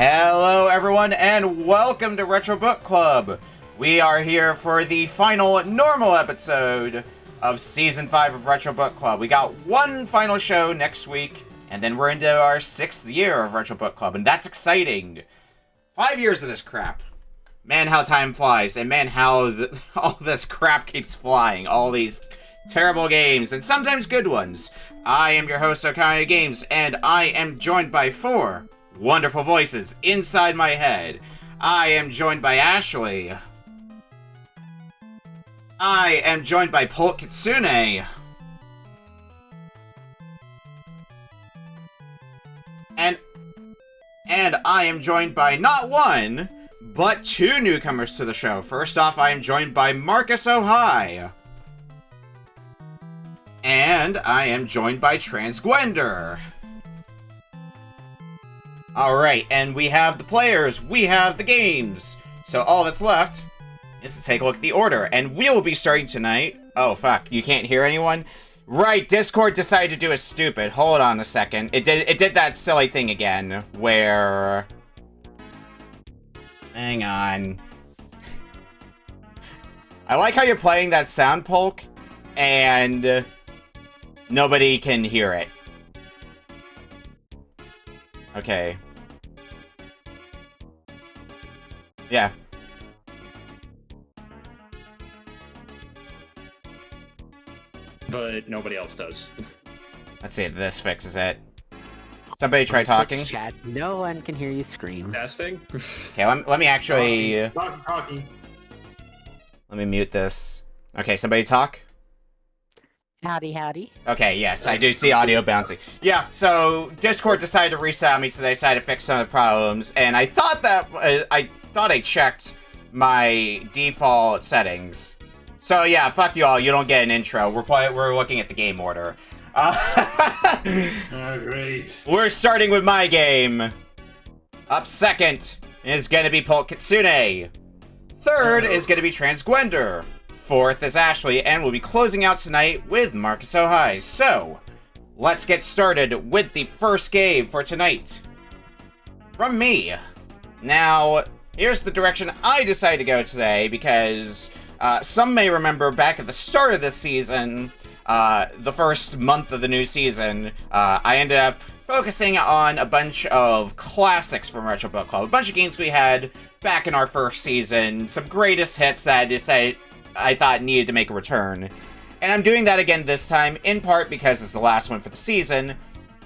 Hello everyone and welcome to Retro Book Club. We are here for the final normal episode of Season 5 of Retro Book Club. We got one final show next week and then we're into our 6th year of Retro Book Club and that's exciting. 5 years of this crap. Man, how time flies, and man, how all this crap keeps flying. All these terrible games and sometimes good ones. I am your host, Okaya Games, and I am joined by 4 wonderful voices inside my head. I am joined by Ashley. I am joined by Polk Kitsune. And I am joined by not one, but 2 newcomers to the show. First off, I am joined by Marcus O'High. And I am joined by Transgwender. Alright, and we have the players, we have the games. So all that's left is to take a look at the order. And we will be starting tonight. Oh, fuck, you can't hear anyone? Right, Discord decided to do a stupid. Hold on a second. It did that silly thing again, where... Hang on. I like how you're playing that sound, Polk, and nobody can hear it. Okay. Yeah. But nobody else does. Let's see if this fixes it. Somebody try talking. Chat. No one can hear you scream. Testing? Okay, let me actually... Talking. Let me mute this. Okay, somebody talk? Howdy, howdy. Okay, yes, I do see audio bouncing. Yeah, so Discord decided to reset me today, decided to fix some of the problems, and I thought that... I checked my default settings. So yeah, fuck you all, you don't get an intro. We're looking at the game order. Great. We're starting with my game. Up second is gonna be Polk Kitsune. Third is gonna be Transgwender. Fourth is Ashley, and we'll be closing out tonight with Marcus O'High. So, let's get started with the first game for tonight. From me. Now, here's the direction I decided to go today, because some may remember back at the start of this season, the first month of the new season, I ended up focusing on a bunch of classics from Retro Book Club. A bunch of games we had back in our first season, some greatest hits that I thought needed to make a return. And I'm doing that again this time, in part because it's the last one for the season,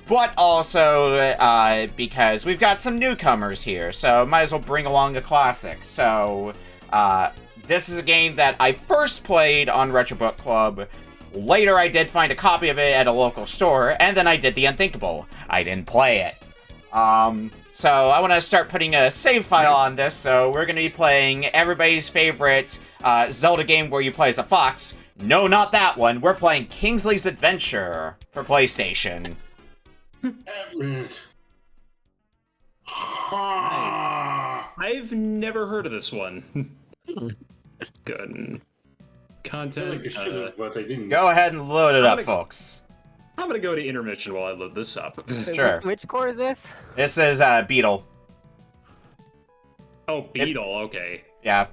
but also because we've got some newcomers here, so might as well bring along a classic. So, this is a game that I first played on Retro Book Club. Later, I did find a copy of it at a local store, and then I did the unthinkable. I didn't play it. So I want to start putting a save file on this, so we're going to be playing everybody's favorite Zelda game where you play as a fox. No, not that one. We're playing Kingsley's Adventure for PlayStation. I've never heard of this one. Good. Content. I feel like I should have, but I didn't. Go ahead and load it up, folks. I'm gonna go to intermission while I load this up. Sure. Which core is this? This is Beetle. Oh, Beetle, okay. Yeah.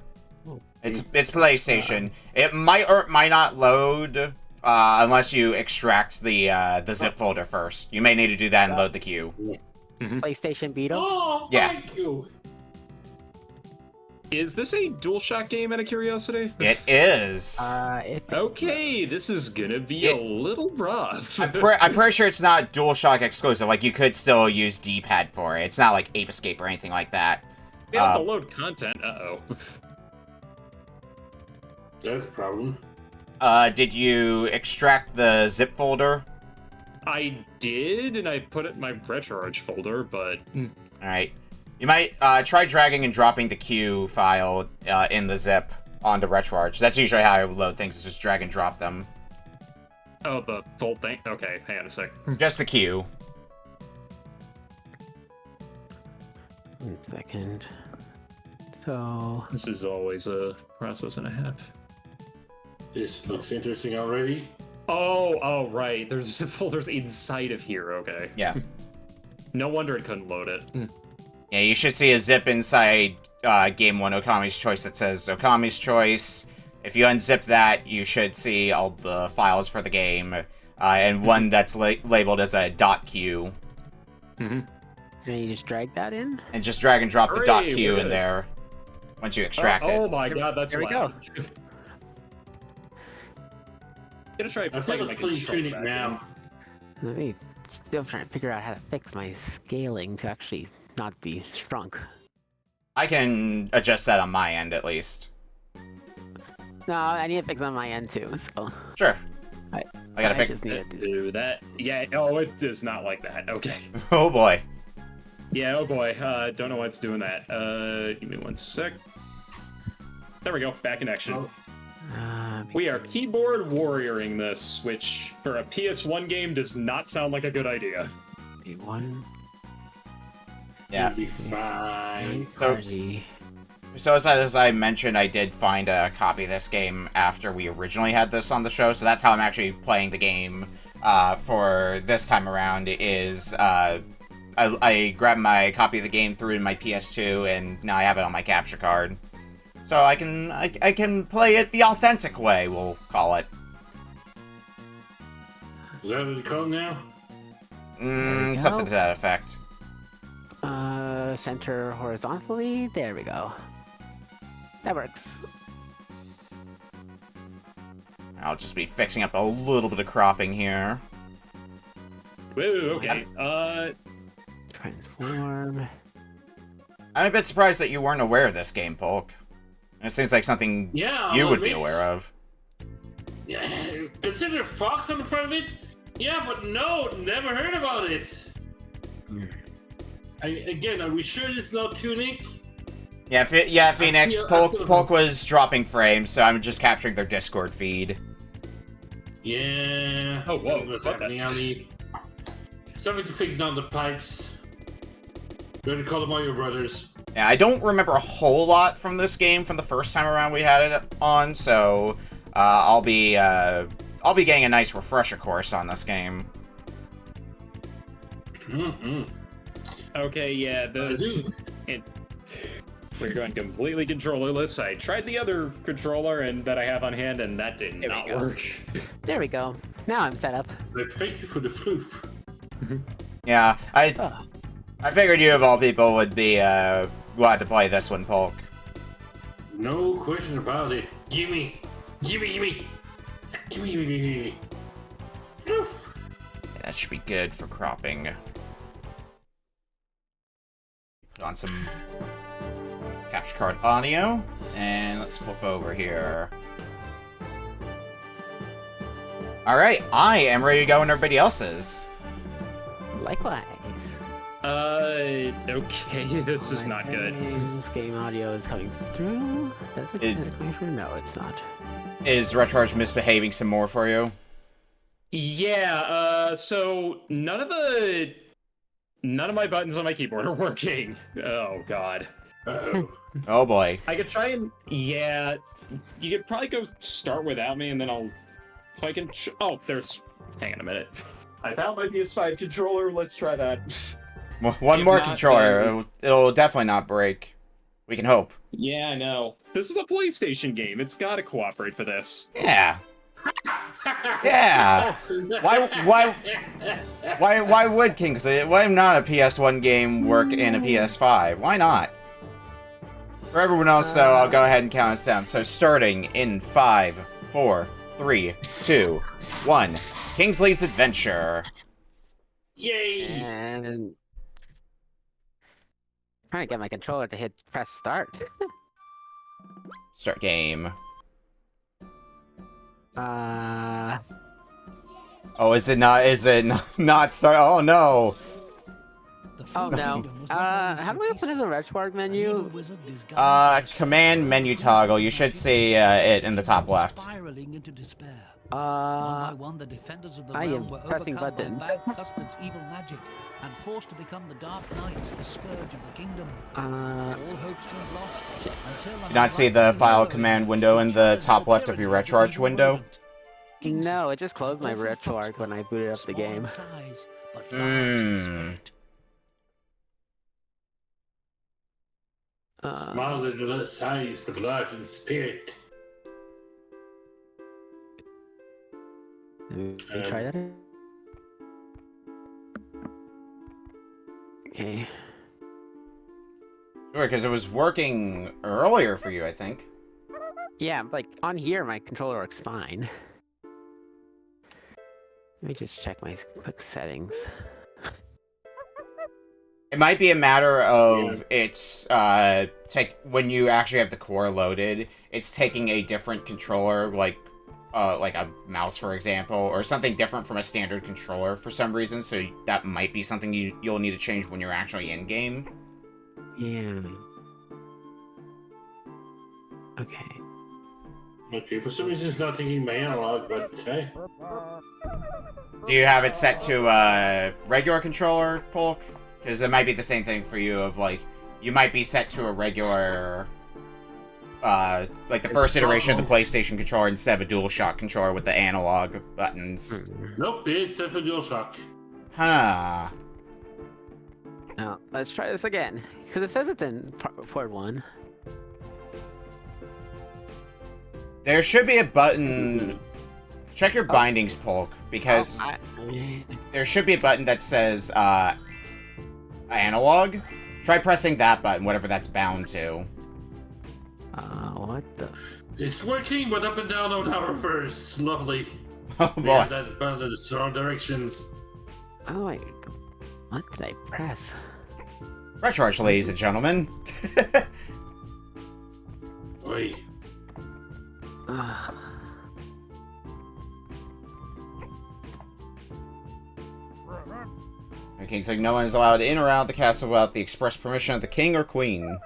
It's PlayStation. It might or might not load unless you extract the zip folder first. You may need to do that and load the queue. PlayStation Beetle? Oh, Yeah. thank you. Is this a DualShock game out of curiosity? It is. Okay, this is gonna be a little rough. I'm pretty sure it's not DualShock exclusive. Like, you could still use D-pad for it. It's not like Ape Escape or anything like that. We have to load content, uh-oh. That's a problem. Did you extract the zip folder? I did, and I put it in my RetroArch folder, but... Alright. You might try dragging and dropping the queue file in the zip onto RetroArch. That's usually how I load things, is just drag and drop them. Oh, the full thing? Okay, hang on a sec. Just the queue. 1 second. So... This is always a process and a half. This looks interesting already. Oh, right. There's folders inside of here. Okay. Yeah. No wonder it couldn't load it. Yeah, you should see a zip inside Game 1 Okami's Choice that says Okami's Choice. If you unzip that, you should see all the files for the game, and one that's labeled as a .q. And you just drag that in? And just drag and drop the Hooray, .q we're in good. there once you extract it. Oh my god, that's There we loud. go. Gonna try I feel plugging my like playing controller Tunic back now. Let me still trying to figure out how to fix my scaling to actually not be shrunk. I can adjust that on my end, at least. No, I need to fix on my end too, so Sure. I gotta fix... just need to Do that. Yeah, oh, it is not like that. Okay. Oh, boy. Yeah, oh boy. Don't know why it's doing that. Give me 1 sec. There we go. Back in action. We are keyboard warrioring this, which for a PS1 game does not sound like a good idea. one. Yeah. You'll be fine. So as I mentioned, I did find a copy of this game after we originally had this on the show, so that's how I'm actually playing the game for this time around, is I grabbed my copy of the game, threw it in my PS2, and now I have it on my capture card. So I can play it the authentic way, we'll call it. Is that what you call it now? Something to that effect. Center horizontally. There we go. That works. I'll just be fixing up a little bit of cropping here. Woo, okay. Transform. I'm a bit surprised that you weren't aware of this game, Polk. It seems like something Yeah, you I'll would be admit. aware of. Yeah, consider Fox on the front of it? Yeah, but no, never heard about it. Again, are we sure this is not Tunic? Yeah, Phoenix. I feel- Polk was dropping frames, so I'm just capturing their Discord feed. Yeah. Oh, whoa, What's what happening, Ali? Something to fix down the pipes. Better call them all your brothers. Yeah, I don't remember a whole lot from this game from the first time around we had it on, so I'll be getting a nice refresher course on this game. Mm-hmm. Okay, yeah, we're going completely controllerless. I tried the other controller and that I have on hand, and that did There we not go. work. There we go. Now I'm set up. Thank you for the floof. Yeah, Oh. I figured you of all people would be glad to play this one, Polk. No question about it. Gimme. Floof. Yeah, that should be good for cropping. Put on some capture card audio, and let's flip over here. Alright, I am ready to go when everybody else is. Likewise. Okay, this is not good. This game audio is coming through. Is it coming through? No, it's not. Is RetroArch misbehaving some more for you? Yeah, so none of my buttons on my keyboard are working. Oh god. Uh-oh. Oh boy. I could try and you could probably go start without me, and then if I can. Oh, hang on a minute. I found my PS5 controller. Let's try that. One If more not, controller. It'll definitely not break. We can hope. Yeah, I know. This is a PlayStation game. It's got to cooperate for this. Yeah. Yeah. Why would Kingsley? Why not a PS1 game work in a PS5? Why not? For everyone else, though, I'll go ahead and count us down. So starting in 5, 4, 3, 2, 1. Kingsley's Adventure. Yay! And trying to get my controller to press start. Start game. Oh, is it not? Is it not start? Oh no. Oh no. How do I open the RetroArch menu? Command menu toggle. You should see it in the top left. Spiraling into despair. I One by one, the defenders of the am realm were pressing overcome by buttons. Mad Custard's evil magic and forced to become the Dark Knights, the scourge of the kingdom. All hope seemed lost until Do not see the file command window in the top left of your RetroArch window? No, it just closed my RetroArch when I booted up the game. Small in size, but large in spirit. Let me try that. Okay. Sure, because it was working earlier for you, I think. Yeah, like on here, my controller works fine. Let me just check my quick settings. It might be a matter of it's when you actually have the core loaded, it's taking a different controller, like a mouse, for example, or something different from a standard controller for some reason. So that might be something you'll need to change when you're actually in game. Yeah. Okay. Okay, for some reason it's not taking my analog, but hey. Do you have it set to a regular controller, Polk? Because it might be the same thing for you, of like, you might be set to a regular, like the first iteration of the PlayStation controller instead of a DualShock controller with the analog buttons. Nope, it's set for DualShock. Huh. Now, let's try this again. Because it says it's in port 1. There should be a button. Check your bindings, Polk, because there should be a button that says analog. Try pressing that button, whatever that's bound to. What the? It's working, but up and down are now reversed. Lovely. Oh boy. Yeah, that button in the wrong directions. Oh wait. What did I press? Retroarch, ladies and gentlemen. Wait. Kingsley, no one is allowed in or out of the castle without the express permission of the king or queen.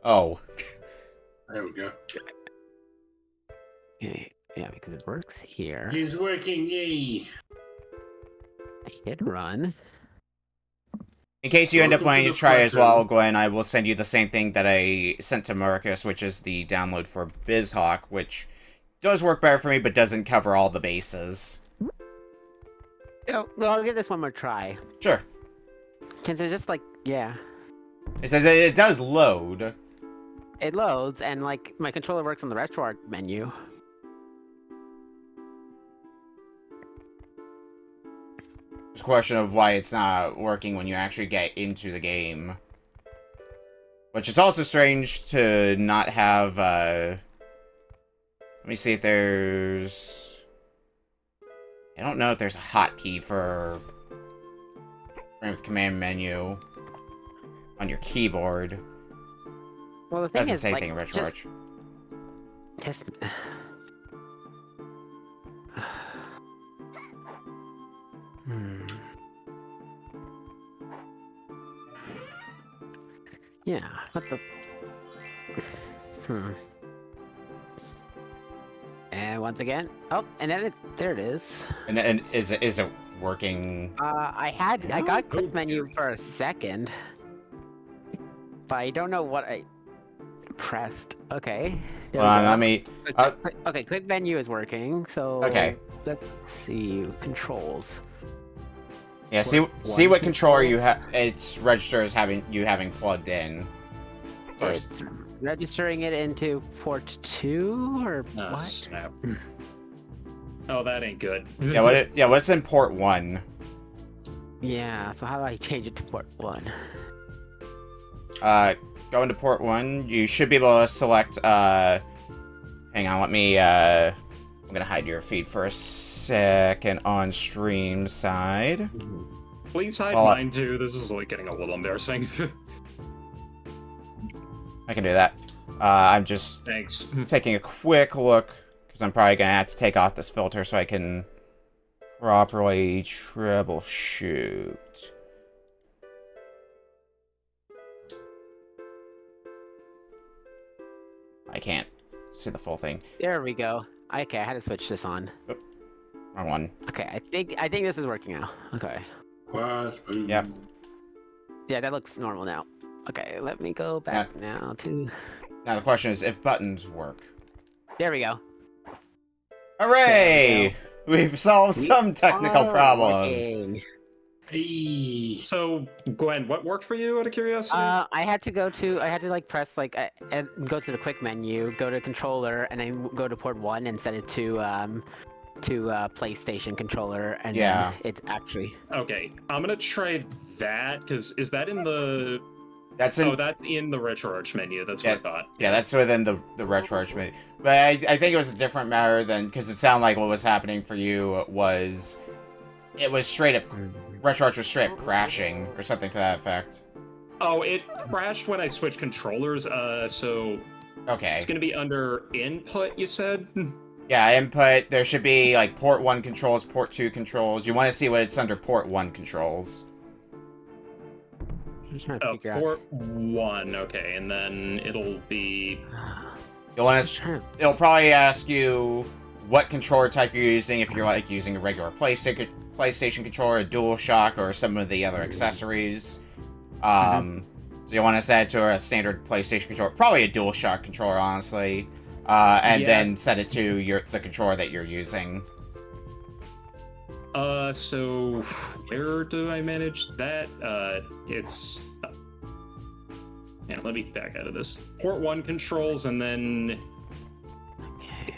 Oh. There we go. Okay. Yeah, because it works here. He's working, yay. I hit run. In case you end up Welcome wanting to to the try front as well, room. Gwen, I will send you the same thing that I sent to Marcus, which is the download for BizHawk, which does work better for me, but doesn't cover all the bases. Oh, well, I'll give this one more try. Sure. Since it's just like, yeah. It says it does load. It loads, and like, my controller works on the RetroArch menu. It's a question of why it's not working when you actually get into the game. Which is also strange to not have, let me see if there's... I don't know if there's a hotkey for... with the command menu on your keyboard. Well, the thing Doesn't is, say like, anything in RetroArch. just... Yeah, what the... And once again... Oh, and then there it is. And is it working? I got quick menu for a second. But I don't know what I pressed. Okay. There we go. Let me... Okay, quick menu is working, so... Okay. Let's see, controls. Yeah, see what controller you have. It's registered as having plugged in. First. It's registering it into port 2 or Oh, what? snap. Oh, that ain't good. Yeah, what's in port 1? Yeah, so how do I change it to port 1? Go into port 1. You should be able to select, hang on, let me, I'm gonna hide your feed for a second on stream side. Please hide mine too. This is like getting a little embarrassing. I can do that. I'm just Thanks. taking a quick look, because I'm probably gonna have to take off this filter so I can properly troubleshoot. I can't see the full thing. There we go. Okay, I had to switch this on. Wrong one. Okay, I think this is working now. Okay. Yeah. Yeah, that looks normal now. Okay, let me go back now to... Now the question is if buttons work. There we go. Hooray! We've solved some technical problems. Working. So, Gwen, what worked for you out of curiosity? I had to like press like and go to the quick menu, go to controller, and then go to port 1 and set it to PlayStation controller, and Yeah. then it actually. Okay, I'm gonna try that, because is that in the... That's in... Oh, that's in the RetroArch menu, that's what I thought. Yeah, that's within the RetroArch menu. But I think it was a different matter than... Because it sounded like what was happening for you was... It was straight up... RetroArch was straight up crashing, or something to that effect. Oh, it crashed when I switched controllers, so... Okay. It's gonna be under input, you said? Yeah, input. There should be, like, port 1 controls, port 2 controls. You want to see what it's under port 1 controls. I'm just trying to figure out. Port 1, okay, and then it'll be... You'll want to... It'll probably ask you what controller type you're using, if you're, like, using a regular PlayStation controller, a DualShock, or some of the other accessories. So you want to set it to a standard PlayStation controller, probably a DualShock controller, honestly, and then set it to the controller that you're using. So where do I manage that? It's... Yeah, let me back out of this. Port 1 controls, and then... Okay.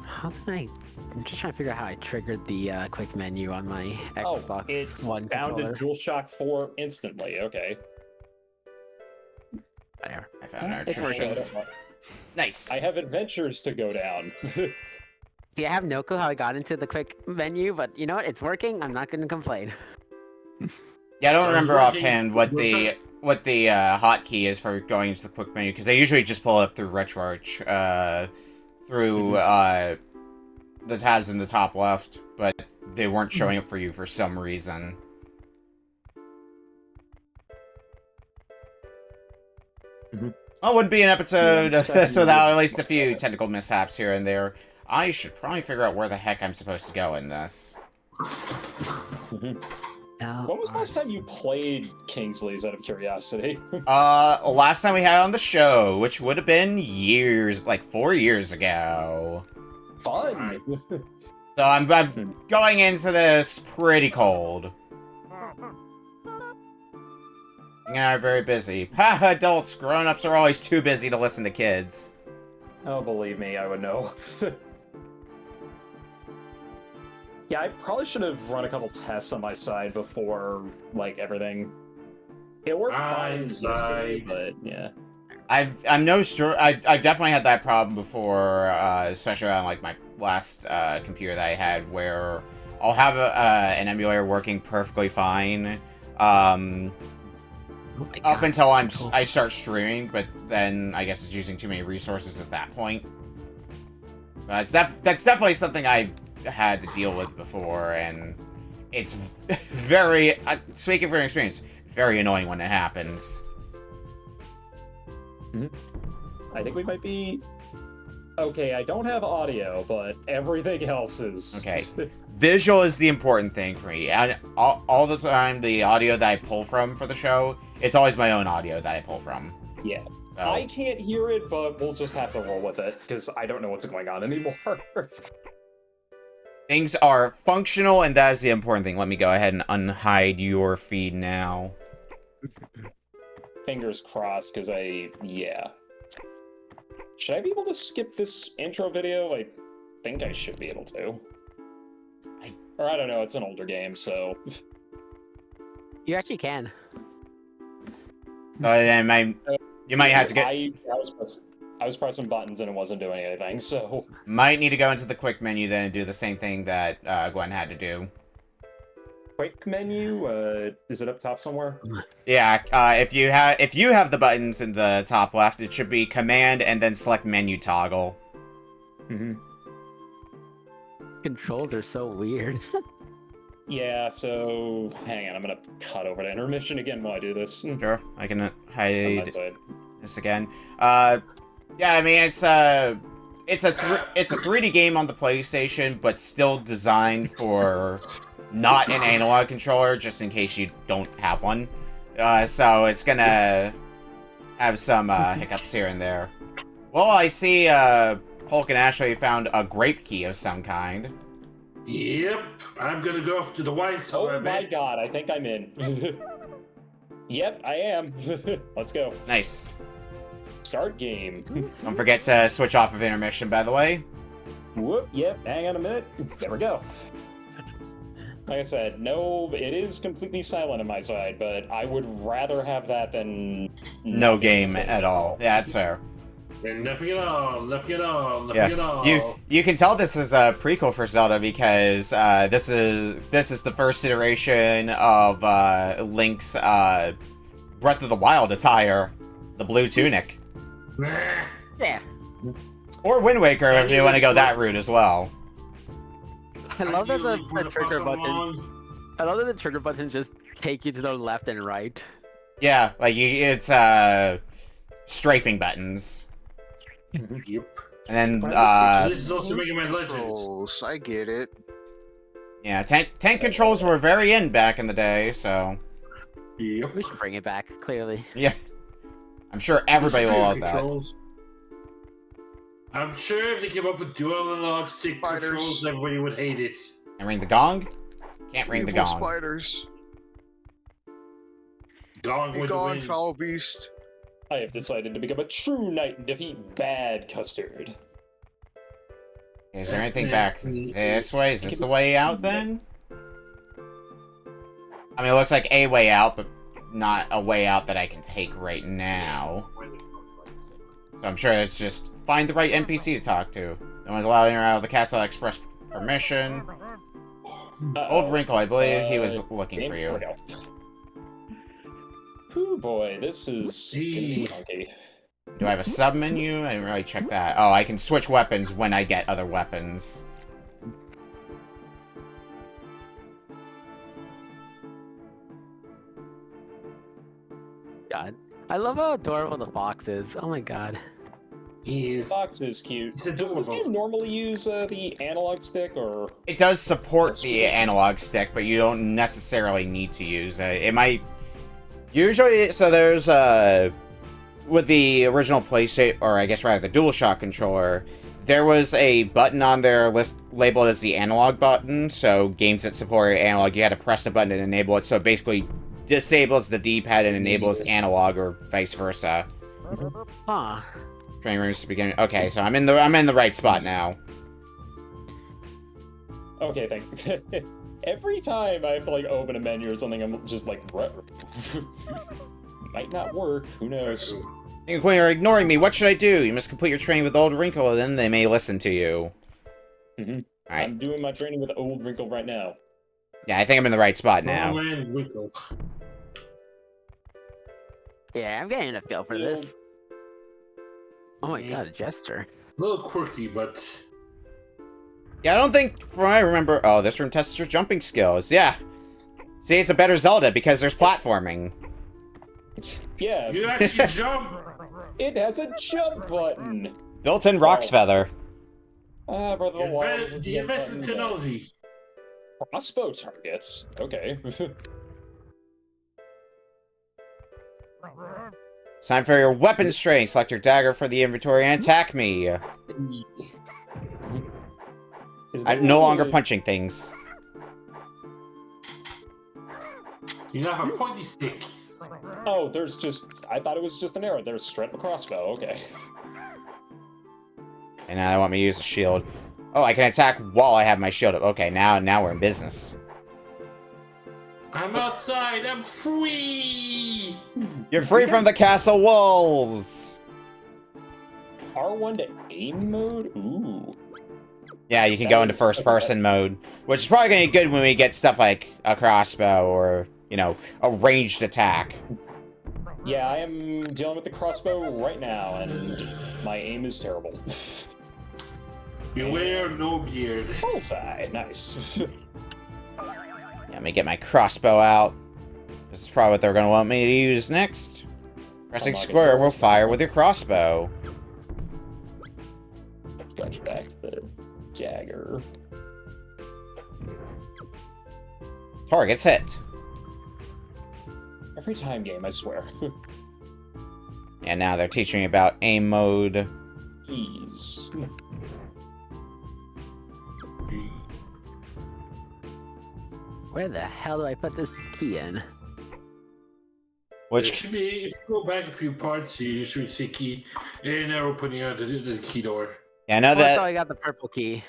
How did I... I'm just trying to figure out how I triggered the quick menu on my Xbox One controller. Found in DualShock 4 instantly, okay. There. I found our It's working. Nice. I have adventures to go down. See, I have no clue how I got into the quick menu, but you know what? It's working. I'm not going to complain. Yeah, I don't So remember it's working. offhand what the hotkey is for going into the quick menu, because I usually just pull it up through RetroArch, through the tabs in the top left, but they weren't showing up for you for some reason. Well, it wouldn't be an episode of this without at least a few technical mishaps here and there. I should probably figure out where the heck I'm supposed to go in this. When was the last time you played Kingsley's, out of curiosity? Last time we had on the show, which would have been years, like 4 years ago. Fun! So I'm going into this pretty cold. You are very busy. Ha! Adults, grown-ups are always too busy to listen to kids. Oh, believe me, I would know. Yeah, I probably should have run a couple tests on my side before, like, everything. It worked fine, but yeah. I've definitely had that problem before, especially on like my last computer that I had, where I'll have an emulator working perfectly fine, up until I start streaming, but then I guess it's using too many resources at that point. That's definitely something I've had to deal with before, and it's very, speaking from experience, very annoying when it happens. I think we might be... Okay, I don't have audio, but everything else is... Okay. Visual is the important thing for me. And all the time, the audio that I pull from for the show, it's always my own audio that I pull from. Yeah. So. I can't hear it, but we'll just have to roll with it, because I don't know what's going on anymore. Things are functional, and that is the important thing. Let me go ahead and unhide your feed now. Fingers crossed, because yeah. Should I be able to skip this intro video? I think I should be able to. Or I don't know, it's an older game, so... You actually can. Then you might have to get... I was pressing buttons and it wasn't doing anything, so... Might need to go into the quick menu then and do the same thing that Gwen had to do. Quick menu? Is it up top somewhere? Yeah, if you have the buttons in the top left, it should be Command and then select Menu Toggle. Controls are so weird. Yeah, so... Hang on, I'm gonna cut over to intermission again while I do this. Sure, I can hide But... this again. Yeah, I mean, it's a 3D game on the PlayStation, but still designed for not an analog controller, just in case you don't have one. So it's gonna have some hiccups here and there. Well, I see Polk and Ashley found a grape key of some kind. Yep, I'm gonna go off to the white spot. Oh my god, I think I'm in. Yep, I am. Let's go. Nice. Start game. Don't forget to switch off of intermission, by the way. Whoop, yep, hang on a minute. There we go. Like I said, no, it is completely silent on my side, but I would rather have that than... No game at all. Yeah, that's fair. And nothing at all, nothing at all, nothing at all. You can tell this is a prequel for Zelda because this is the first iteration of Link's Breath of the Wild attire, the blue tunic. Yeah. Or Wind Waker if you want to go that route as well. I love that the the trigger fuck button. along. I love that the trigger buttons just take you to the left and right. Yeah, like it's strafing buttons. Yep. And then This is also making my legends. Controls, I get it. yeah, tank controls were very in back in the day, so Yep. We should bring it back, clearly. yeah. I'm sure everybody will love that. Controls. I'm sure if they came up with dual analog stick Spiders. controls, everybody would hate it. And ring the gong? Can't ring the Evil gong. spiders. Gone Be with the gone, wind. foul beast. I have decided to become a true knight and defeat bad custard. Is there anything back this way? Is this the way out then? I mean, it looks like a way out, but not a way out that I can take right now. So I'm sure it's just find the right NPC to talk to. No one's allowed in or out of the castle express permission. Old Wrinkle, I believe he was looking for you. Ooh boy, this is gonna be Gee. funky. Do I have a sub menu? I didn't really check that. Oh, I can switch weapons when I get other weapons. God. I love how adorable the fox is. Oh my god. He's Fox is cute. It's Does this adorable. game normally use the analog stick, or... It does support the analog stick, but you don't necessarily need to use it. It might... Usually, so there's, with the original PlayStation, or I guess rather the DualShock controller, there was a button on there labeled as the analog button, so games that support analog, you had to press the button to enable it, so it basically disables the D-pad and enables analog, or vice versa. Huh. Training rooms to begin. Okay, so I'm in the right spot now. Okay, thanks. Every time I have to, like, open a menu or something, I'm just like... Might not work, who knows? When you're ignoring me, what should I do? You must complete your training with Old Wrinkle, and then they may listen to you. Mhm. Alright. I'm doing my training with Old Wrinkle right now. Yeah, I think I'm in the right spot now. Man Winkle. Yeah, I'm getting a feel for this. Oh my god, a jester. A little quirky, but Yeah, I don't think, from what I remember... Oh, this room tests your jumping skills. Yeah. See, it's a better Zelda because there's platforming. Yeah, you actually jump. it has a jump button! Built-in Rock's Feather. Ah, Brother of the Wild. The investment technology. Crossbow targets. Okay. It's time for your weapon strength. Select your dagger for the inventory and attack me. I'm no longer punching things. You now have a pointy stick. Oh, there's just... I thought it was just an arrow. There's straight up a crossbow. Okay. And now they want me to use a shield. Oh, I can attack while I have my shield up. Okay, now we're in business. I'm outside. I'm free. You're free from the castle walls! R1 to aim mode? Ooh. Yeah, you can That go into is- first-person mode, which is probably going to be good when we get stuff like a crossbow or, you know, a ranged attack. Yeah, I am dealing with the crossbow right now, and my aim is terrible. Beware no beard. Bullseye. Nice. Yeah, let me get my crossbow out. This is probably what they're going to want me to use next. Pressing Unlock it square will first. fire with your crossbow. Got back to the dagger. Target's hit. Every time game, I swear. And now they're teaching me about aim mode. Ease. Where the hell do I put this key in? It Which should be, if you go back a few parts, you should see key. And now we're putting out the key door. yeah, I know Oh, I thought that. I got the purple key.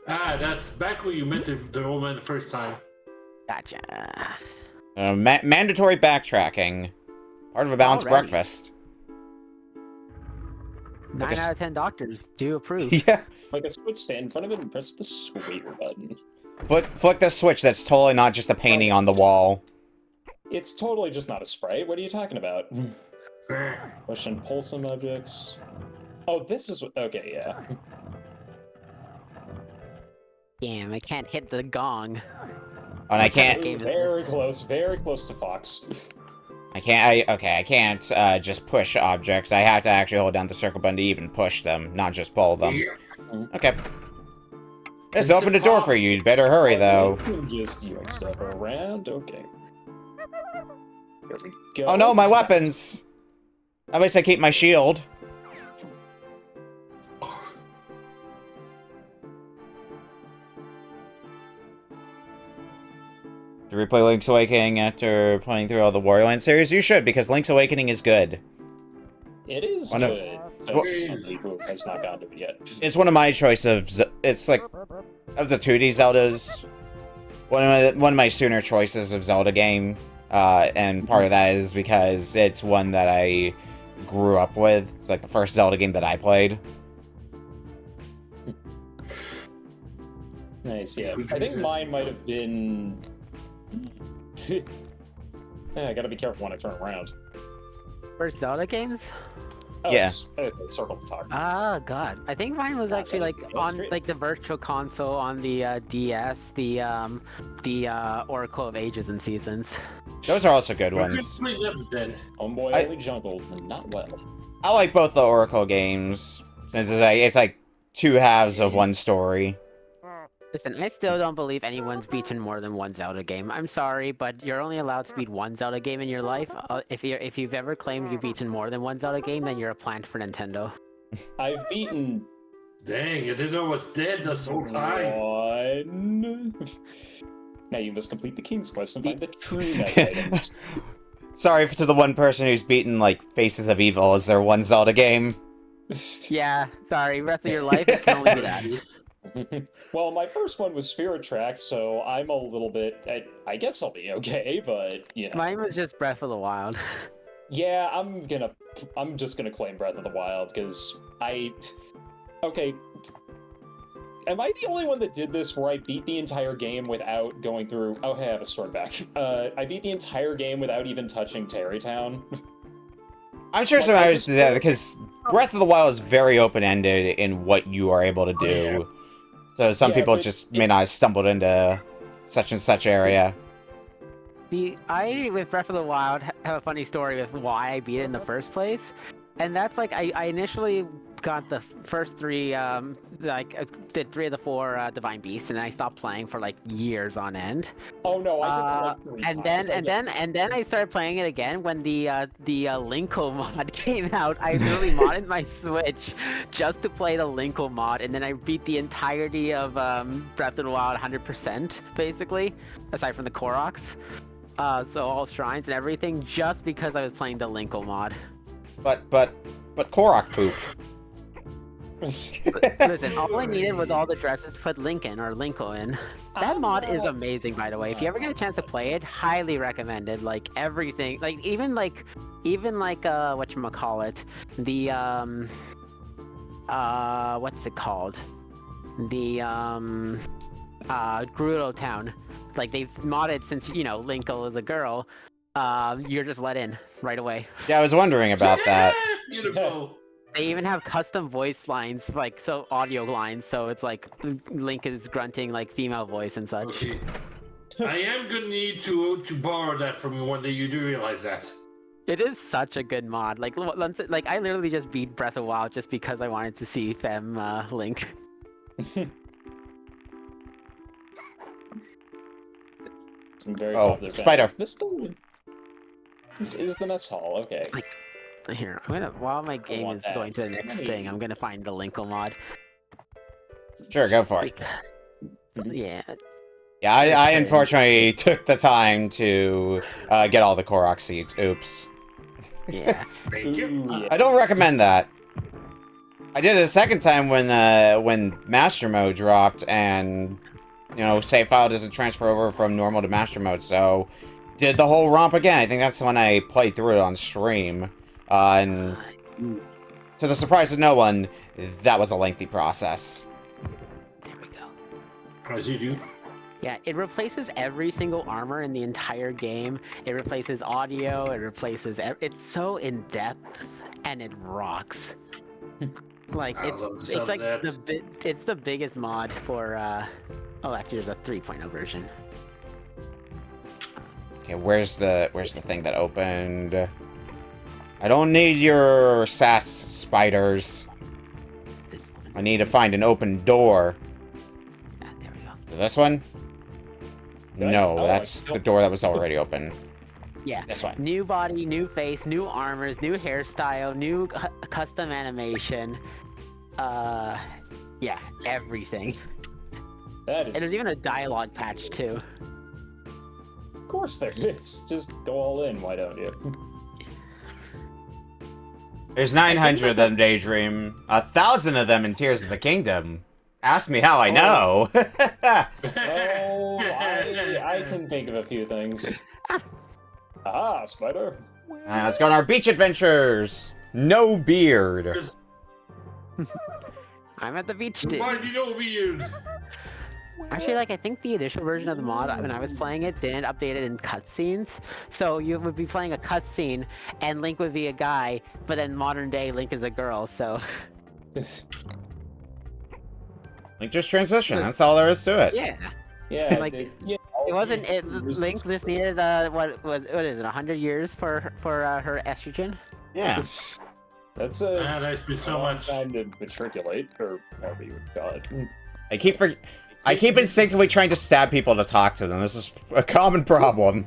Ah, that's back when you met the old man the first time. Gotcha. Mandatory backtracking. Part of a balanced Already. breakfast. 9 Like a out of 10 doctors do approve. Yeah. Like a switch, stand in front of it and press the square button. Flick the switch. That's totally not just a painting on the wall. It's totally just not a sprite. What are you talking about? Push and pull some objects. Oh, this is what. Okay, yeah. Damn, I can't hit the gong. And I can't. Game is Very this? close to Fox. I can't just push objects. I have to actually hold down the circle button to even push them, not just pull them. Yeah. Okay. Let's open the door for you. You better hurry, though. You can just yoink stuff around. Okay. There we go. Oh no, my weapons! At least I keep my shield. To replay Link's Awakening after playing through all the Wario Land series? You should, because Link's Awakening is good. It is One of- good. So Well- somebody who has not gotten to it yet. It's one of my choice of... It's like... Of the 2D Zeldas, one of my sooner choices of Zelda game. And part of that is because it's one that I grew up with. It's like the first Zelda game that I played. Nice, yeah. I think mine might have been... Yeah, I gotta be careful when I turn around. First Zelda games? Oh, Yeah. it's circle to talk. Oh god, I think mine was actually like on like the Virtual Console on the DS, the Oracle of Ages and Seasons. Those are also good ones. Homeboy I- only jungles, and not well. I like both the Oracle games. Since it's like two halves of one story. Listen, I still don't believe anyone's beaten more than one Zelda game. I'm sorry, but you're only allowed to beat one Zelda game in your life. If you've ever claimed you've beaten more than one Zelda game, then you're a plant for Nintendo. I've beaten Dang, I didn't know I was dead this whole time. one. Now you must complete the King's Quest and find the true knight items. Sorry to the one person who's beaten, like, Faces of Evil as their one Zelda game. Yeah, sorry, rest of your life it can only be that. Well, my first one was Spirit Tracks, so I'm a little bit... I guess I'll be okay, but, you know. Mine was just Breath of the Wild. Yeah, I'm just gonna claim Breath of the Wild, because Okay, am I the only one that did this where I beat the entire game without going through... Oh, hey, I have a sword back. I beat the entire game without even touching Terrytown. I'm sure some others do that because Breath of the Wild is very open-ended in what you are able to do. Yeah. So some Yeah, people but just may not have stumbled into such and such area. I, with Breath of the Wild, have a funny story with why I beat it in the first place. And that's like, I initially got the first three, did 3 of the 4 Divine Beasts, and I stopped playing for like years on end. Oh no, I did it like 3 times. And then I started playing it again when the Linko mod came out. I literally modded my Switch just to play the Linko mod, and then I beat the entirety of Breath of the Wild 100%, basically, aside from the Koroks. So all shrines and everything, just because I was playing the Linko mod. But Korok poop. Listen, all I needed was all the dresses to put Link in, or Linko in. That mod is amazing, by the way. If you ever get a chance to play it, highly recommended. Like everything, like even whatchamacallit, the what's it called? The Gerudo Town. Like they've modded since, you know, Linko is a girl. You're just let in right away. Yeah, I was wondering about that. Beautiful. They even have custom voice lines, like, so audio lines, so it's like Link is grunting like female voice and such. Okay. I am gonna need to borrow that from you one day. You do realize that. It is such a good mod. Like I literally just beat Breath of the Wild just because I wanted to see Fem Link. Some very Oh, popular spider. bands. This is the mess hall. Okay. Here, I'm gonna, while my game want is that. going to the next thing, I'm gonna find the Linko mod. Sure, go for it. Yeah. Yeah, I unfortunately took the time to get all the Korok seeds. Oops. Yeah. Thank you. Ooh, yeah. I don't recommend that. I did it a second time when Master Mode dropped, and save file doesn't transfer over from normal to Master Mode, so did the whole romp again. I think that's when I played through it on stream, and to the surprise of no one, that was a lengthy process. There we go. As you do. Yeah, it replaces every single armor in the entire game. It replaces audio. It replaces. It's so in depth, and it rocks. Like I it's love like that. it's the biggest mod for. Oh, actually, there's a 3.0 version. Okay, where's the thing that opened? I don't need your sass spiders. This one. I need to find an open door. Yeah, there we go. This one? Right. No, Oh, that's the door that was already open. Yeah. This one. New body, new face, new armors, new hairstyle, new custom animation. Yeah, everything. That is. And there's even a dialogue patch too. Of course there is. Just go all in. Why don't you? There's 900 of them, Daydream. 1,000 of them in Tears of the Kingdom. Ask me how I know. Oh, I can think of a few things. Ah, spider. Let's go on our beach adventures. No beard. Just I'm at the beach, dude. why do you know weird? Actually, like, I think the initial version of the mod, when I was playing it, didn't update it in cutscenes. So you would be playing a cutscene, and Link would be a guy, but then modern day Link is a girl, so... Like, just transition. That's all there is to it. Yeah. Yeah, Like, yeah. It wasn't... Link just needed, what is it, 100 years for her estrogen? Yeah. That's a That's been so long much. time to matriculate, or however you would call it. I keep instinctively trying to stab people to talk to them. This is a common problem.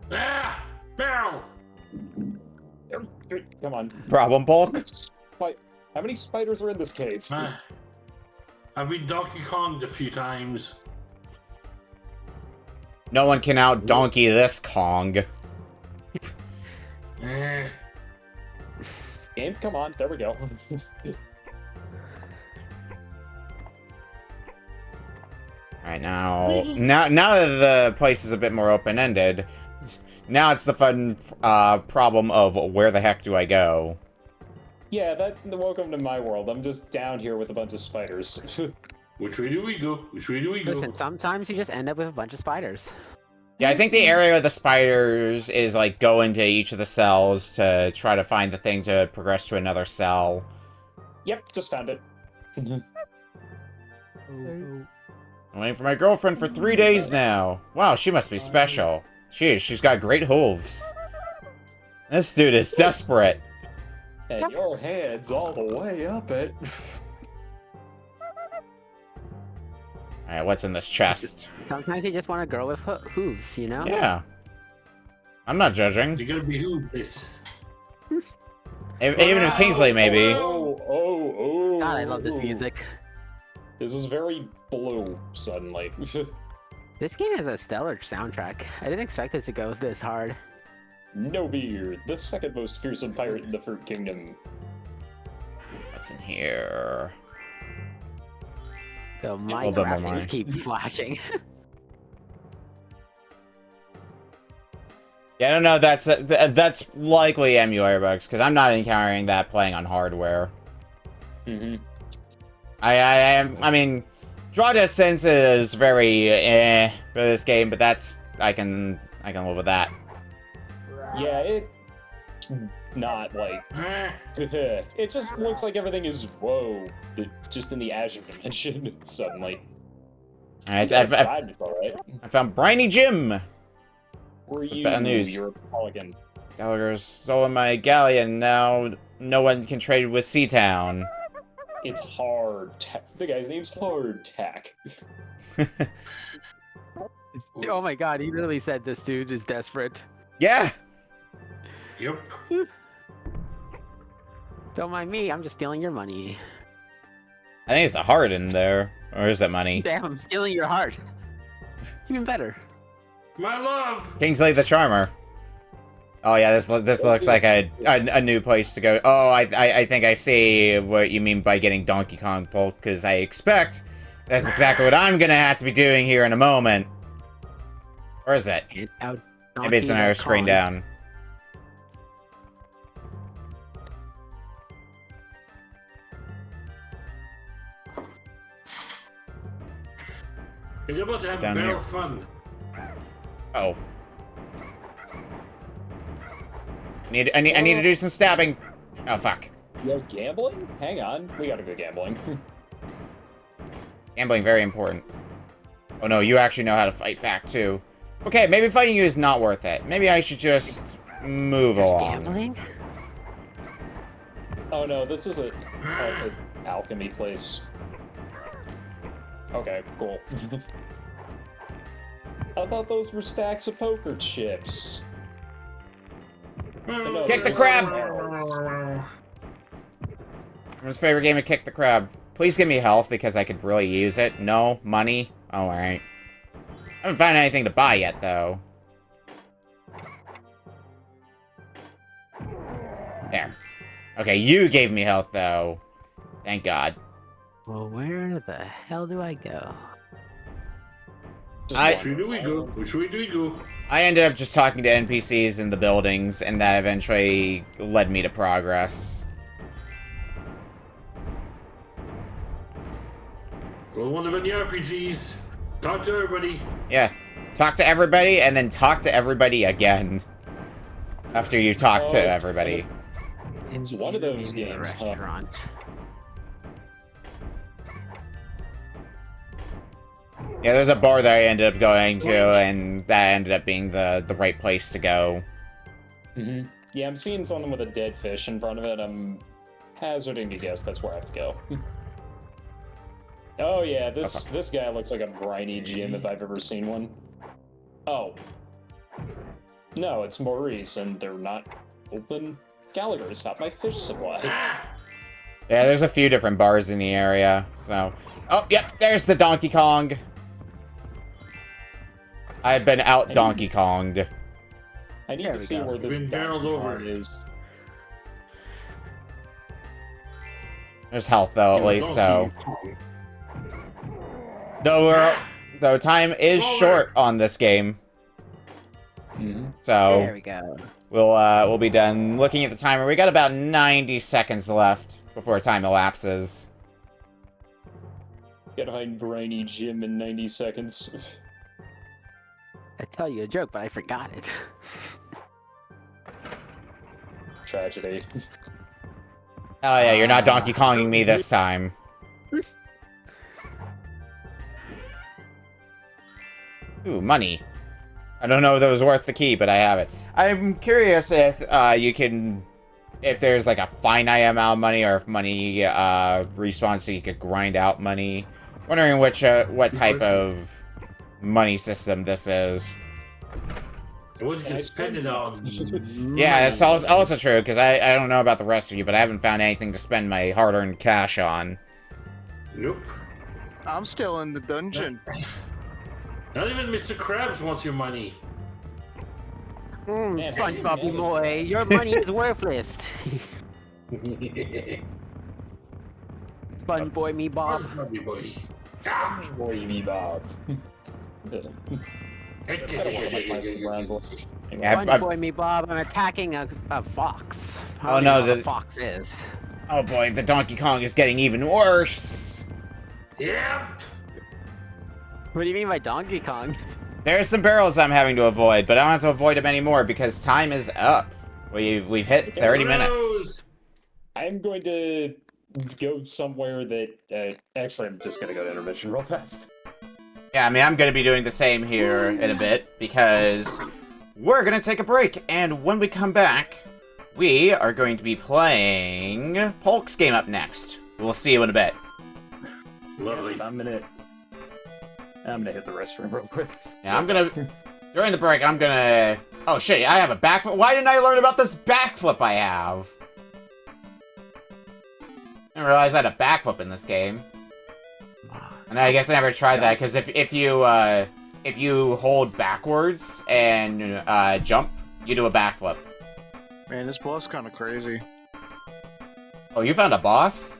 Ah! Barrel! Come on. Problem, Polk? How many spiders are in this cave? I've been Donkey Konged a few times. No one can out-donkey this Kong. Eh. Game, come on. There we go. Alright, now that the place is a bit more open-ended, now it's the fun problem of where the heck do I go? Yeah, welcome to my world. I'm just down here with a bunch of spiders. Which way do we go? Which way do we go? Listen, sometimes you just end up with a bunch of spiders. Yeah, I think the area of the spiders is like go into each of the cells to try to find the thing to progress to another cell. Yep, just found it. I'm waiting for my girlfriend for 3 days now. Wow, she must be special. She's got great hooves. This dude is desperate. And your head's all the way up it. Alright, what's in this chest? Sometimes you just want a girl with hooves, you know? Yeah. I'm not judging. You gotta be who this? Even in Kingsley, maybe. Oh. God, I love this music. This is very blue, suddenly. This game has a stellar soundtrack. I didn't expect it to go this hard. No Beard, the second most fearsome pirate in the Fruit Kingdom. What's in here? So my little bit more graphics money. keep flashing. Yeah, I don't know. That's likely emulator bugs because I'm not encountering that playing on hardware. Mm-hmm. I mean, draw distance is very for this game, but that's I can live with that. Yeah, it's not like... Eh. It just looks like everything is, whoa, just in the Azure dimension, suddenly. Alright, Outside, it's alright. I found Briny Jim. Were you? Bad news. You're a Polygon. Gallagher's stolen my galleon. Now no one can trade with Seatown. It's Hardtack. The guy's name's Hardtack. Oh my god, he literally said this dude is desperate. Yeah. Yep. Don't mind me, I'm just stealing your money. I think it's a heart in there. Or is it money? Damn, I'm stealing your heart. Even better. My love. Kingsley the Charmer. Oh yeah, this looks like a new place to go. Oh, I think I see what you mean by getting Donkey Kong Polk, because I expect that's exactly what I'm gonna have to be doing here in a moment. Or is it? Maybe it's another screen down. You're about to have Down a barrel here. of fun. Oh. I need to do some stabbing. Oh fuck. Yo, gambling? Hang on, we gotta go gambling. Gambling, very important. Oh no, you actually know how to fight back too. Okay, maybe fighting you is not worth it. Maybe I should just move There's along. gambling? Oh no, this is it's an alchemy place. Okay, cool. I thought those were stacks of poker chips. No, Kick the they're crab! arrows. Everyone's favorite game of Kick the Crab. Please give me health because I could really use it. No? Money? Oh, alright. I haven't found anything to buy yet, though. There. Okay, you gave me health, though. Thank God. Well, where the hell do I go? Which way do we go? Which way do we go? I ended up just talking to NPCs in the buildings, and that eventually led me to progress. Go one of any RPGs. Talk to everybody. Yeah, talk to everybody, and then talk to everybody again. After you talk to everybody. It's one of those In the games, huh? restaurant. Yeah, there's a bar that I ended up going to, and that ended up being the right place to go. Mm-hmm. Yeah, I'm seeing something with a dead fish in front of it. I'm hazarding to guess that's where I have to go. Oh yeah, this guy looks like a briny Jim if I've ever seen one. Oh. No, it's Maurice, and they're not open. Gallagher, stop my fish supply. Yeah, there's a few different bars in the area, so... Oh, yep, there's the Donkey Kong. I've been out Donkey Konged. I need There to we see go. where this Been barreled Donkey over. Kong is. There's health, though, at least, so... Though time is short on this game. Mm-hmm. There So, we go. we'll be done looking at the timer. We got about 90 seconds left before time elapses. Gotta find briny Jim in 90 seconds. I tell you a joke, but I forgot it. Tragedy. Oh yeah, you're not Donkey Konging me this time. Ooh, money. I don't know if that was worth the key, but I have it. I'm curious if if there's like a finite amount of money, or if money respawns so you could grind out money. Wondering what type of money system this is. And what you can spend it on. Yeah, it's also true, because I don't know about the rest of you, but I haven't found anything to spend my hard-earned cash on. Nope. I'm still in the dungeon. Not even Mr. Krabs wants your money. Man, SpongeBob man. boy, your money is worthless. Sponge boy me Bob. Everybody. Boy, me Bob. Yeah, Sponge boy me Bob, I'm attacking a fox. I Oh, don't no, know what a the- fox is. Oh boy, the Donkey Kong is getting even worse! Yep. What do you mean by Donkey Kong? There's some barrels I'm having to avoid, but I don't have to avoid them anymore because time is up. We've hit 30 minutes. I'm going to go somewhere that... actually, I'm just going to go to intermission real fast. Yeah, I mean, I'm going to be doing the same here in a bit because we're going to take a break. And when we come back, we are going to be playing Polk's game up next. We'll see you in a bit. Lovely. I'm gonna hit the restroom real quick. Yeah, during the break, I'm gonna... Oh shit, I have a backflip. Why didn't I learn about this backflip I have? I didn't realize I had a backflip in this game. And I guess I never tried that, because if you hold backwards and jump, you do a backflip. Man, this boss kind of crazy. Oh, you found a boss?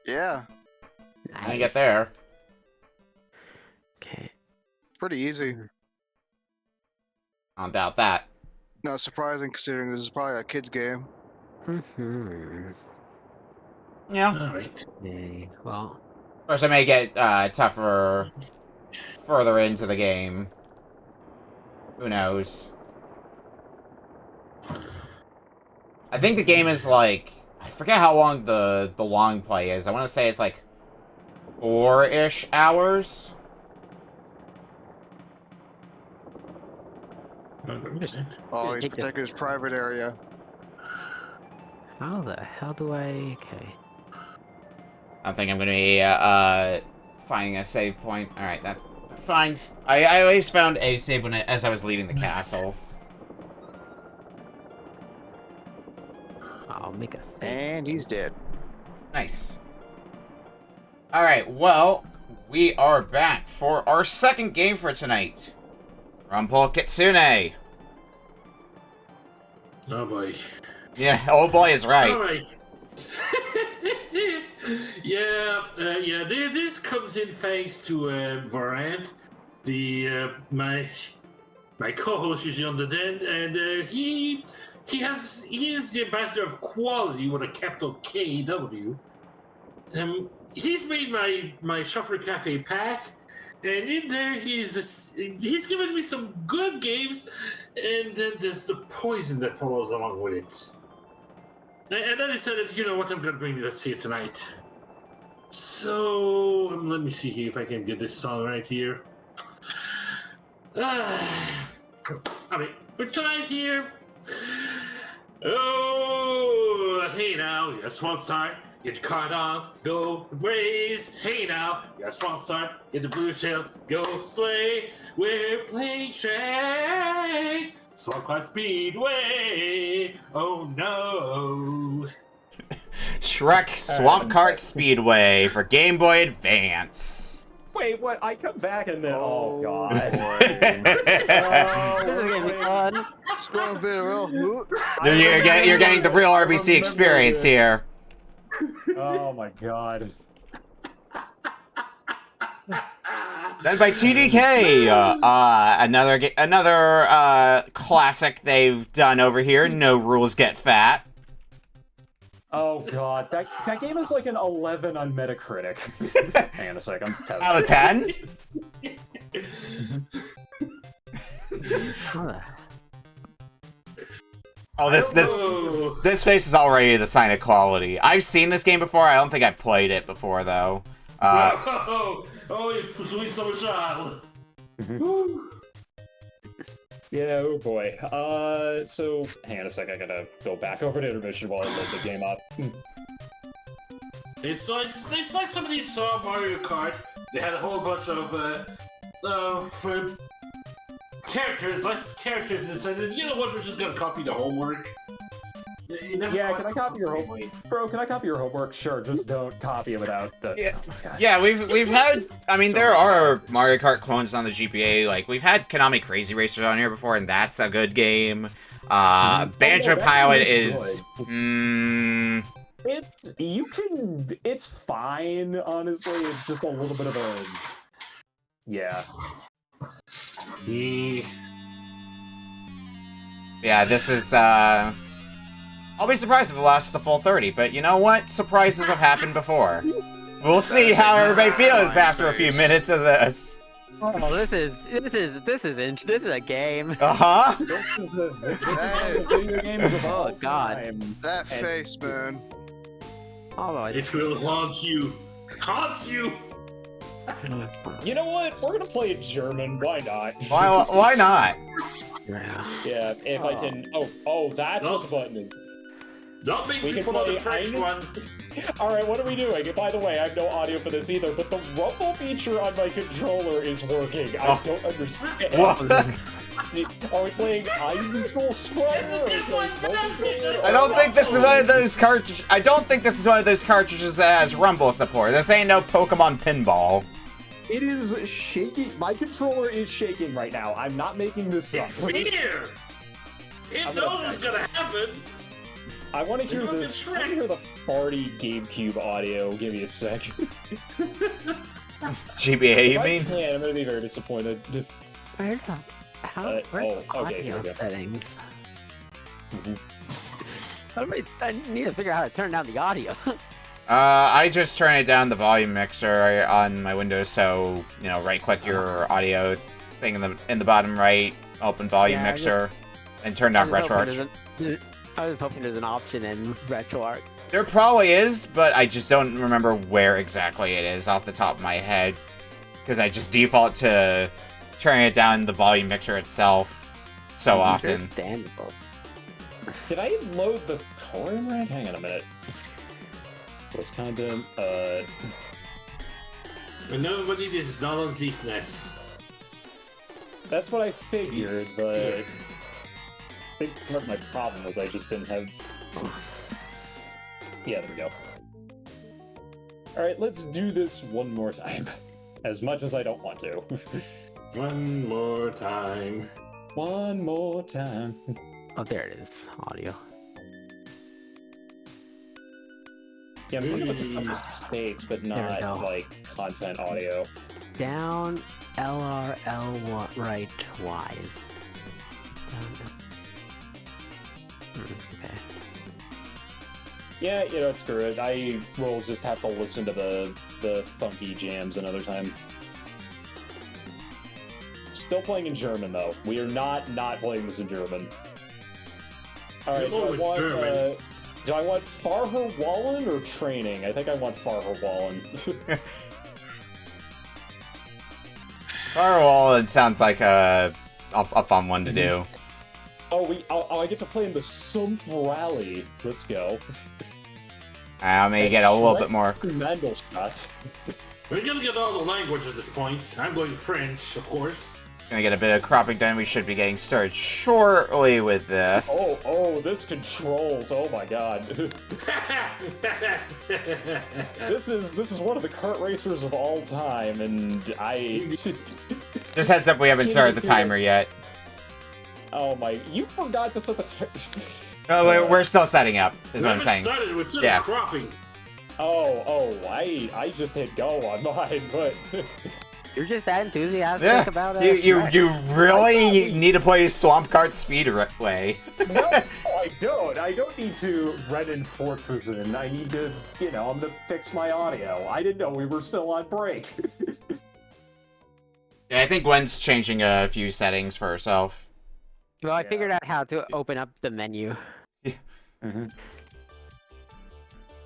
Yeah, I didn't get there. Okay. pretty easy. I don't doubt that. Not surprising considering this is probably a kid's game. Yeah. Alright. Okay, well, Of course, it may get tougher further into the game. Who knows? I think the game is like... I forget how long the long play is. I want to say it's like 4-ish hours. Oh, he's take this- protecting his private area. how the hell do I... Okay. I don't think I'm going to be finding a save point. Alright, that's fine. I always found a save when as I was leaving the castle. I'll make a... And he's dead. Nice. Alright, well, we are back for our second game for tonight. From Polk Kitsune. Oh boy. Yeah, old boy is right. Alright. Yeah, this comes in thanks to Varant, my co-host usually on the den, and he is the ambassador of quality with a capital KW. He's made my Shuffler Cafe pack, and in there he's given me some good games, and then there's the poison that follows along with it. And then I decided, you know what, I'm gonna bring this here tonight. So let me see here if I can get this song right here. Alright, for tonight here. Oh, hey now, you're a swamp star. Get your card on, go race. Hey now, you're a swamp star. Get the blue shell, go slay. We're playing Shrek. Swamp Kart Speedway. Oh no. Shrek Swamp Kart Speedway for Game Boy Advance. Wait, what? I come back and then... Oh, God. This is gonna be fun. It's gonna be a real hoot. You're getting the real RBC experience here. Oh, my God. Done by TDK. Another classic they've done over here. No rules get fat. Oh, God. That game is like an 11 on Metacritic. Hang on a sec. I'm telling Out of 10? How the... Oh, this face is already the sign of quality. I've seen this game before. I don't think I've played it before though. Oh, you sweet summer child. Yeah, oh boy. So, hang on a sec, I gotta go back over to intermission while I load the game up. It's like somebody saw Mario Kart. They had a whole bunch of characters, licensed characters, and decided, you know what, we're just gonna copy the homework. Yeah, can I copy your homework? Bro, can I copy your homework? Sure, just don't copy it without the... Yeah, Oh, yeah, we've had. I mean, there are Mario Kart clones on the GPA. Like we've had Konami Crazy Racers on here before, and that's a good game. Banjo Pilot is. It's fine, honestly. It's just a little bit of a... Yeah. Yeah, this is. I'll be surprised if it lasts the full 30, but you know what? Surprises have happened before. We'll see how everybody feels after a few minutes of this. Oh, this is a game. Uh-huh. This is the video games of all God. time. That face, man. Although It will haunt you. Haunt you! You know what? We're gonna play it German. Why not? Why not? yeah. Yeah, if I can... Oh, that's what the button is. Don't make We me can pull out play the French one. Alright, what are we doing? By the way, I have no audio for this either, but the rumble feature on my controller is working. I don't understand. What? Are we playing Einzel Sweater? I don't think this is one of those cartridges. I don't think this is one of those cartridges that has rumble support. This ain't no Pokemon Pinball. It is shaking. My controller is shaking right now. I'm not making this up. Fear! It knows it's gonna happen. I want to hear fucking this. I Shrek. want to hear the farty GameCube audio. Give me a sec. GBA, you If I mean? can, I'm gonna be very disappointed. Where's the okay, here audio we go. settings? I need to figure out how to turn down the audio. I just turn it down the volume mixer on my Windows, so you know, right-click your audio thing in the bottom right, open volume Yeah, I mixer, and turn down RetroArch. I was hoping there's an option in RetroArch. There probably is, but I just don't remember where exactly it is off the top of my head, because I just default to turning it down the volume mixer itself so often. Understandable. Did I load the core right? Hang on a minute. What's content? Nobody, this is not on SNES. That's what I figured, but I think part of my problem was I just didn't have. Yeah, there we go. Alright, let's do this one more time. As much as I don't want to. One more time. One more time. Oh, there it is. Audio. Yeah, I'm seeing a bunch of stuff with states, but There we not, go. like, content audio. Down LRL right Y. Okay. Yeah, you know, screw it. I will just have to listen to the funky jams another time. Still playing in German, though. We are not playing this in German. Alright, do I want Farher Wallen or training? I think I want Farher Wallen. Firewall, it sounds like a fun one to do. Oh, I get to play in the Sumpf Rally. Let's go. I may get a little bit more. Mandelstadt. We're gonna get all the language at this point. I'm going French, of course. Gonna get a bit of cropping done. We should be getting started shortly with this. Oh, this controls. Oh my god. This is one of the kart racers of all time, and I. Just heads up, we haven't started the timer yet. Oh my! You forgot to set the. No, we're still setting up. Is what I'm saying. Started with Yeah. cropping. I just hit go on mine, but. You're just that enthusiastic Yeah, about you really need to play Swamp Kart Speedway. No, I don't. I don't need to Renin Fortresin. I need to, I'm gonna fix my audio. I didn't know we were still on break. Yeah, I think Gwen's changing a few settings for herself. Well, I figured out how to open up the menu. Yeah.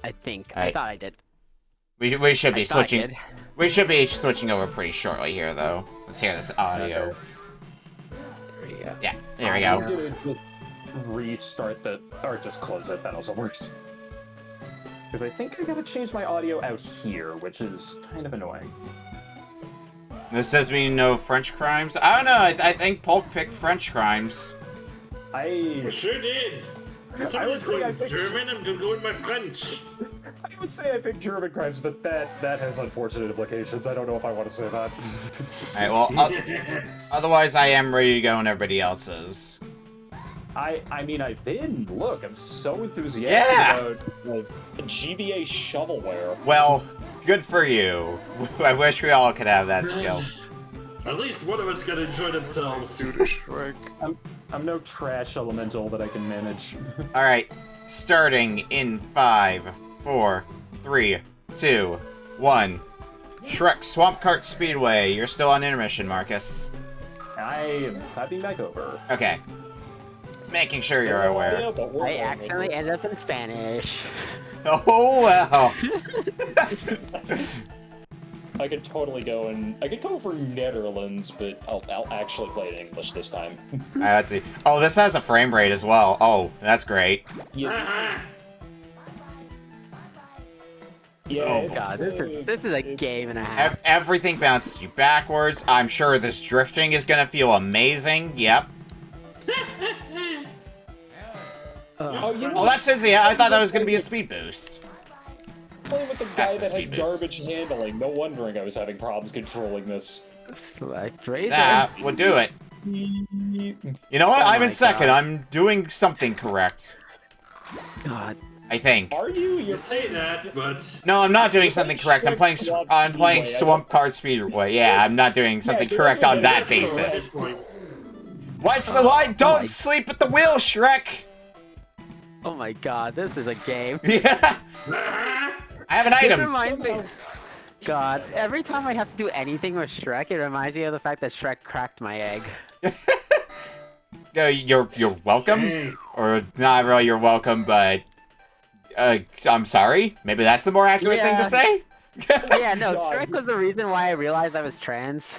I think. I Alright. thought I did. We should be I thought I switching. did. We should be switching over pretty shortly here, though. Let's hear this audio. There you go. Yeah, there we I'm go. gonna just restart or just close it. That also works. Because I think I gotta change my audio out here, which is kind of annoying. This does mean no French crimes. I don't know. I think Polk picked French crimes. I sure did. If I would somebody's say I going picked- German, I'm gonna go with my French. I would say I picked German crimes, but that has unfortunate implications. I don't know if I want to say that. Alright, well, otherwise I am ready to go and everybody else is. I mean, I've been. Look, I'm so enthusiastic Yeah! about like GBA shovelware. Well, good for you. I wish we all could have that skill. At least one of us gonna enjoy themselves. Shrek. I'm no trash elemental that I can manage. Alright, starting in 5, 4, 3, 2, 1. Shrek Swamp Kart Speedway. You're still on intermission, Marcus. I am typing back over. Okay. Making sure you're Still aware. audio, but we're I going accidentally over. ended up in Spanish. Oh, well. I could totally go for Netherlands, but I'll actually play it in English this time. Alright, let's see. Oh, this has a frame rate as well. Oh, that's great. Yeah, Yeah, Oh, it's, God, this is a game and a half. Everything bounces you backwards. I'm sure this drifting is gonna feel amazing. Yep. Oh, you know, Oh, that's easy. I thought that was gonna be a speed boost. playing with the That's guy the that speed had boost. garbage handling. No wondering I was having problems controlling this. Select razor. That would do it. You know what? Oh I'm in my second. God. I'm doing something correct. God. I think. Are you? You say that, but No, I'm not doing You're something playing correct. I'm Swamp playing Speedway. Swamp Kart Speedway. Yeah, I'm not doing something you're correct not on doing that anything at this basis. point. What's the line? Don't my- sleep at the wheel, Shrek. Oh my God, this is a game. Yeah. I have an This item. reminds me. God, every time I have to do anything with Shrek, it reminds me of the fact that Shrek cracked my egg. You're welcome, or not really. You're welcome, but I'm sorry. Maybe that's the more accurate thing to Yeah. say. Yeah, no, God. Shrek was the reason why I realized I was trans.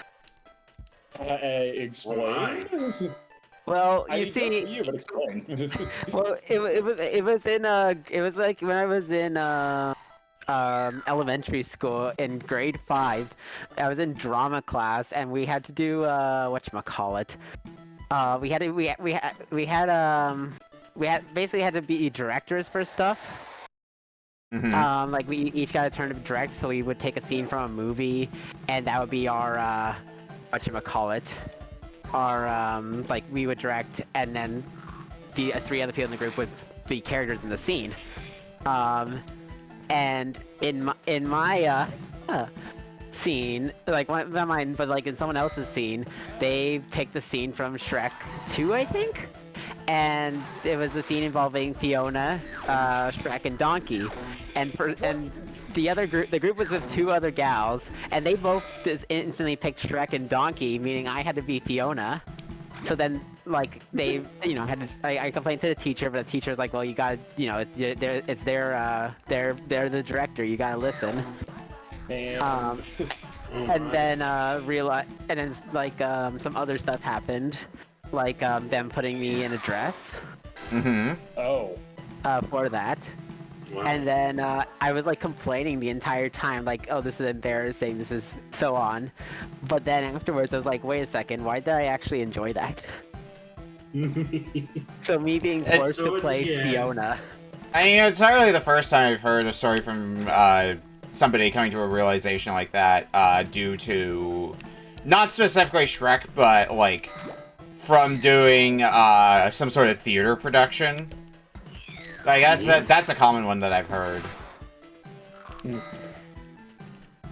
Explain. Well, I you mean, see, good for you, but explain. well, it was in it was like when I was in elementary school in grade 5. I was in drama class and we had to do whatchamacallit. We basically had to be directors for stuff. Mhm. Like we each got a turn to direct, so we would take a scene from a movie, and that would be our whatchamacallit. Our like we would direct, and then the 3 other people in the group would be characters in the scene. And in my scene, like not mine, but like in someone else's scene, they picked the scene from Shrek 2, I think. And it was a scene involving Fiona, Shrek, and Donkey. And the group was with 2 other gals, and they both just instantly picked Shrek and Donkey, meaning I had to be Fiona. So then, like, they, had to, I complained to the teacher, but the teacher was like, well, you gotta, it's they're the director, you gotta listen. Man. And then, some other stuff happened, like, them putting me in a dress, Oh. for that. Wow. And then I was like complaining the entire time, like, oh, this is embarrassing, this is so on. But then afterwards, I was like, wait a second, why did I actually enjoy that? So me being It's forced to so- play yeah. Fiona. I mean, it's entirely the first time I've heard a story from somebody coming to a realization like that due to not specifically Shrek, but like from doing some sort of theater production. Like that's a common one that I've heard.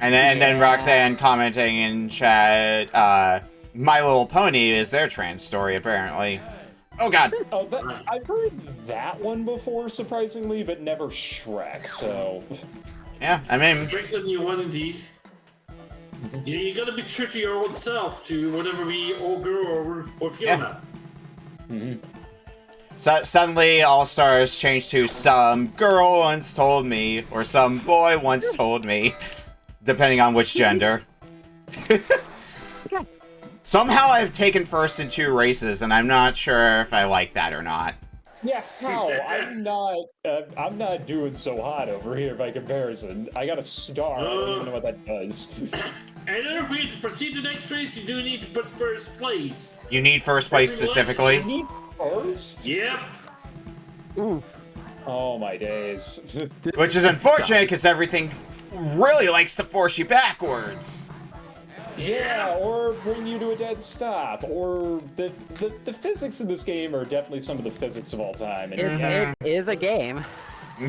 And then Roxanne commenting in chat, My Little Pony is their trans story apparently. Oh God. Oh, I've heard that one before, surprisingly, but never Shrek, so... Yeah, I mean, Drake's a new one indeed. You gotta be true to your own self, to whatever be Ogre or Fiona. so suddenly All Stars changed to some girl once told me, or some boy once told me, depending on which gender. Somehow I've taken first in 2 races, and I'm not sure if I like that or not. Yeah, how? I'm not doing so hot over here by comparison. I got a star, I don't even know what that does. And in order for you to proceed to the next race, you do need to put first place. You need first place specifically? You need first? Yep. Oof. Oh my days. Which is unfortunate, because everything really likes to force you backwards. Yeah, or bring you to a dead stop, or the physics in this game are definitely some of the physics of all time. And It is a game.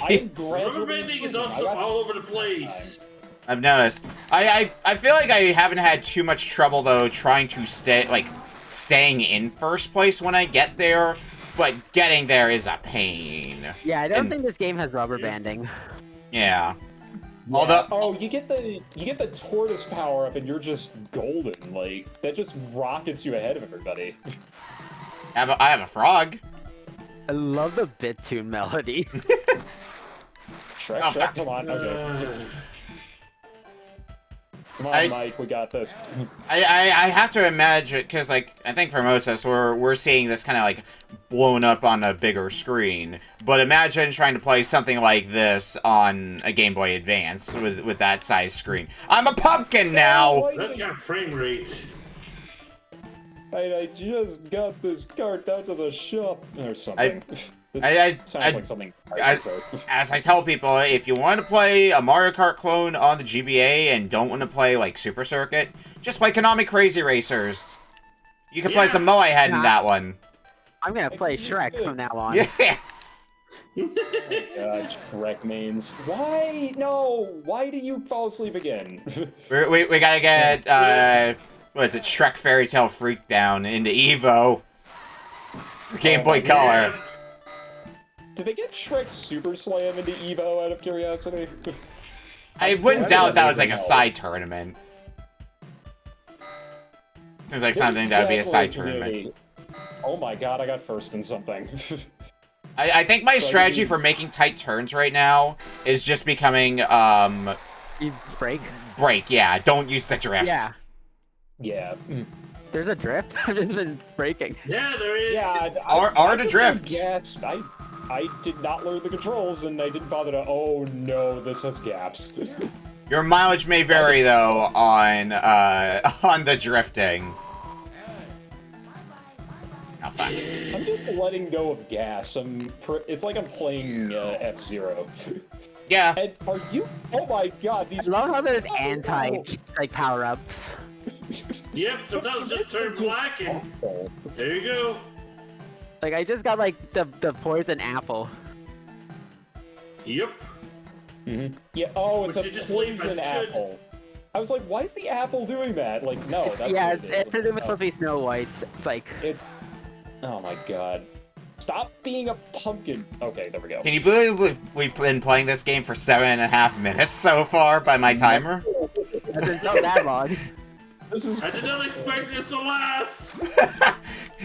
I am gradually Rubberbanding is improving. also I got- all over the place. I've noticed. I feel like I haven't had too much trouble, though, trying to staying in first place when I get there, but getting there is a pain. Yeah, I don't And- think this game has rubber banding. Yeah. Yeah. Although- Oh, you get the tortoise power up and you're just golden. Like that just rockets you ahead of everybody. I have a frog. I love the bit tune melody. Shrek, Oh, Shrek, fuck. come on. Okay. Come on, Mike, we got this. I have to imagine, because, like, I think for most of us, we're seeing this kind of, like, blown up on a bigger screen. But imagine trying to play something like this on a Game Boy Advance with that size screen. I'm a pumpkin now! That got frame rate. I just got this cart down to the shop or something. Sounds like something I say. As I tell people, if you want to play a Mario Kart clone on the GBA and don't want to play, like, Super Circuit, just play Konami Crazy Racers. You can play some Moe Head in that one. I'm gonna play Shrek from now on. Yeah! Oh God, Shrek mains. Why? No! Why do you fall asleep again? we gotta get, what is it, Shrek Fairy Tale Freak down into Evo. Game Boy Color. Did they get Shrek Super Slam into Evo out of curiosity? I wouldn't doubt that was like a side tournament. Seems like something that would be a side tournament. Oh my god, I got first in something. I think my strategy for making tight turns right now is just becoming, You break? Break, yeah. Don't use the drift. Yeah. Yeah. There's a drift? I've just been breaking. Yeah, there is. Yeah, Or the drift. Yes, I did not learn the controls, and I didn't bother to. Oh no, this has gaps. Your mileage may vary though on the drifting. How fun. I'm just letting go of gas. It's like I'm playing F-Zero. Yeah. And are you? Oh my god, these. I love how there's like power-ups. Yep, sometimes just turn black and there you go. Like I just got like the poison apple. Yep. Yeah. Oh, it's Which a you just leave poison as it should. apple. I was like, why is the apple doing that? Like, no, that's Yeah, what it is. it's supposed to be Snow White's. It's like. Oh my god. Stop being a pumpkin. Okay, there we go. Can you believe we've been playing this game for 7.5 minutes so far by my timer? It's not that long. I did not expect this to last.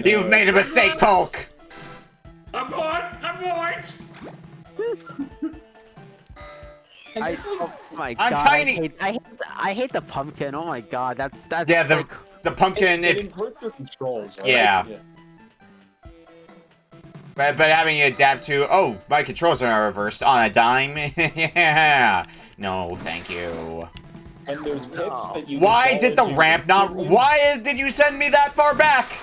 You've made a mistake, Polk. Abort! Oh my god! I'm tiny. I hate the pumpkin. Oh my god, that's Yeah, like, the pumpkin. It inverts your controls, right? Yeah. But having you adapt to, oh, my controls are reversed on a dime. Yeah. No, thank you. And there's pits that you. Why did the ramp not? Why did you send me that far back?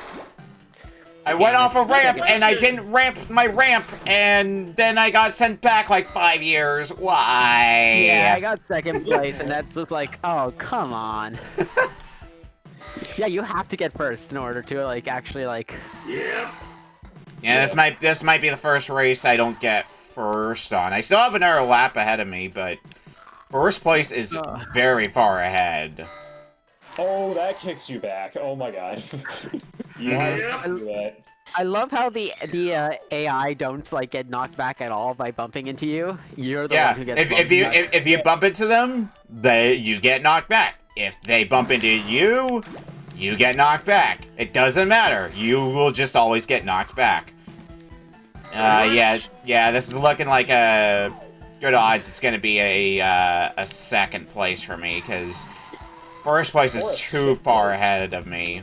I went off a ramp and I didn't ramp my ramp, and then I got sent back like 5 years. Why? Yeah, I got second place, and that's just like, oh, come on. Yeah, you have to get first in order to like actually like. Yep. Yeah, this might be the first race I don't get first on. I still have another lap ahead of me, but first place is very far ahead. Oh, that kicks you back. Oh my god. You have to do that. I love how the AI don't like get knocked back at all by bumping into you. You're the one who gets bumped back. if you bump into them, you get knocked back. If they bump into you, you get knocked back. It doesn't matter. You will just always get knocked back. Yeah, this is looking like a good odds. It's gonna be a second place for me because first place is too far ahead of me.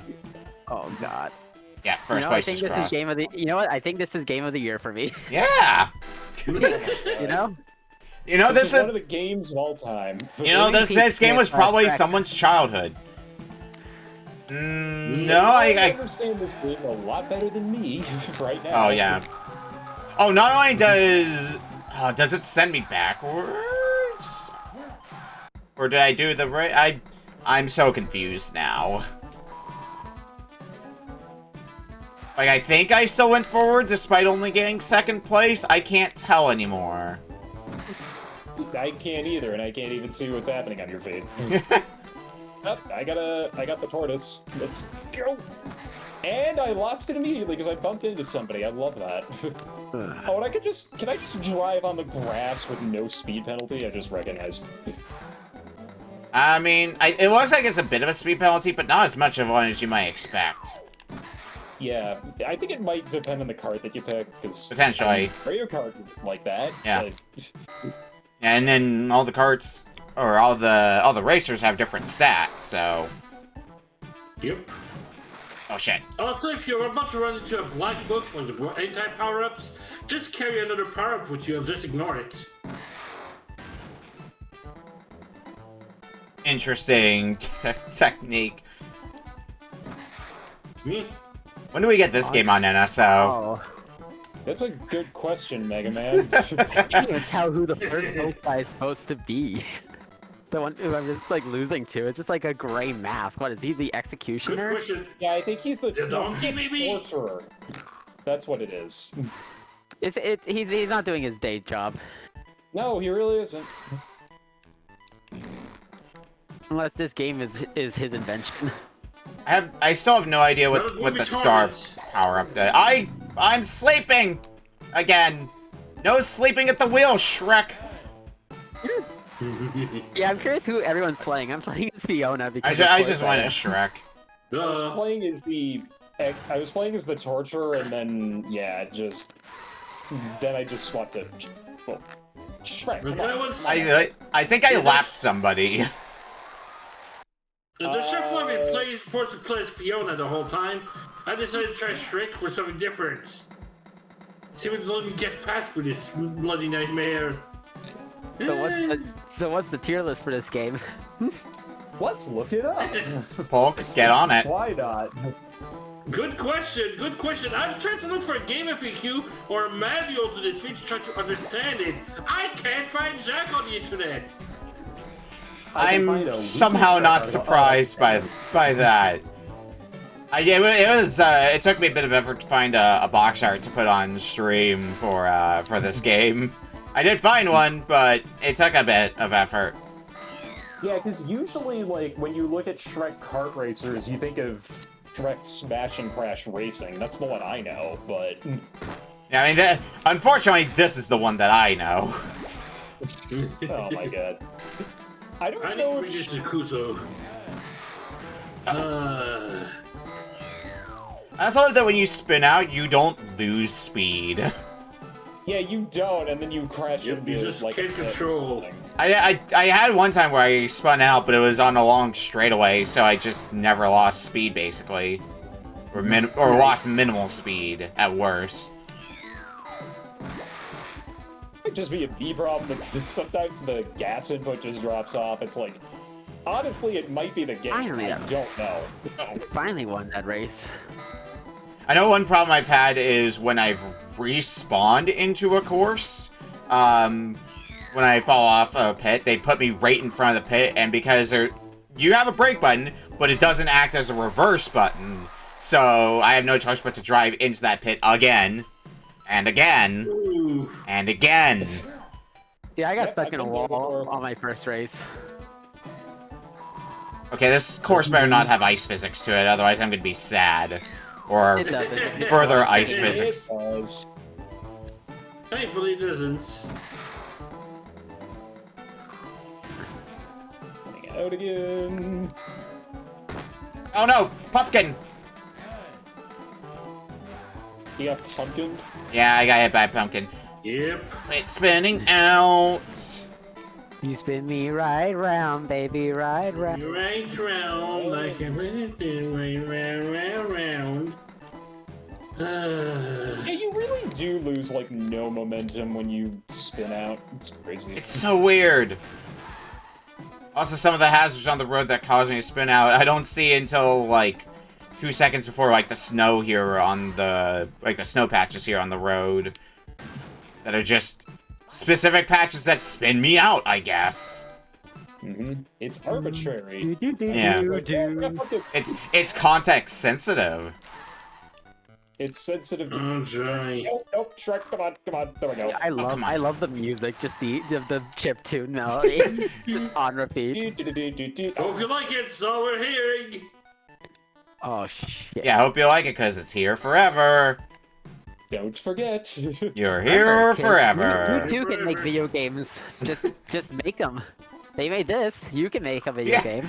Oh god. Yeah, first place is I think crossed. this is game of the. You know what? I think this is game of the year for me. Yeah. You know. You know this is one of the games of all time. You know this game was probably someone's childhood. No, I understand this game a lot better than me right now. Oh yeah. Oh, not only does it send me backwards, or did I do the right? I'm so confused now. Like, I think I still went forward despite only getting second place. I can't tell anymore. I can't either, and I can't even see what's happening on your feed. Oh, I got the tortoise. Let's go. And I lost it immediately because I bumped into somebody. I love that. Oh, and can I just drive on the grass with no speed penalty? I just recognized. I mean, it looks like it's a bit of a speed penalty, but not as much of one as you might expect. Yeah, I think it might depend on the cart that you pick, because potentially Mario Kart like that. Yeah. But... And then all the carts or all the racers have different stats, so... Yep. Oh, shit. Also, if you're about to run into a black book, like the anti-power-ups, just carry another power-up with you and just ignore it. Interesting technique. Me? When do we get this game on NSO? Oh. That's a good question, Mega Man. I can't even tell who the first guy is supposed to be. The one who I'm just like losing to. It's just like a gray mask. What is he? The Good executioner? question. Yeah, I think he's the donkey, maybe? torturer. That's what it is. He's not doing his day job. No, he really isn't. Unless this game is his invention. I still have no idea what the star power-up does. I'm sleeping! Again. No sleeping at the wheel, Shrek! Yeah, I'm curious who everyone's playing. I'm playing as Fiona because I just went as Shrek. I was playing as the torturer, and then then I just swapped to Shrek. Come on. I think I lapped somebody. The chef let me forced to play as Fiona the whole time. I decided to try Shrek for something different. See if it let me get past for this bloody nightmare. So what's the tier list for this game? Let's look it up. Polk, get on it. Why not? Good question, good question. I've tried to look for a game FAQ or a manual to this thing to try to understand it. I can't find Jack on the internet. I'm somehow not surprised by that. It took me a bit of effort to find a box art to put on stream for this game. I did find one, but it took a bit of effort. Yeah, because usually, like, when you look at Shrek Kart Racers, you think of Shrek Smash and Crash Racing. That's the one I know, but... Yeah, I mean, unfortunately, this is the one that I know. Oh my god. I don't I know need to if... read this to Kuso. I also love that when you spin out, you don't lose speed. Yeah, you don't, and then you crash into You just like can't a pit or control. something. I had one time where I spun out, but it was on a long straightaway, so I just never lost speed, basically. Or lost minimal speed, at worst. Might just be a B problem, but sometimes the gas input just drops off. It's like, honestly, it might be the game. Finally, I don't know. Finally won that race. I know one problem I've had is when I've respawned into a course, when I fall off a pit, they put me right in front of the pit, and because you have a brake button, but it doesn't act as a reverse button, so I have no choice but to drive into that pit again, and again, Ooh. and again. Yeah, I got Yep, stuck I've in a been there wall before. on my first race. Okay, this course better not have ice physics to it, otherwise I'm gonna be sad. Or It doesn't. further ice It physics. It does. Thankfully, it doesn't. Coming out again. Oh no, pumpkin! You got pumpkin? Yeah, I got hit by a pumpkin. Yep. It's spinning out. You spin me right round, baby, right round. Right round, like a round. Yeah, you really do lose, like, no momentum when you spin out. It's crazy. It's so weird. Also, some of the hazards on the road that cause me to spin out, I don't see until, like, 2 seconds before, like, the snow here on the... Like, the snow patches here on the road. That are just specific patches that spin me out, I guess. It's arbitrary. Yeah. It's context sensitive. It's sensitive to... I'm trying. Nope, Shrek, come on, there we go. Yeah, I love the music, just the chiptune melody, just on repeat. Hope you like it, so we're hearing. Oh shit. Yeah, I hope you like it, because it's here forever. Don't forget. You're here Kids, forever. You too can make video games. Just make them. They made this. You can make a video game.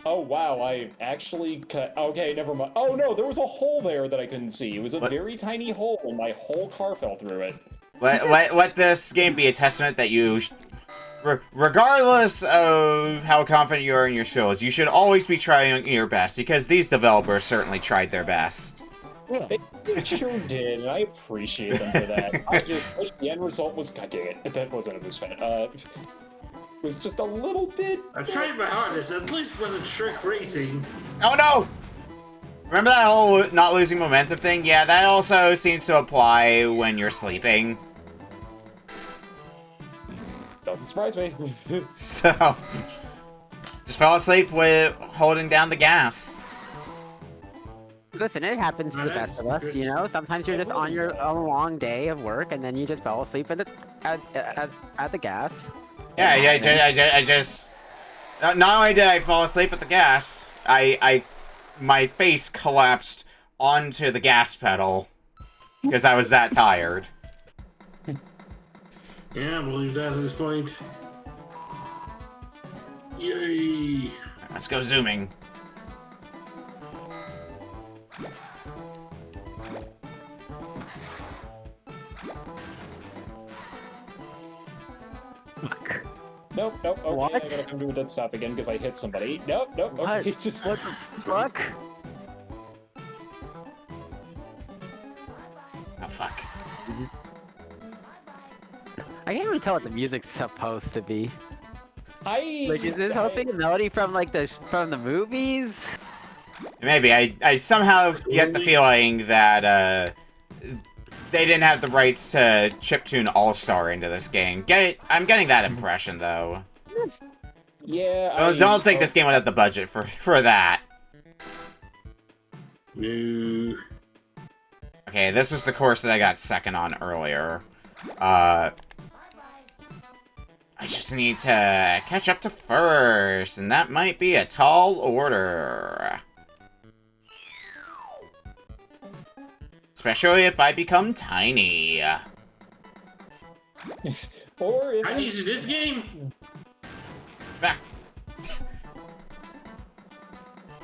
Oh wow, I actually cut... Okay, never mind. Oh no, there was a hole there that I couldn't see. It was a very tiny hole, and my whole car fell through it. Let this game be a testament that you regardless of how confident you are in your skills, you should always be trying your best, because these developers certainly tried their best. Yeah. They sure did, and I appreciate them for that. I just wish the end result was, god dang it, that wasn't a moose fan. Was just a little bit. I tried my hardest. At least it wasn't Shrek Racing. Oh no! Remember that whole not losing momentum thing? Yeah, that also seems to apply when you're sleeping. Doesn't surprise me. So, just fell asleep with holding down the gas. Listen, it happens to the best of us, you know? Sometimes you're just on a long day of work, and then you just fell asleep at the gas. Yeah, I just... Not only did I fall asleep at the gas, my face collapsed onto the gas pedal because I was that tired. Yeah, I believe that at this point. Yay! Let's go zooming. Nope, okay, What? I gotta come to a dead stop again because I hit somebody. Nope, okay, What? just... What the fuck? Oh, fuck. I can't even tell what the music's supposed to be. Like, Is this supposed to be a melody from from the movies? Maybe. I somehow get the feeling that, they didn't have the rights to chiptune All-Star into this game. I'm getting that impression, though. Yeah, I don't think this game would have the budget for that. No. Okay, this is the course that I got second on earlier. I just need to catch up to first, and that might be a tall order. Especially if I become tiny. Or if How easy this game? Back.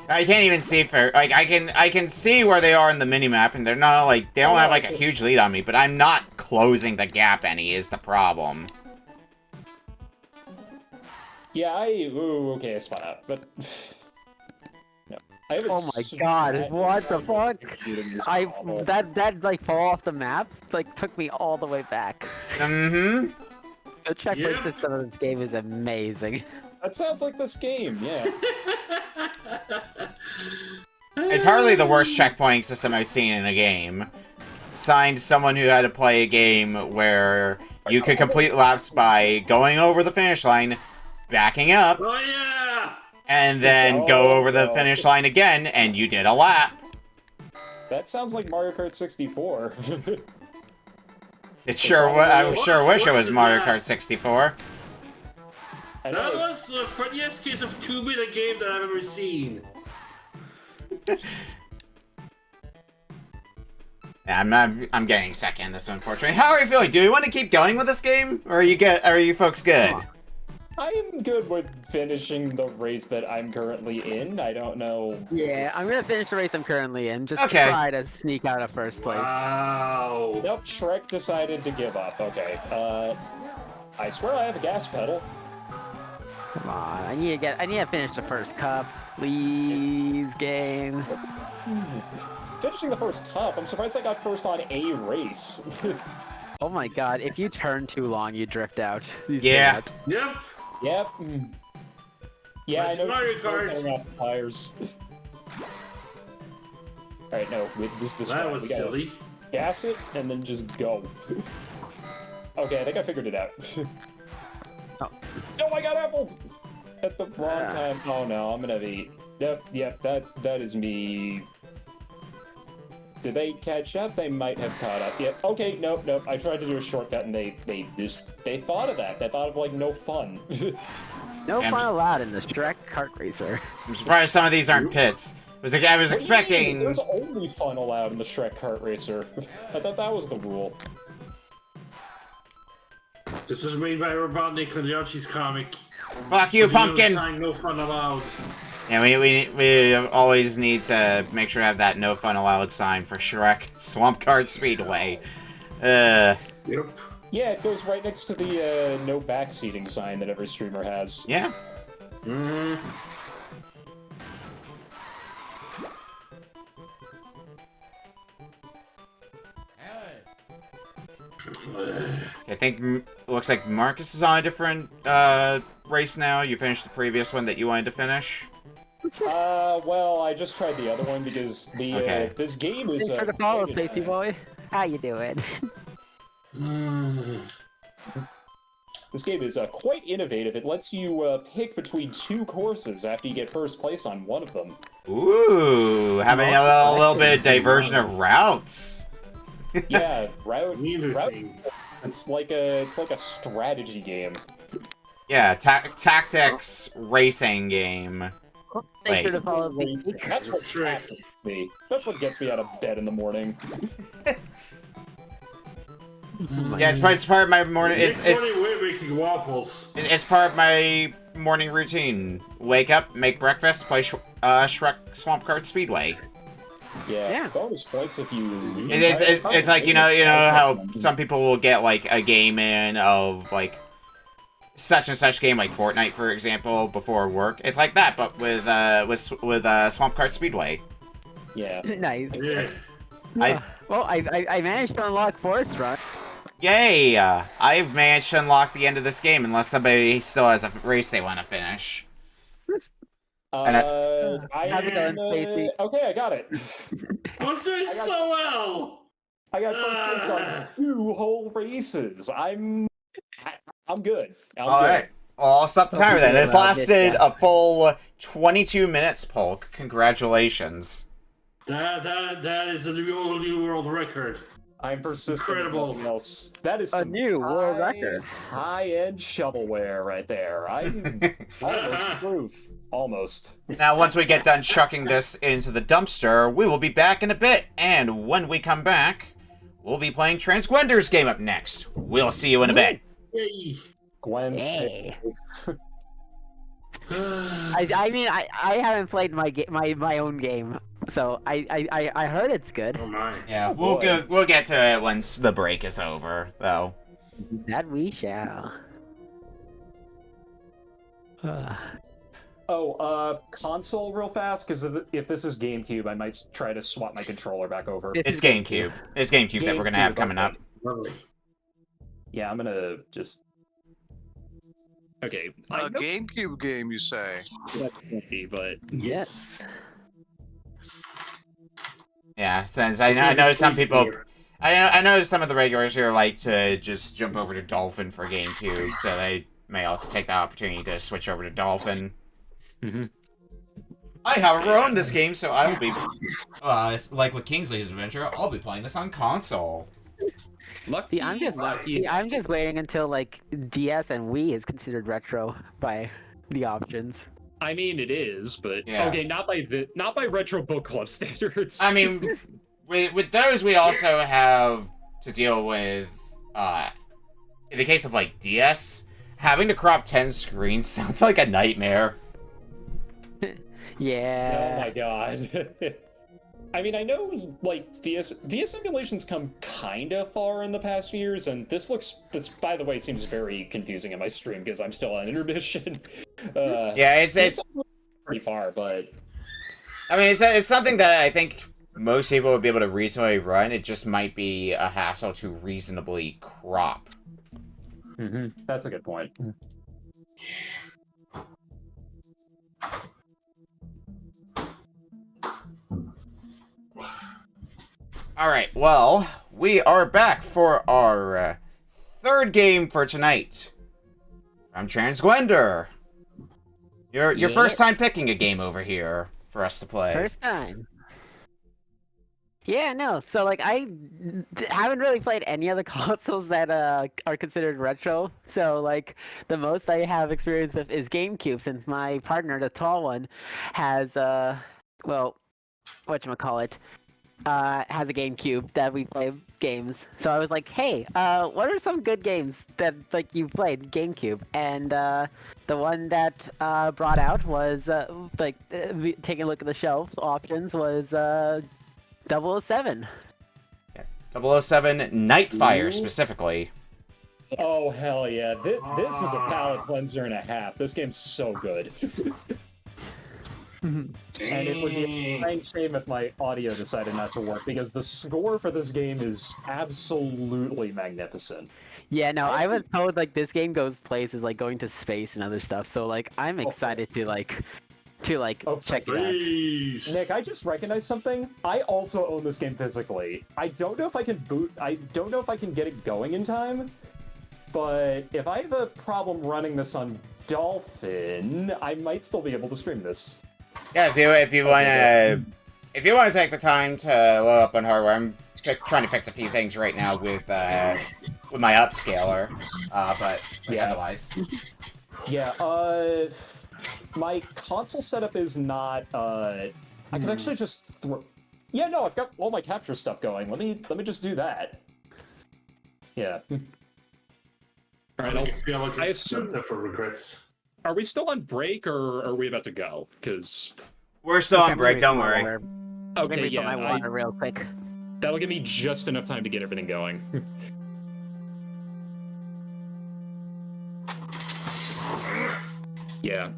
I can't even see for like I can see where they are in the minimap, and they're not like they don't have like a huge lead on me, but I'm not closing the gap any is the problem. Yeah, ooh, okay, I spun out, but no. I have a Oh my god, what the fuck? That like fall off the map like took me all the way back. Mm-hmm. The checkpoint Yep. system of this game is amazing. That sounds like this game, yeah. It's hardly the worst checkpoint system I've seen in a game. Signed someone who had to play a game where you could complete laps by going over the finish line, backing up, Oh yeah! and then go over the finish line again, and you did a lap. That sounds like Mario Kart 64. It sure I sure wish it was Mario Kart 64. I That know, was the funniest case of 2-bit game that I've ever seen. Yeah, I'm getting second this unfortunately. How are you feeling? Do you want to keep going with this game, or are you folks good? I am good with finishing the race that I'm currently in. I don't know. Yeah, I'm gonna finish the race I'm currently in. Just Okay. try to sneak out of first place. Wow. Nope, Shrek decided to give up. Okay. I swear I have a gas pedal. Come on, I need to finish the first cup, please, game. Finishing the first cup, I'm surprised I got first on a race. Oh my god, if you turn too long, you drift out. You say Yeah. that. Yep. Yep. Yeah, I That's know Mario it's Kart. coming off the tires. Alright, no, this That right. was We gotta silly. gas it and then just go. Okay, I think I figured it out. Oh. No, I got appled! At the wrong time. Oh no, I'm gonna be... Yep, that is me. Did they catch up? They might have caught up. Yep. Okay, nope. I tried to do a shortcut and they thought of that. They thought of like no fun. No I'm fun allowed in the Shrek kart racer. I'm surprised some of these aren't pits. I was What do you mean? expecting. There's only fun allowed in the Shrek kart racer. I thought that was the rule. This was made by Robotnik on the Archie's comic. Fuck you, pumpkin! Sign no fun allowed. Yeah, we always need to make sure to have that no fun allowed sign for Shrek Swamp Kart Speedway. Yep. Yeah, it goes right next to the no backseating sign that every streamer has. Yeah. Mm. I think looks like Marcus is on a different race now. You finished the previous one that you wanted to finish. Well, I just tried the other one because the this game is. Thanks for the follow, Spacey Boy. How you doing? This game is quite innovative. It lets you pick between 2 courses after you get first place on one of them. Ooh, having a little bit of diversion of routes. Yeah, route. Interesting. It's like a strategy game. Yeah, tactics racing game. Thanks for Wait. the follow, Racing. Spacey. That's what Shrek. happens to me. That's what gets me out of bed in the morning. Yeah, it's part of my morning. Next morning we're making waffles. It's part of my morning routine. Wake up, make breakfast, play Shrek Swamp Kart Speedway. Yeah. Bonus points if you. It's like you know how some people will get like a game in of like such and such game like Fortnite, for example, before work. It's like that, but with Swamp Kart Speedway. Yeah. Nice. Yeah. Well, I managed to unlock Forest Run. Yay! I've managed to unlock the end of this game unless somebody still has a race they want to finish. How's it going, Spacey? Okay, I got it. I was doing so well. I got first place on 2 whole races. I'm good. Alright. Well, I'll stop the timer then. It's lasted a full 22 minutes, Polk. Congratulations. That is a new world record. I'm persistent. Incredible. Else. That is A some new world record. high-end shovelware right there. I'm almost proof. Almost. Now, once we get done chucking this into the dumpster, we will be back in a bit. And when we come back, we'll be playing Transgwender's game up next. We'll see you in a bit. Yay. Gwen. Hey. I mean, I haven't played my own game, so I heard it's good. Oh my. Yeah, we'll get to it once the break is over, though. That we shall. Console real fast, because if this is GameCube, I might try to swap my controller back over. It's GameCube. It's GameCube that we're gonna have coming up. Lovely. Yeah, I'm gonna just. Okay. A GameCube game, you say? That can't be, but Yes. Yeah, since I know some people. I know some of the regulars here like to just jump over to Dolphin for GameCube, so they may also take the opportunity to switch over to Dolphin. Mm-hmm. I, however, own this game, so I will be, like with Kingsley's Adventure, I'll be playing this on console. Lucky. See, I'm just waiting until like DS and Wii is considered retro by the options. I mean, it is, but Yeah. okay, not by retro book club standards. I mean, with those, we also have to deal with, in the case of like DS, having to crop 10 screens sounds like a nightmare. Yeah. oh my god. I mean, I know like DS emulations come kind of far in the past few years, and this by the way seems very confusing in my stream because I'm still on intermission. Yeah, it's pretty far, but I mean, it's something that I think most people would be able to reasonably run. It just might be a hassle to reasonably crop. that's a good point. Alright, well, we are back for our third game for tonight. From Transgwender. Your first time picking a game over here for us to play. First time. Yeah, no. So like I haven't really played any of the consoles that are considered retro. So like the most I have experience with is GameCube, since my partner, the tall one, has well, whatchamacallit, has a GameCube that we play games. So I was like, hey, what are some good games that like you played GameCube? And the one that brought out was taking a look at the shelf options was 007. Yeah. 007 Nightfire specifically. Oh, hell yeah. This is a palate cleanser and a half. This game's so good. And it would be a crying shame if my audio decided not to work, because the score for this game is absolutely magnificent. Yeah, no, I was told like this game goes places like going to space and other stuff. So like I'm excited to check it out. Nick, I just recognized something. I also own this game physically. I don't know if I can get it going in time, but if I have a problem running this on Dolphin, I might still be able to stream this. Yeah, if you wanna take the time to load up on hardware, I'm trying to fix a few things right now with my upscaler, but yeah, otherwise. Yeah, my console setup is not, I can actually just throw... Yeah, no, I've got all my capture stuff going. Let me just do that. Yeah. Alright, I assume that for regrets. Are we still on break, or are we about to go? Because... We're still on break, don't worry. Okay, yeah. My water real quick. That'll give me just enough time to get everything going. Yeah.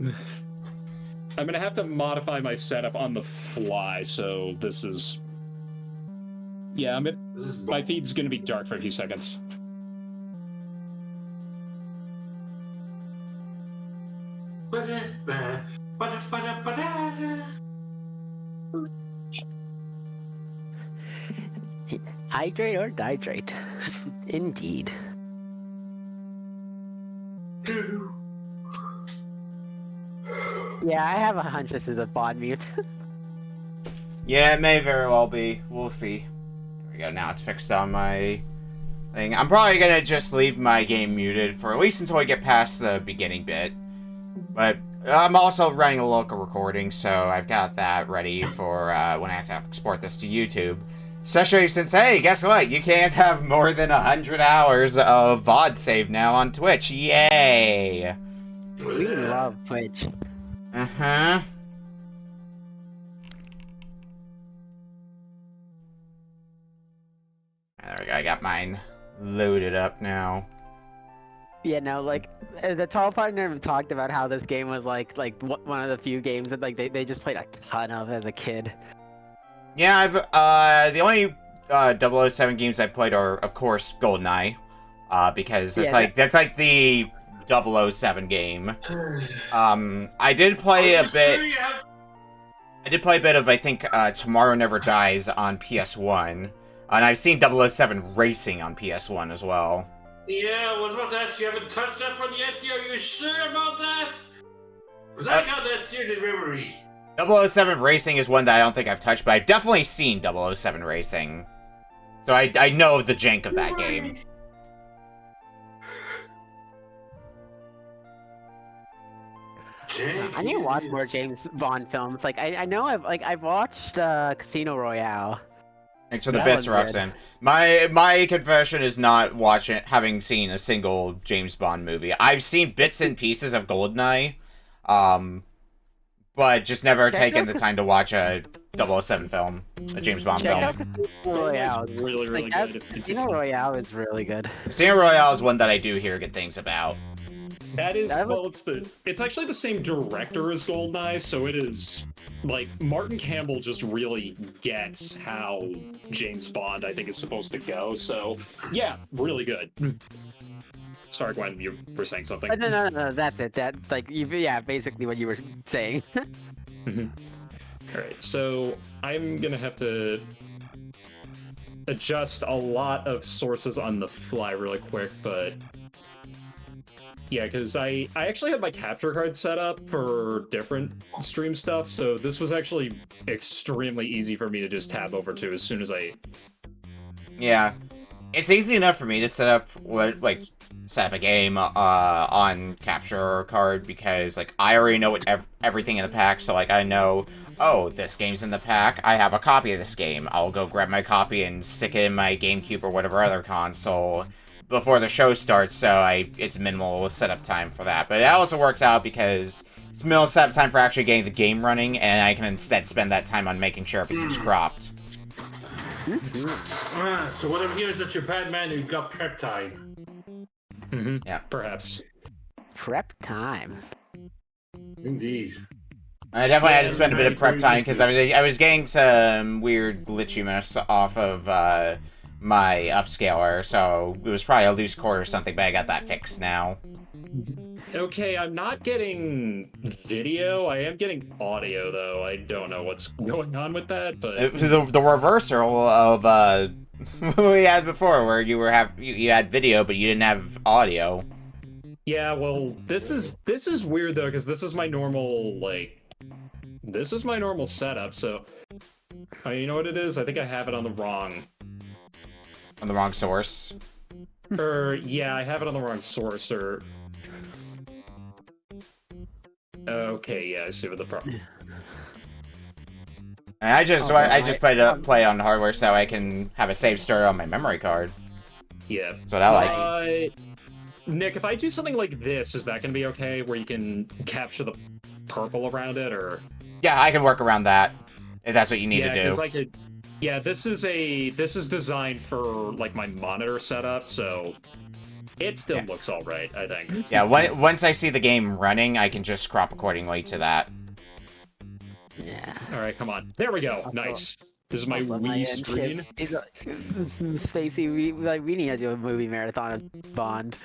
I'm gonna have to modify my setup on the fly, so this is... Yeah, my feed's gonna be dark for a few seconds. Hydrate or dihydrate? Indeed. Yeah, I have a hunch this is a bot mute. Yeah, it may very well be. We'll see. There we go. Now it's fixed on my thing. I'm probably gonna just leave my game muted for at least until I get past the beginning bit. But I'm also running a local recording, so I've got that ready for when I have to export this to YouTube. Especially since, hey, guess what? You can't have more than 100 hours of VOD saved now on Twitch. Yay! We love Twitch. Uh-huh. There we go, I got mine loaded up now. Yeah, no, like, the Tall Partner talked about how this game was like one of the few games that like they just played a ton of as a kid. Yeah, I've, the only 007 games I played are, of course, GoldenEye. Because it's that's like the 007 game. I did play a bit... I did play a bit of, I think, Tomorrow Never Dies on PS1. And I've seen 007 Racing on PS1 as well. Yeah, I was about to ask you, haven't touched that one yet? Are you sure about that? Because I got that seared in memory. 007 Racing is one that I don't think I've touched, but I've definitely seen 007 Racing. So I know the jank of that game. I need to watch more James Bond films. Like I know I've watched Casino Royale. Thanks for the bits, Roxanne. My confession is not having seen a single James Bond movie. I've seen bits and pieces of GoldenEye, but just never taken the time to watch a 007 film, a James Bond film. Casino Royale is really good. Casino Royale is really good. Casino Royale is one that I do hear good things about. That is, well, it's actually the same director as GoldenEye, so it is, like, Martin Campbell just really gets how James Bond, I think, is supposed to go, so, yeah, really good. Sorry, Gwen, you were saying something. No, that's it. That's, like, yeah, basically what you were saying. Alright, so I'm gonna have to adjust a lot of sources on the fly really quick, but... Yeah, because I actually had my capture card set up for different stream stuff, so this was actually extremely easy for me to just tab over to as soon as I... Yeah. It's easy enough for me to set up a game on capture card because, like, I already know everything in the pack, so, like, I know, oh, this game's in the pack, I have a copy of this game. I'll go grab my copy and stick it in my GameCube or whatever other console before the show starts, so it's minimal setup time for that. But it also works out because it's minimal setup time for actually getting the game running, and I can instead spend that time on making sure everything's cropped. So what I'm hearing is that you're Batman and you've got prep time. Yeah. Perhaps. Prep time. Indeed. I definitely had to spend a bit of prep time because I was getting some weird glitchiness off of my upscaler, so it was probably a loose cord or something, but I got that fixed now. Okay, I'm not getting video. I am getting audio, though. I don't know what's going on with that, but... The reversal of what we had before, where you had video, but you didn't have audio. Yeah, well, this is weird, though, because this is my normal, this is my normal setup, so... you know what it is? I think I have it on the wrong... On the wrong source? Yeah, I have it on the wrong source, Okay, yeah, I see what the problem... And I just play on hardware so I can have a save stored on my memory card. Yeah. That's what I like. Nick, if I do something like this, is that going to be okay, where you can capture the purple around it, or...? Yeah, I can work around that, if that's what you need to do. Yeah, this is designed for, like, my monitor setup, so... It still looks alright, I think. Yeah, once I see the game running, I can just crop accordingly to that. Yeah. Alright, come on. There we go. Nice. This is my Wii screen. Spacey, we need to do a movie marathon of Bond.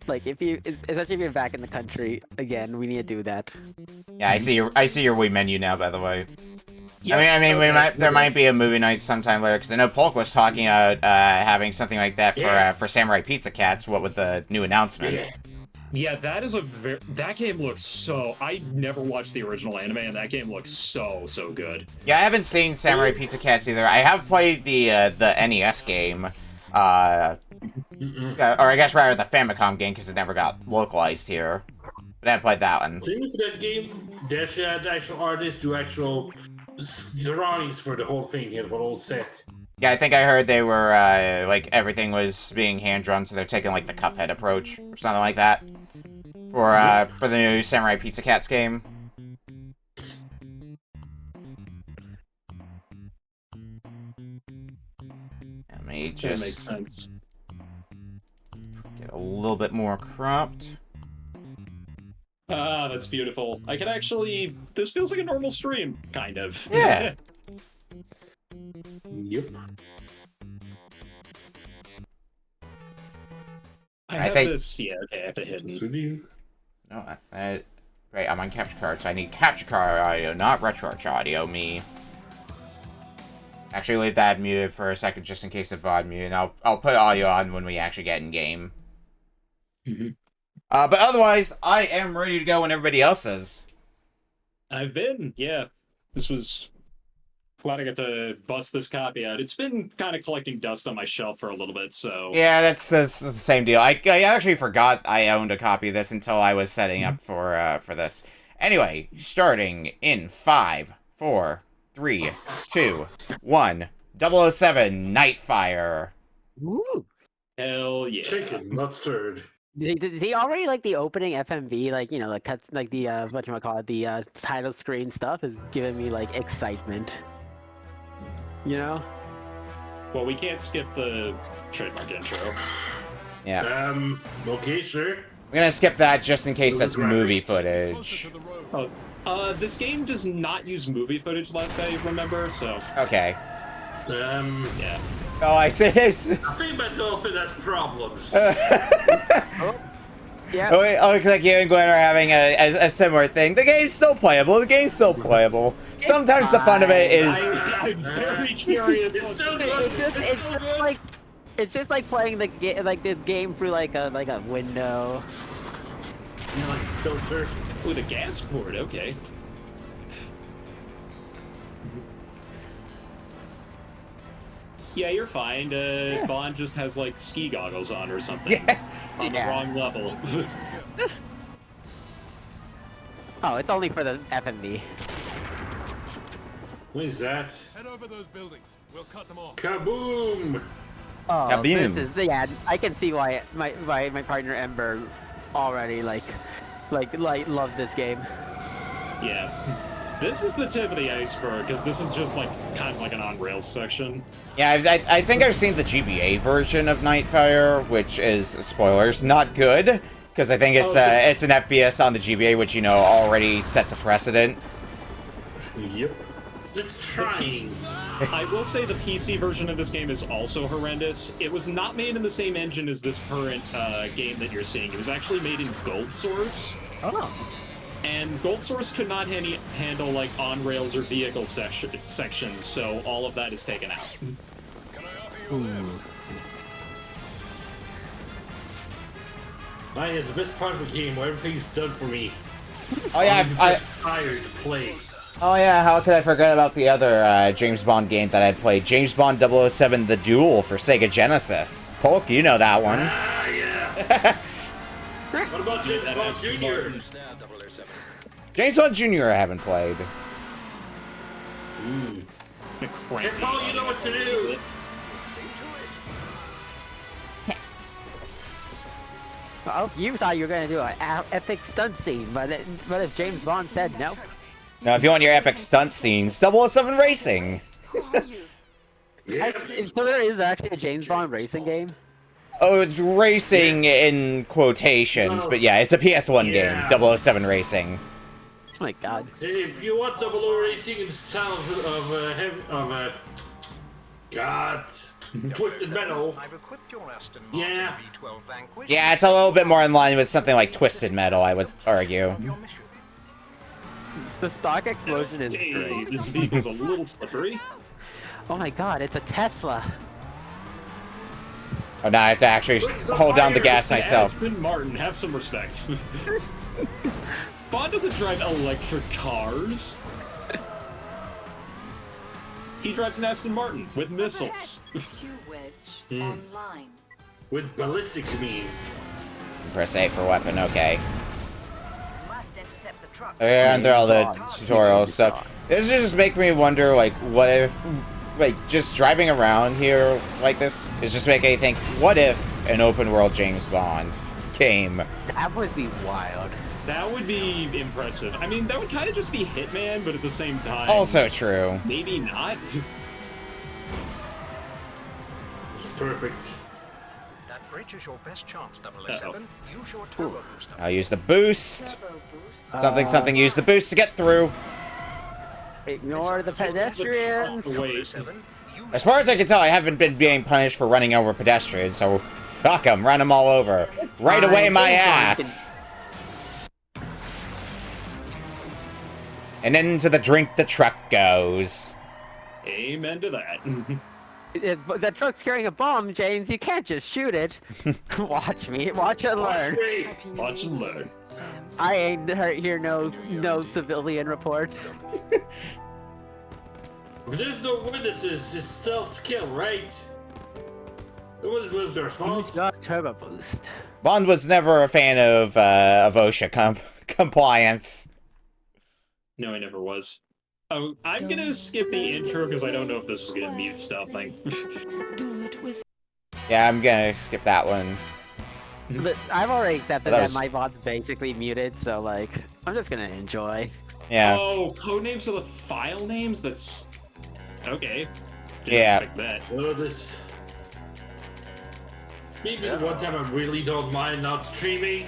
Like, especially if you're back in the country again, we need to do that. Yeah, I see your Wii menu now, by the way. Yeah, I mean, there might be a movie night sometime later, because I know Polk was talking about having something like that for Samurai Pizza Cats. What with the new announcement? Yeah, that is that game looks so... I never watched the original anime, and that game looks so good. Yeah, I haven't seen Samurai Pizza Cats either. I have played the NES game, or I guess rather the Famicom game, because it never got localized here. But I haven't played that one. Same with that game, they actually had actual artists do actual drawings for the whole thing, for the whole set. Yeah, I think I heard they were, like, everything was being hand-drawn, so they're taking, like, the Cuphead approach, or something like that. For the new Samurai Pizza Cats game. Let me just... That makes sense. Get a little bit more cropped. Ah, that's beautiful. I can actually... This feels like a normal stream, kind of. Yeah. Yep. I think this. Yeah, okay, I have it hidden. No, right, I'm on capture card, so I need capture card audio, not RetroArch audio. Me. Actually, leave that muted for a second, just in case of VOD mute, and I'll put audio on when we actually get in game. But otherwise, I am ready to go when everybody else is. I've been, yeah. This was... Glad I got to bust this copy out. It's been kind of collecting dust on my shelf for a little bit, so... Yeah, that's the same deal. I actually forgot I owned a copy of this until I was setting up for this. Anyway, starting in 5, 4, 3, 2, 1. 007 Nightfire. Woo! Hell yeah. Chicken, not stirred. Did he already like the opening FMV, like, you know, like cuts, like the whatchamacallit, the title screen stuff is giving me like excitement. You know? Well, we can't skip the trademark intro. Yeah. Okay, sure. We're gonna skip that just in case that's movie footage. Oh, this game does not use movie footage, last I remember, so... Okay. Yeah. Oh, I see. I think my dolphin has problems. Yeah. Oh, looks like you and Gwen are having a similar thing. The game's still playable. Sometimes the fun of it is... I'm very curious. It's still good. It's just like playing the game through like a window. You know, like filter. With a gas port, okay. Yeah, you're fine. Bond just has like ski goggles on or something. On the wrong level. Oh, it's only for the FMV. What is that? Head over those buildings. We'll cut them off. Kaboom! Oh, Kaboom. this is I can see why my partner Ember already like love this game. Yeah. This is the tip of the iceberg, because this is just like kind of like an on-rails section. Yeah, I think I've seen the GBA version of Nightfire, which is, spoilers, not good. Because I think it's an FPS on the GBA, which, you know, already sets a precedent. Yep. It's trying. I will say the PC version of this game is also horrendous. It was not made in the same engine as this current game that you're seeing. It was actually made in Gold Source. Oh. And Gold Source could not handle like on-rails or vehicle sections, so all of that is taken out. It's the best part of the game where everything's done for me. Oh yeah, I'm just tired to play. Oh yeah, how could I forget about the other James Bond game that I'd played? James Bond 007 The Duel for Sega Genesis. Polk, you know that one. Ah, yeah. What about James Bond Jr.? James Bond Jr. I haven't played. The Hey, Paul, you know what to do. Oh, you thought you were gonna do an epic stunt scene, but if James Bond said no. Now, if you want your epic stunt scenes, 007 Racing. Yeah. So there is actually a James Bond racing game? Oh, it's racing in quotations, but yeah, it's a PS1 game, 007 Racing. Oh my god. If you want 00 racing in the style of Twisted Metal. Yeah. Yeah, it's a little bit more in line with something like Twisted Metal, I would argue. The stock explosion is Hey, great. this vehicle's a little slippery. Oh my god, it's a Tesla. Oh, now I have to actually hold down the gas myself. Aston Martin, have some respect. Bond doesn't drive electric cars. He drives an Aston Martin with missiles. Online. With ballistic, you mean? Press A for weapon, okay. Must intercept the truck. Yeah, and they're all the tutorial stuff. This just make me wonder, like, what if, like, just driving around here like this is just making me think, what if an open world James Bond came? That would be wild. That would be impressive. I mean, that would kind of just be Hitman, but at the same time... Also true. Maybe not. It's perfect. That bridge is your best chance, 007. Use your turbo booster. I'll use the boost. Turbo boost. Something, use the boost to get through. Ignore the pedestrians. Wait. As far as I can tell, I haven't been being punished for running over pedestrians, so fuck them, run them all over. Right away my ass. And into the drink the truck goes. Amen to that. If that truck's carrying a bomb, James. You can't just shoot it. Watch me. Watch and learn. Watch and learn. I ain't hurt here. No civilian report. If there's no witnesses, it's stealth kill, right? What is with the response? Got turbo boost. Bond was never a fan of OSHA compliance. No, I never was. Oh, I'm gonna skip the intro because I don't know if this is gonna mute something. Yeah, I'm gonna skip that one. But I've already accepted That that was- my bot's basically muted, so like, I'm just gonna enjoy. Yeah. Oh, code names are the file names? That's... Okay. Didn't Yeah. expect that. Oh, this... Maybe the one time I really don't mind not streaming.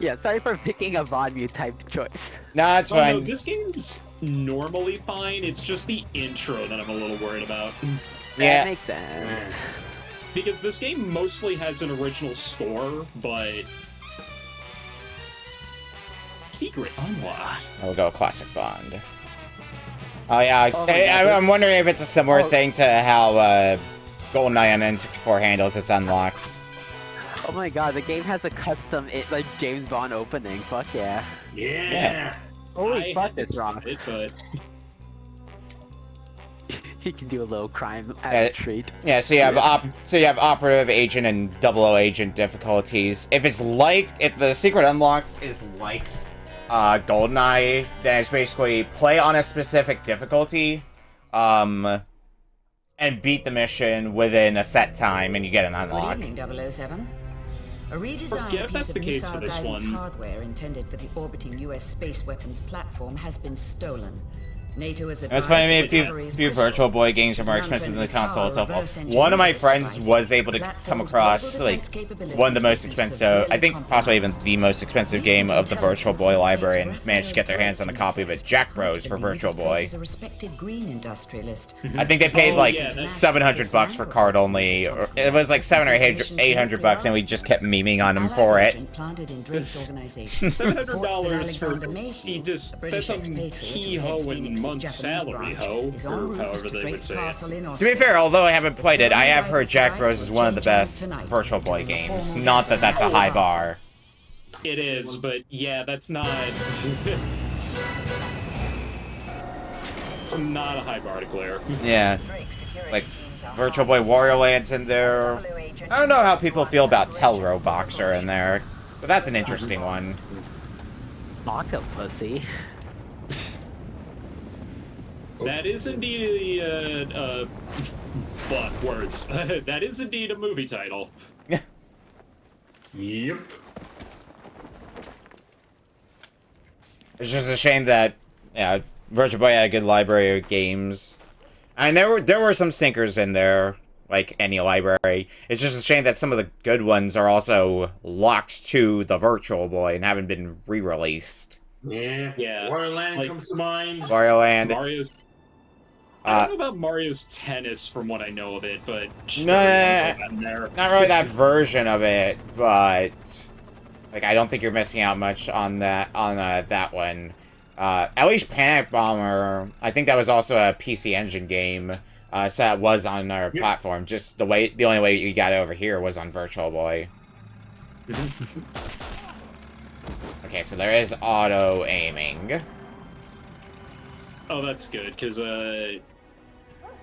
Yeah, sorry for picking a VOD mute type choice. Nah, it's Oh, no, fine. this game's normally fine. It's just the intro that I'm a little worried about. That Yeah. makes sense. Because this game mostly has an original score, but... Secret unlocks. I'll go classic Bond. Oh yeah, Oh my God. I'm wondering if it's a similar thing to how GoldenEye on N64 handles its unlocks. Oh my god, the game has a custom like James Bond opening. Fuck yeah. Yeah. Holy I fuck, had this to rock. skip it, but... He can do a little crime as a treat. Yeah, so you have operative agent and 00 agent difficulties. If the secret unlocks is like GoldenEye, then it's basically play on a specific difficulty, and beat the mission within a set time, and you get an unlock. Good evening, 007. A redesigned Forget if that's piece the of case for missile this guidance one. hardware intended for the orbiting U.S. space weapons platform has been stolen. NATO has That's funny to me. advised A few Virtual Boy games are more expensive than the console itself. One of my friends was able to come across like one of the most expensive, I think possibly even the most expensive game of the Virtual Boy library, and managed to get their hands on a copy of it. Jack Bros for Virtual Boy. I think they paid like $700 for Kart only, or it was like $700 or $800, and we just kept memeing on him for it. $700 for he just that's a hee-ho and month's salary, ho, or however they would say it. To be fair, although I haven't played it, I have heard Jack Bros is one of the best Virtual Boy games. Not that that's a high bar. It is, but yeah, that's not. It's not a high bar to clear. Yeah, like Virtual Boy Wario Land's in there. I don't know how people feel about Telro Boxer in there, but that's an interesting one. Baka pussy. That is indeed fuck words. That is indeed a movie title. Yep. It's just a shame that, yeah, Virtual Boy had a good library of games. And there were some stinkers in there, like any library. It's just a shame that some of the good ones are also locked to the Virtual Boy and haven't been re-released. Yeah. Wario Land comes to mind. Wario Land. Mario's. I don't know about Mario's Tennis from what I know of it, but sure, not really that version of it, but like I don't think you're missing out much on that that one. At least Panic Bomber, I think that was also a PC Engine game, so that was on our platform. Just the only way you got it over here was on Virtual Boy. Okay, so there is auto aiming. Oh, that's good, because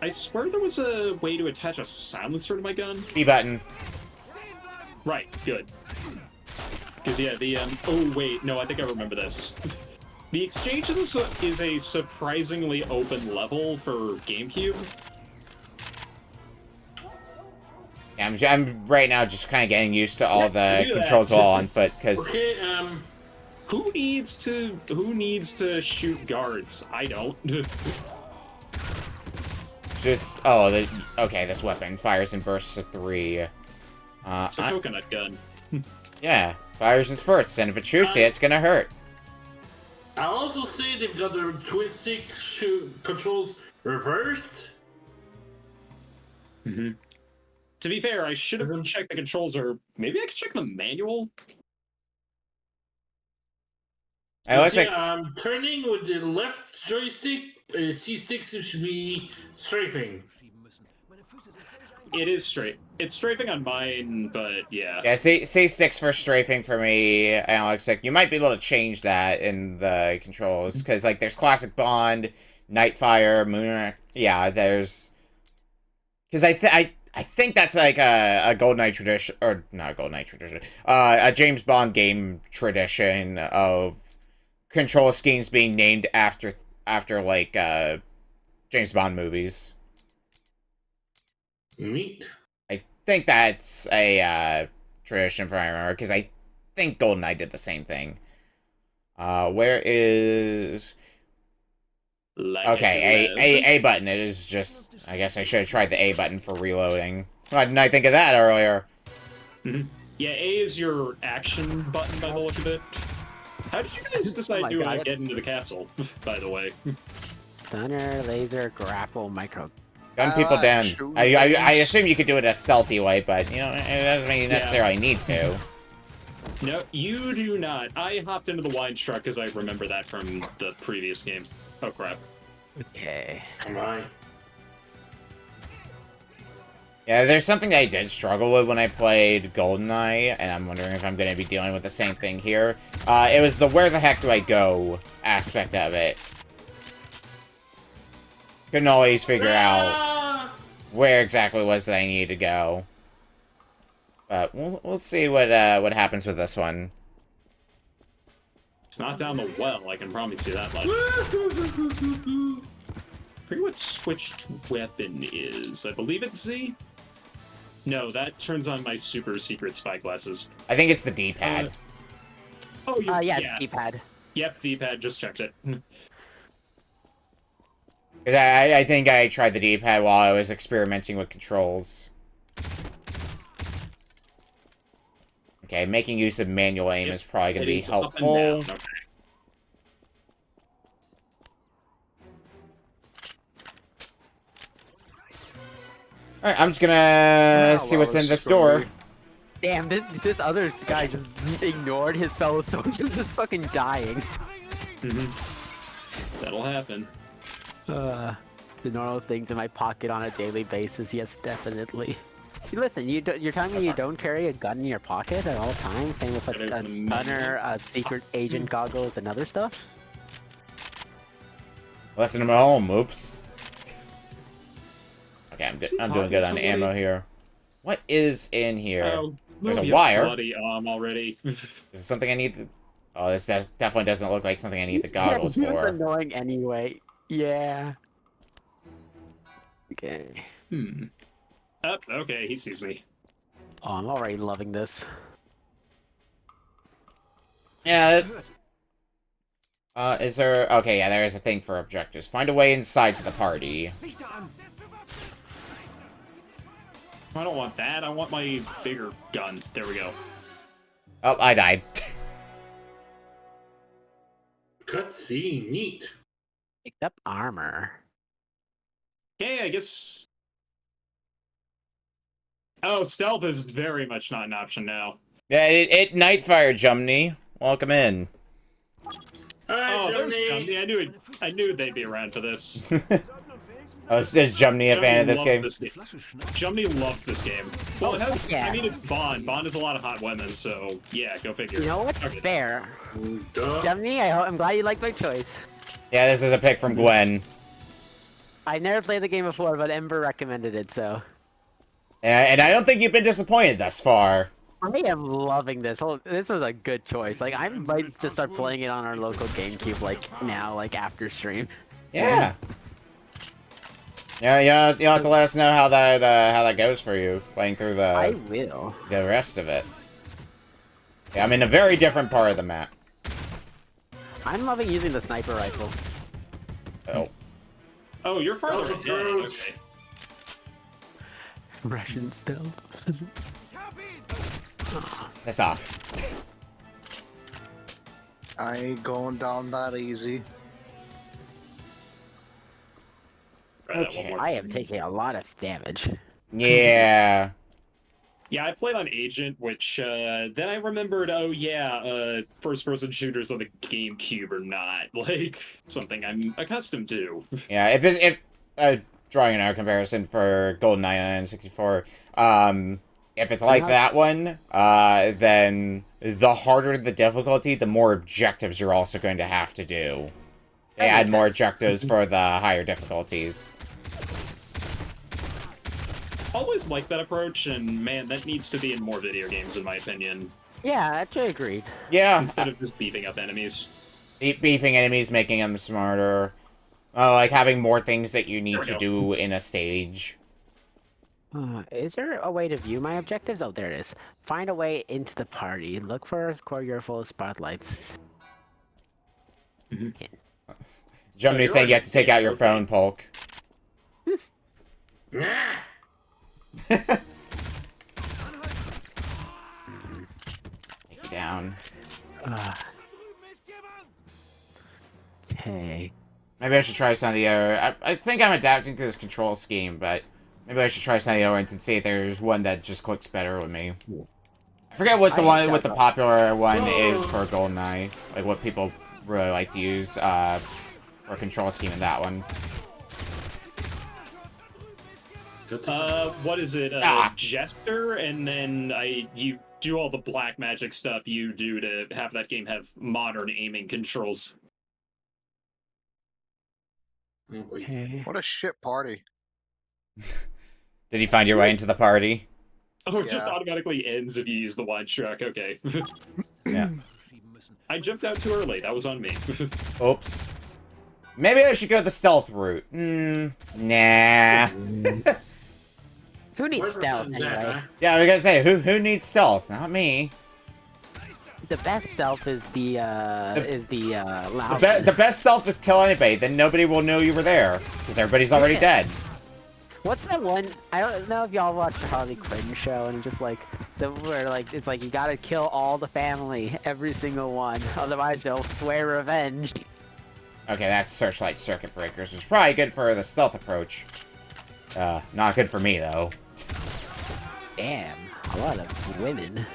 I swear there was a way to attach a silencer to my gun. B button. Right, good. Because yeah, the oh wait, no, I think I remember this. The Exchange is a surprisingly open level for GameCube. Yeah, I'm right now just kind of getting used to all the controls all on foot, because... Okay, who needs to shoot guards? I don't. Just, okay, this weapon fires in bursts of 3. It's a coconut gun. Yeah, fires in spurts, and if it shoots you, it's gonna hurt. I'll also say they've got the twin stick controls reversed. To be fair, I should have checked the controls, or maybe I could check the manual. It looks like turning with the left joystick, C6 should be strafing. It is straight. It's strafing on mine, but yeah. Yeah, C6 for strafing for me, and it looks like you might be able to change that in the controls, because like there's Classic Bond, Nightfire, Moon. Yeah, there's because I think that's like a GoldenEye tradition, or not GoldenEye tradition, a James Bond game tradition of control schemes being named after like James Bond movies. Neat. I think that's a tradition from I remember, because I think GoldenEye did the same thing. Where is... Okay, A button. It is just... I guess I should have tried the A button for reloading. Why didn't I think of that earlier? Yeah, A is your action button by the look of it. How did you guys decide to get into the castle, by the way? Stunner, laser, grapple, micro. Gun people down. I assume you could do it a stealthy way, but, you know, it doesn't mean you necessarily need to. No, you do not. I hopped into the wine truck because I remember that from the previous game. Oh, crap. Okay. Come on. Yeah, there's something that I did struggle with when I played GoldenEye, and I'm wondering if I'm going to be dealing with the same thing here. It was the where the heck do I go aspect of it. Couldn't always figure out where exactly it was that I needed to go. But we'll see what happens with this one. It's not down the well, I can promise you that much. I forget what switched weapon is. I believe it's Z. No, that turns on my super secret spy glasses. I think it's the D-pad. Oh, yeah, D-pad. Yep, D-pad, just checked it. 'Cause I think I tried the D-pad while I was experimenting with controls. Okay, making use of manual aim is probably going to be helpful. Okay. Alright, I'm just gonna see what's in this door. Damn, this other guy just ignored his fellow soldiers, just fucking dying. That'll happen. The normal things in my pocket on a daily basis, yes, definitely. Listen, you're telling me you don't carry a gun in your pocket at all times? Same with a stunner, secret agent goggles, and other stuff? Left them at home, oops. Okay, I'm doing good on ammo here. What is in here? There's a wire. Bloody already. Is this something I need to... Oh, this definitely doesn't look like something I need the goggles yeah, for. It's annoying anyway. Yeah. Okay. Oh, okay, he sees me. Oh, I'm already loving this. Yeah. Is there... Okay, yeah, there is a thing for objectives. Find a way inside to the party. I don't want that. I want my bigger gun. There we go. Oh, I died. Cutscene, neat. Picked up armor. Okay, I guess... Oh, stealth is very much not an option now. Yeah, it Nightfire, Jumney. Welcome in. Oh, there's Jumney. I knew they'd be around for this. Oh, is Jumney a fan of this game? Jumney loves this game. Well, it has. I mean, it's Bond. Bond has a lot of hot women, so yeah, go figure. You know what's fair? Jumney, I'm glad you like my choice. Yeah, this is a pick from Gwen. I never played the game before, but Ember recommended it, so. And I don't think you've been disappointed thus far. I am loving this. This was a good choice. Like, I might just start playing it on our local GameCube, like, now, like, after stream. Yeah. Yeah, you'll have to let us know how that goes for you, playing through I will. The rest of it. Yeah, I'm in a very different part of the map. I'm loving using the sniper rifle. Oh. Oh, you're farther ahead. Okay. Russian stealth. That's off. I ain't going down that easy. Okay. I am taking a lot of damage. Yeah. Yeah, I played on Agent, which then I remembered, oh yeah, first-person shooters on the GameCube are not like something I'm accustomed to. Yeah, if drawing an comparison for GoldenEye on 64, if it's like that one, then the harder the difficulty, the more objectives you're also going to have to do. They add more objectives for the higher difficulties. Always like that approach, and man, that needs to be in more video games, in my opinion. Yeah, actually agreed. Yeah. Instead of just beefing up enemies. Beefing enemies, making them smarter. Like having more things that you need to do in a stage. Is there a way to view my objectives? Oh, there it is. Find a way into the party. Look for a corridor full of spotlights. Jumney's saying you have to take out your phone, Polk. Take you down. Okay. Maybe I should try some of the other... I think I'm adapting to this control scheme, but maybe I should try some of the other ones and see if there's one that just clicks better with me. I forget what the popular one is for GoldenEye. Like what people really like to use for control scheme in that one. What is it? Jester, and then you do all the black magic stuff you do to have that game have modern aiming controls. Okay. What a shit party. Did you find your way into the party? Oh, it just automatically ends if you use the wide Shrek. Okay. Yeah. I jumped out too early. That was on me. Oops. Maybe I should go the stealth route. Nah. Who needs Where's the stealth button anyway? there, huh? Yeah, I was gonna say, who needs stealth? Not me. The best stealth is the loud. The best stealth is kill anybody, then nobody will know you were there, because everybody's already dead. What's that one? I don't know if y'all watched the Harley Quinn show, and just like where like it's like you gotta kill all the family, every single one, otherwise they'll swear revenge. Okay, that's Searchlight Circuit Breakers, which is probably good for the stealth approach. Not good for me, though. Damn, a lot of women.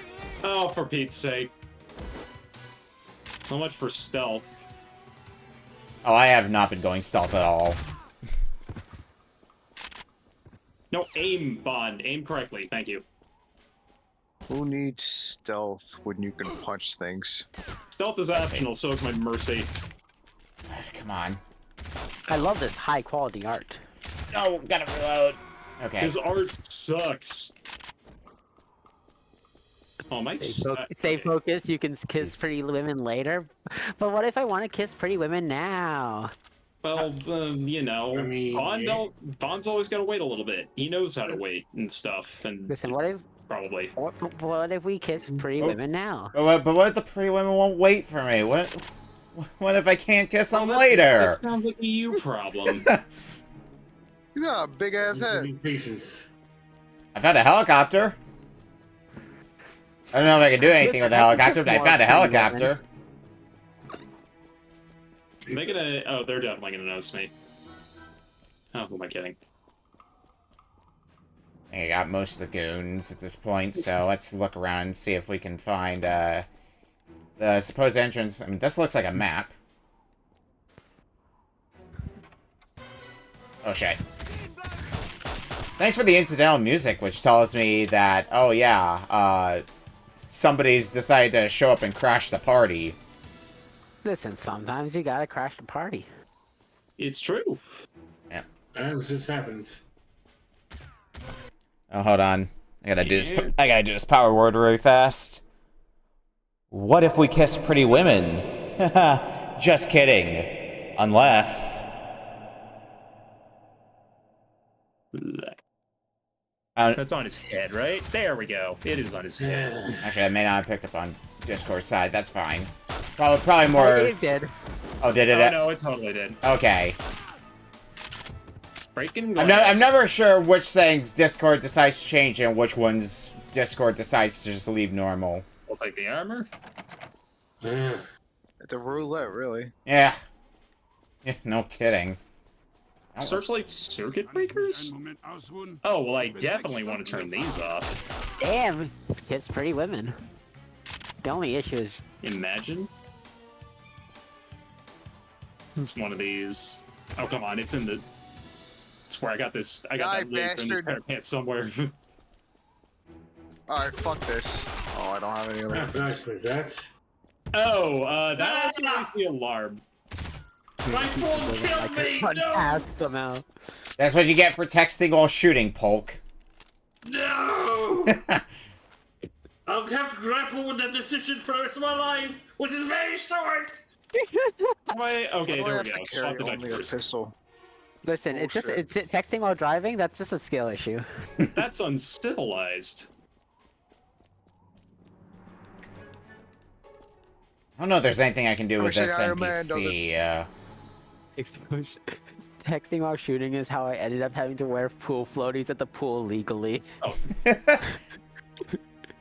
Oh, for Pete's sake. So much for stealth. Oh, I have not been going stealth at all. No, aim, Bond. Aim correctly. Thank you. Who needs stealth when you can punch things? Stealth is optional, so is my mercy. Come on. I love this high quality art. No, gotta reload. Okay. His art sucks. Oh, my... Stay focused, you can kiss pretty women later. But what if I want to kiss pretty women now? Well, you know, I mean, Bond's always got to wait a little bit. He knows how to wait and stuff, and Listen, what if probably. what if we kiss pretty women now? But what if the pretty women won't wait for me? What if I can't kiss them later? That sounds like a you problem. You got a big ass head. Patience. I found a helicopter. I don't know if I can do anything with the helicopter, but I found a helicopter. They're gonna. Oh, they're definitely gonna notice me. Oh, who am I kidding? I got most of the goons at this point, so let's look around and see if we can find the supposed entrance. I mean, this looks like a map. Oh shit. Thanks for the incidental music, which tells me that, oh yeah, somebody's decided to show up and crash the party. Listen, sometimes you gotta crash the party. It's true. Yeah. That just happens. Oh, hold on. I gotta do this power word really fast. What if we kiss pretty women? Just kidding. Unless... That's on his head, right? There we go. It is on his head. Actually, I may not have picked up on Discord side. That's fine. Probably more... It did. Oh, did it? Oh, no, it totally did. Okay. Breaking glass. I'm never sure which things Discord decides to change and which ones Discord decides to just leave normal. We'll take the armor. Yeah. The roulette, really. Yeah. Yeah, no kidding. Searchlight circuit breakers? Oh, well, I definitely want to turn these off. Damn, kiss pretty women. The only issue is... Imagine. It's one of these. Oh, come on, it's in the... I swear I got this. I got that link in this pair of pants somewhere. Alright, fuck this. Oh, I don't have any other That's nice, but that. Oh, that also makes the alarm. My phone killed me! No! That's what you get for texting while shooting, Polk. No! I'll have to grapple with that decision for the rest of my life, which is very short! Wait, okay, there we go. Swap the only a vectors. pistol. Listen, it's texting while driving. That's just a skill issue. That's uncivilized. I don't know if there's anything I can do with this NPC. Texting while shooting is how I ended up having to wear pool floaties at the pool legally. Oh.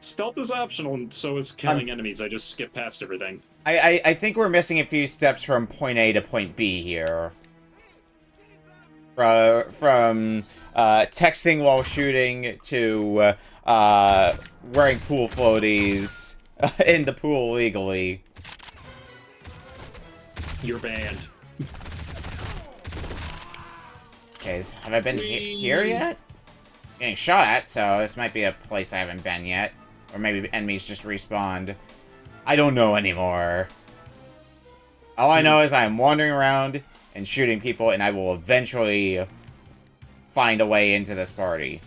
Stealth is optional, and so is killing enemies. I just skip past everything. I think we're missing a few steps from point A to point B here. From texting while shooting to wearing pool floaties in the pool legally. You're banned. Okay, have I been here yet? Getting shot at, so this might be a place I haven't been yet. Or maybe enemies just respawned. I don't know anymore. All I know is I'm wandering around and shooting people, and I will eventually find a way into this party.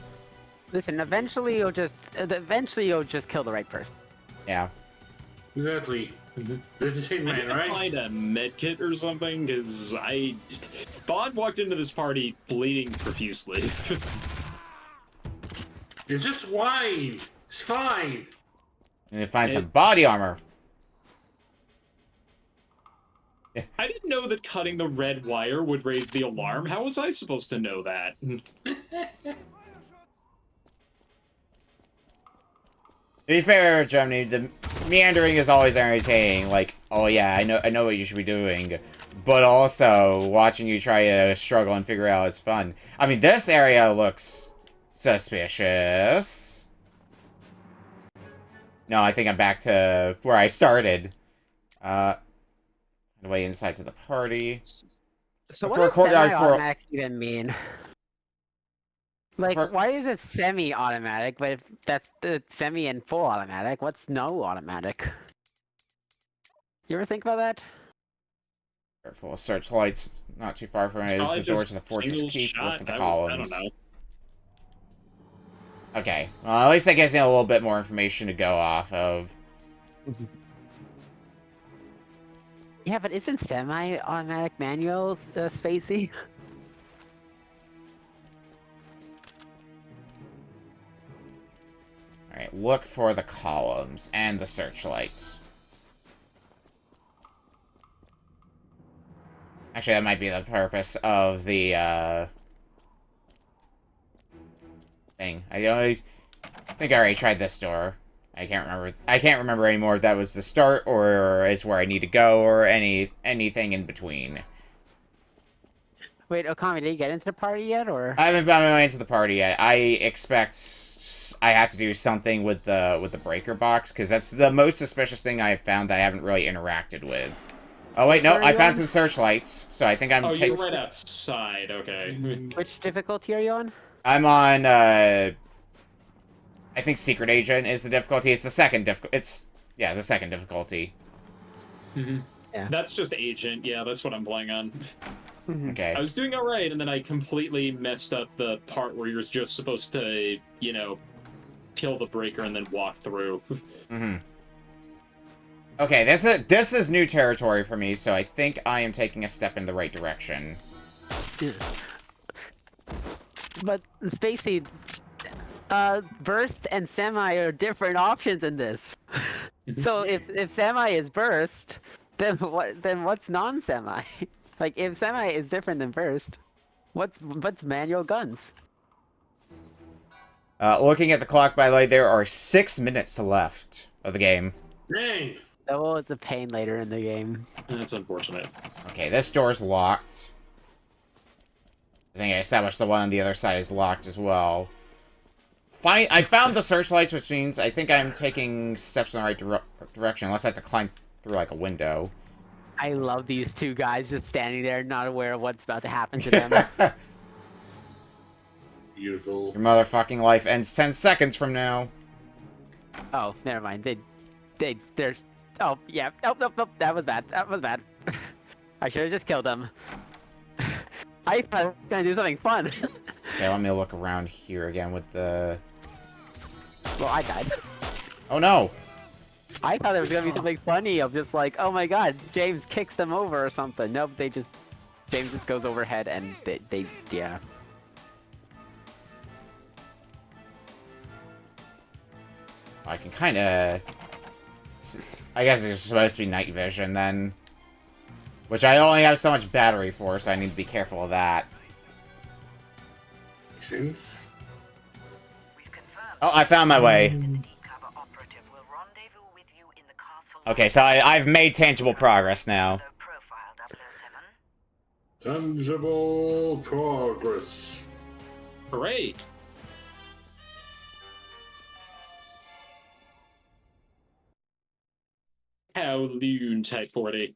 Listen, eventually you'll just kill the right person. Yeah. Exactly. This is Hitman, right? Find a medkit or something, because Bond walked into this party bleeding profusely. It's just wine. It's fine. You need to find some body armor. I didn't know that cutting the red wire would raise the alarm. How was I supposed to know that? To be fair, Germany, the meandering is always entertaining. Like, oh yeah, I know what you should be doing. But also, watching you try to struggle and figure out is fun. I mean, this area looks suspicious. No, I think I'm back to where I started. Way inside to the party. So what does semi-automatic even mean? Like, why is it semi-automatic, but if that's the semi and full automatic, what's no automatic? You ever think about that? Careful, searchlights not too far from it. Is the door to the fortress keep. Look for the columns. I don't know. Okay, well, at least that gives me a little bit more information to go off of. Yeah, but isn't semi-automatic manual spacey? Alright, look for the columns and the searchlights. Actually, that might be the purpose of the, thing. I think I already tried this door. I can't remember anymore if that was the start or it's where I need to go or anything in between. Wait, Okami, did you get into the party yet, or? I haven't found my way into the party yet. I expect I have to do something with the breaker box, because that's the most suspicious thing I've found that I haven't really interacted with. Oh wait, no, I found some searchlights, so I think I'm. Oh, you're right outside. Okay. Which difficulty are you on? I'm on. I think Secret Agent is the difficulty. It's the second the second difficulty. Mm-hmm. Yeah. That's just Agent. Yeah, that's what I'm playing on. Okay. I was doing all right, and then I completely messed up the part where you're just supposed to, kill the breaker and then walk through. Okay, this is new territory for me, so I think I am taking a step in the right direction. But Spacey, burst and semi are different options in this. So if semi is burst, then what's non-semi? Like, if semi is different than burst, what's manual guns? Looking at the clock, by the way, there are 6 minutes left of the game. Dang! Oh, it's a pain later in the game. That's unfortunate. Okay, this door's locked. I think I established the one on the other side is locked as well. I found the searchlights, which means I think I'm taking steps in the right direction, unless I have to climb through, like, a window. I love these two guys just standing there, not aware of what's about to happen to them. Beautiful. Your motherfucking life ends 10 seconds from now. Oh, never mind. There's... Oh, yeah. Nope. That was bad. I should have just killed them. I thought I was gonna do something fun. Okay, let me look around here again with the... Well, I died. Oh no! I thought there was gonna be something funny of just like, oh my god, James kicks them over or something. Nope, James just goes overhead and yeah. I can kinda... I guess it's supposed to be night vision then. Which I only have so much battery for, so I need to be careful of that. Since... Oh, I found my way. Okay, so I've made tangible progress now. Tangible progress. Hooray! Kowloon Type 40.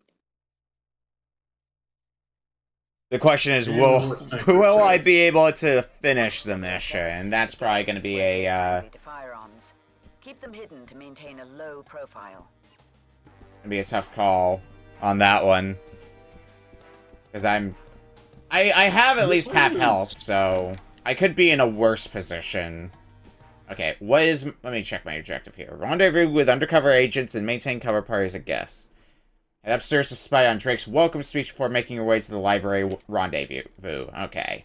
The question is, will I be able to finish the mission? That's probably going to be a, Keep them hidden to maintain a low profile. Gonna be a tough call on that one. Because I have at least half health, so I could be in a worse position. Okay, let me check my objective here. Rendezvous with undercover agents and maintain cover parties a guess. Head upstairs to spy on Drake's welcome speech before making your way to the library rendezvous. Okay.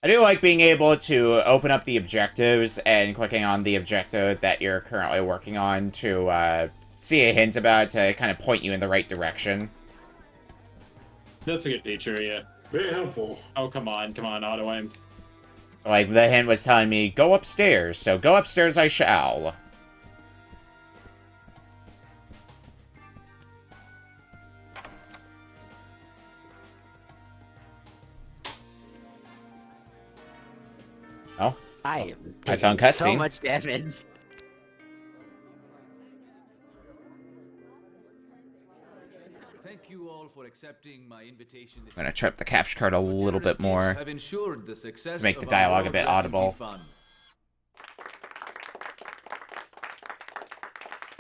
I do like being able to open up the objectives and clicking on the objective that you're currently working on to see a hint about to kind of point you in the right direction. That's a good feature, yeah. Very helpful. Oh, come on, auto aim. Like, the hint was telling me, go upstairs, so go upstairs I shall. Oh, I found so cutscene. much damage. Thank you all for accepting my invitation. I'm gonna trip the capture card a little bit more Have ensured the success to make the of our dialogue a World bit Refugee audible. Fund.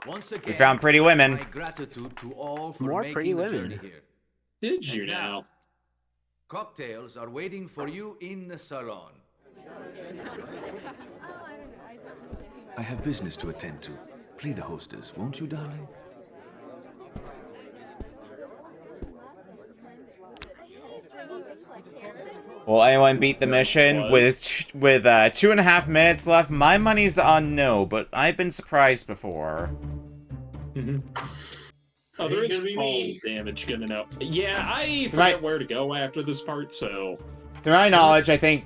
Once again, We found pretty women. my gratitude to all for More making pretty the women. journey here. Did you And now? Cocktails are waiting for you in the salon. I have business to attend to. Play the hostess, won't you, darling? Will anyone beat the mission with 2.5 minutes left? My money's on no, but I've been surprised before. Oh, there is Gonna be fall me. damage gonna know. Yeah, I forget Right. where to go after this part, so... To my knowledge, I think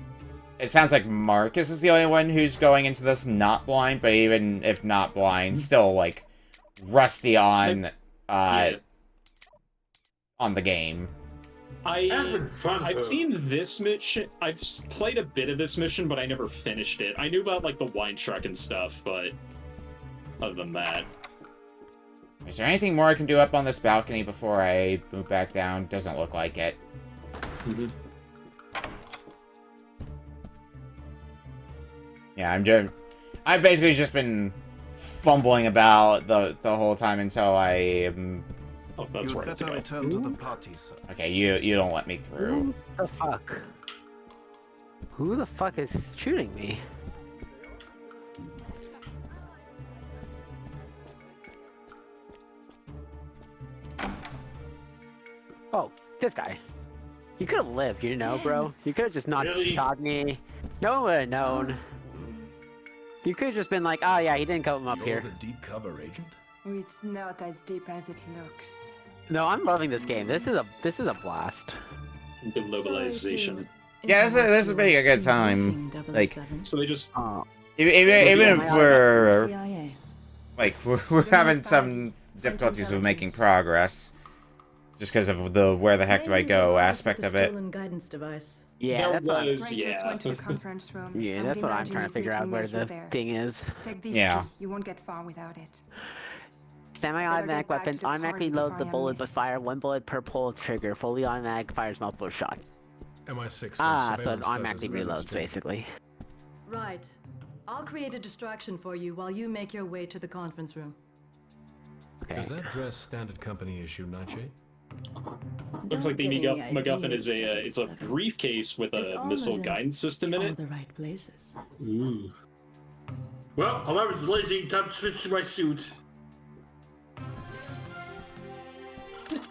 it sounds like Marcus is the only one who's going into this not blind, but even if not blind, still, like, rusty on, Yeah. on the game. That's been fun. I've though. seen this mission. I've played a bit of this mission, but I never finished it. I knew about like the wine truck and stuff, but other than that, Is there anything more I can do up on this balcony before I move back down? Doesn't look like it. Yeah, I've basically just been fumbling about the whole time until I. Oh, that's where I have to go. return to the party, sir. Okay, you don't let me through. Who the fuck? Who the fuck is shooting me? Oh, this guy. You could have lived, you know, bro. You could have just not Really? shot me. No one would have known. You could have just been like, oh yeah, he didn't come up here. the deep cover agent? It's not as deep as it looks. No, I'm loving this game. This is a blast. Globalization. Yeah, this has been a good time. Like, So they just even if we're CIA. like we're having some difficulties with making progress, just because of where the heck do I go aspect of it. Guidance device. Yeah, There that's what, was- Grace yeah. just went to the conference room. yeah, I that's would what I'm imagine trying you to figure two out where measure the there. thing is. Take these Yeah. two. You won't get far without it. Semi-automatic Better get back weapons to the automatically party load the before I bullet but miss it. fire one bullet per pull trigger. Fully automatic fires multiple shots. MI6. So it automatically reloads, basically. Right. I'll create a distraction for you while you make your way to the conference room. Okay. Is that dress standard company issue, Nache? looks like the Don't get any MacGuffin ideas, is a it's a briefcase with It's a all missile in guidance system in All it. the right places. Ooh. Well, alarm is blazing. Time to switch to my suit.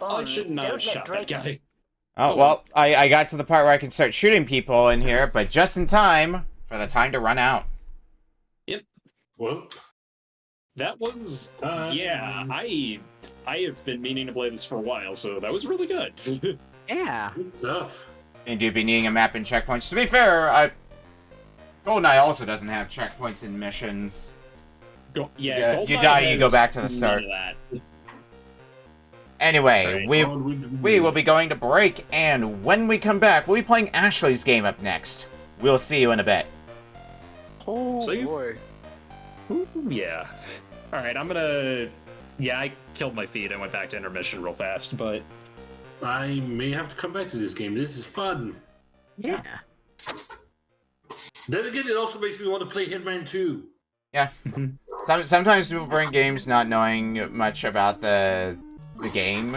I should not have shot that guy. Oh well, I got to the part where I can start shooting people in here, but just in time for the time to run out. Yep. Well, That was yeah. I have been meaning to play this for a while, so that was really good. Yeah. good stuff. And you'd be needing a map and checkpoints. To be fair, GoldenEye also doesn't have checkpoints and missions. Yeah, you GoldenEye die, you go has back to the none start. of that. Anyway, Right. we will be going to break, and when we come back, we'll be playing Ashley's game up next. We'll see you in a bit. Oh See? Boy. Yeah. All right, I'm gonna. Yeah, I killed my feet. I went back to intermission real fast, but I may have to come back to this game. This is fun. Yeah. Then again, it also makes me want to play Hitman 2. Yeah. Sometimes people bring games not knowing much about the game.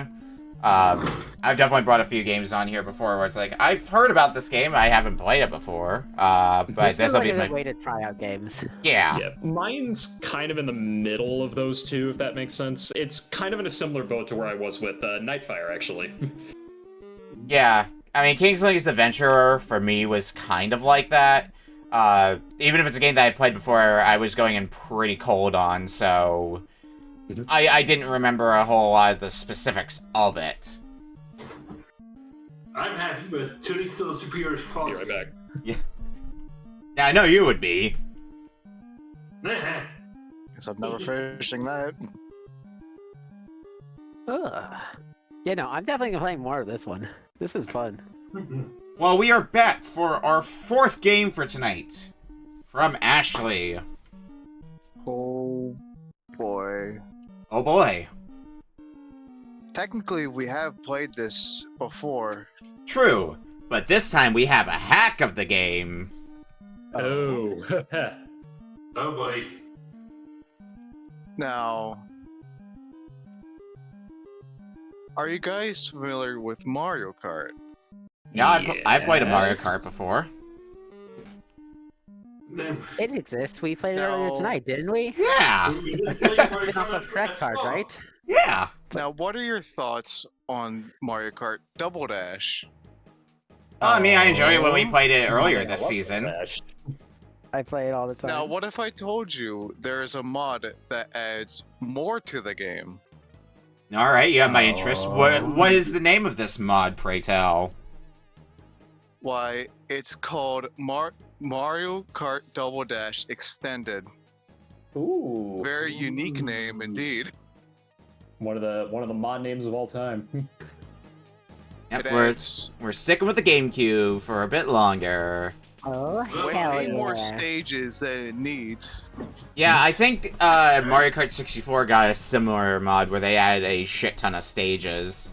I've definitely brought a few games on here before where it's like, I've heard about this game, I haven't played it before. But this will like be a my... good way to try out games. Yeah. yeah, mine's kind of in the middle of those two, if that makes sense. It's kind of in a similar boat to where I was with Nightfire, actually. Yeah. I mean, Kingsley's Adventurer, for me, was kind of like that. Even if it's a game that I played before, I was going in pretty cold on, so... I didn't remember a whole lot of the specifics of it. I'm happy, but Tuni's still a superior quality. Be right back. Yeah. Yeah, I know you would be. Guess I'm never finishing that. Ugh. Yeah, no, I'm definitely playing more of this one. This is fun. Well, we are back for our 4th game for tonight. From Ashley. Oh boy. Oh boy. Technically, we have played this before. True, but this time we have a hack of the game. Oh. Oh boy. Now, are you guys familiar with Mario Kart? Yeah, I played a Mario Kart before. It exists. We played it earlier tonight, didn't we? Yeah. It's off a Shrek card, right? Yeah. Now, what are your thoughts on Mario Kart Double Dash? Oh, I mean, I enjoyed it when we played it earlier this season. I play it all the time. Now, what if I told you there is a mod that adds more to the game? All right, you have my interest. What is the name of this mod, pray tell? Why, it's called Mario Kart Double Dash Extended. Ooh. Very unique name indeed. One of the mod names of all time. Yep, we're sticking with the GameCube for a bit longer. Oh, Way more stages than it needs. Yeah, I think Mario Kart 64 got a similar mod where they added a shit ton of stages.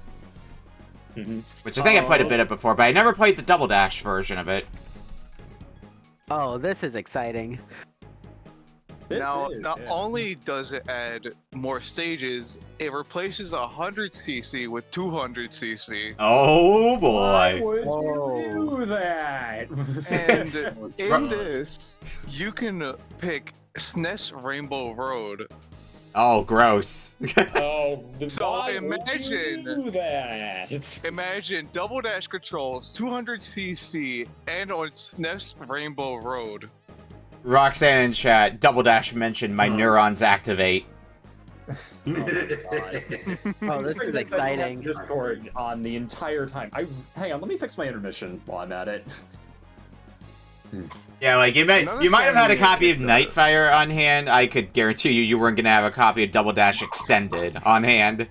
Which I think I played a bit of before, but I never played the Double Dash version of it. Oh, this is exciting. Now, not only does it add more stages, it replaces 100cc with 200cc. Oh boy! Why would you do that? And in this, you can pick SNES Rainbow Road. Oh, gross. Oh, so imagine do that. Imagine Double Dash controls 200cc and on SNES Rainbow Road. Roxanne in chat, Double Dash mentioned my neurons activate. Oh, this is exciting. Discord on the entire time. Hang on, let me fix my intermission while I'm at it. Yeah, like you might have had a copy of Nightfire on hand. I could guarantee you weren't gonna have a copy of Double Dash Extended on hand.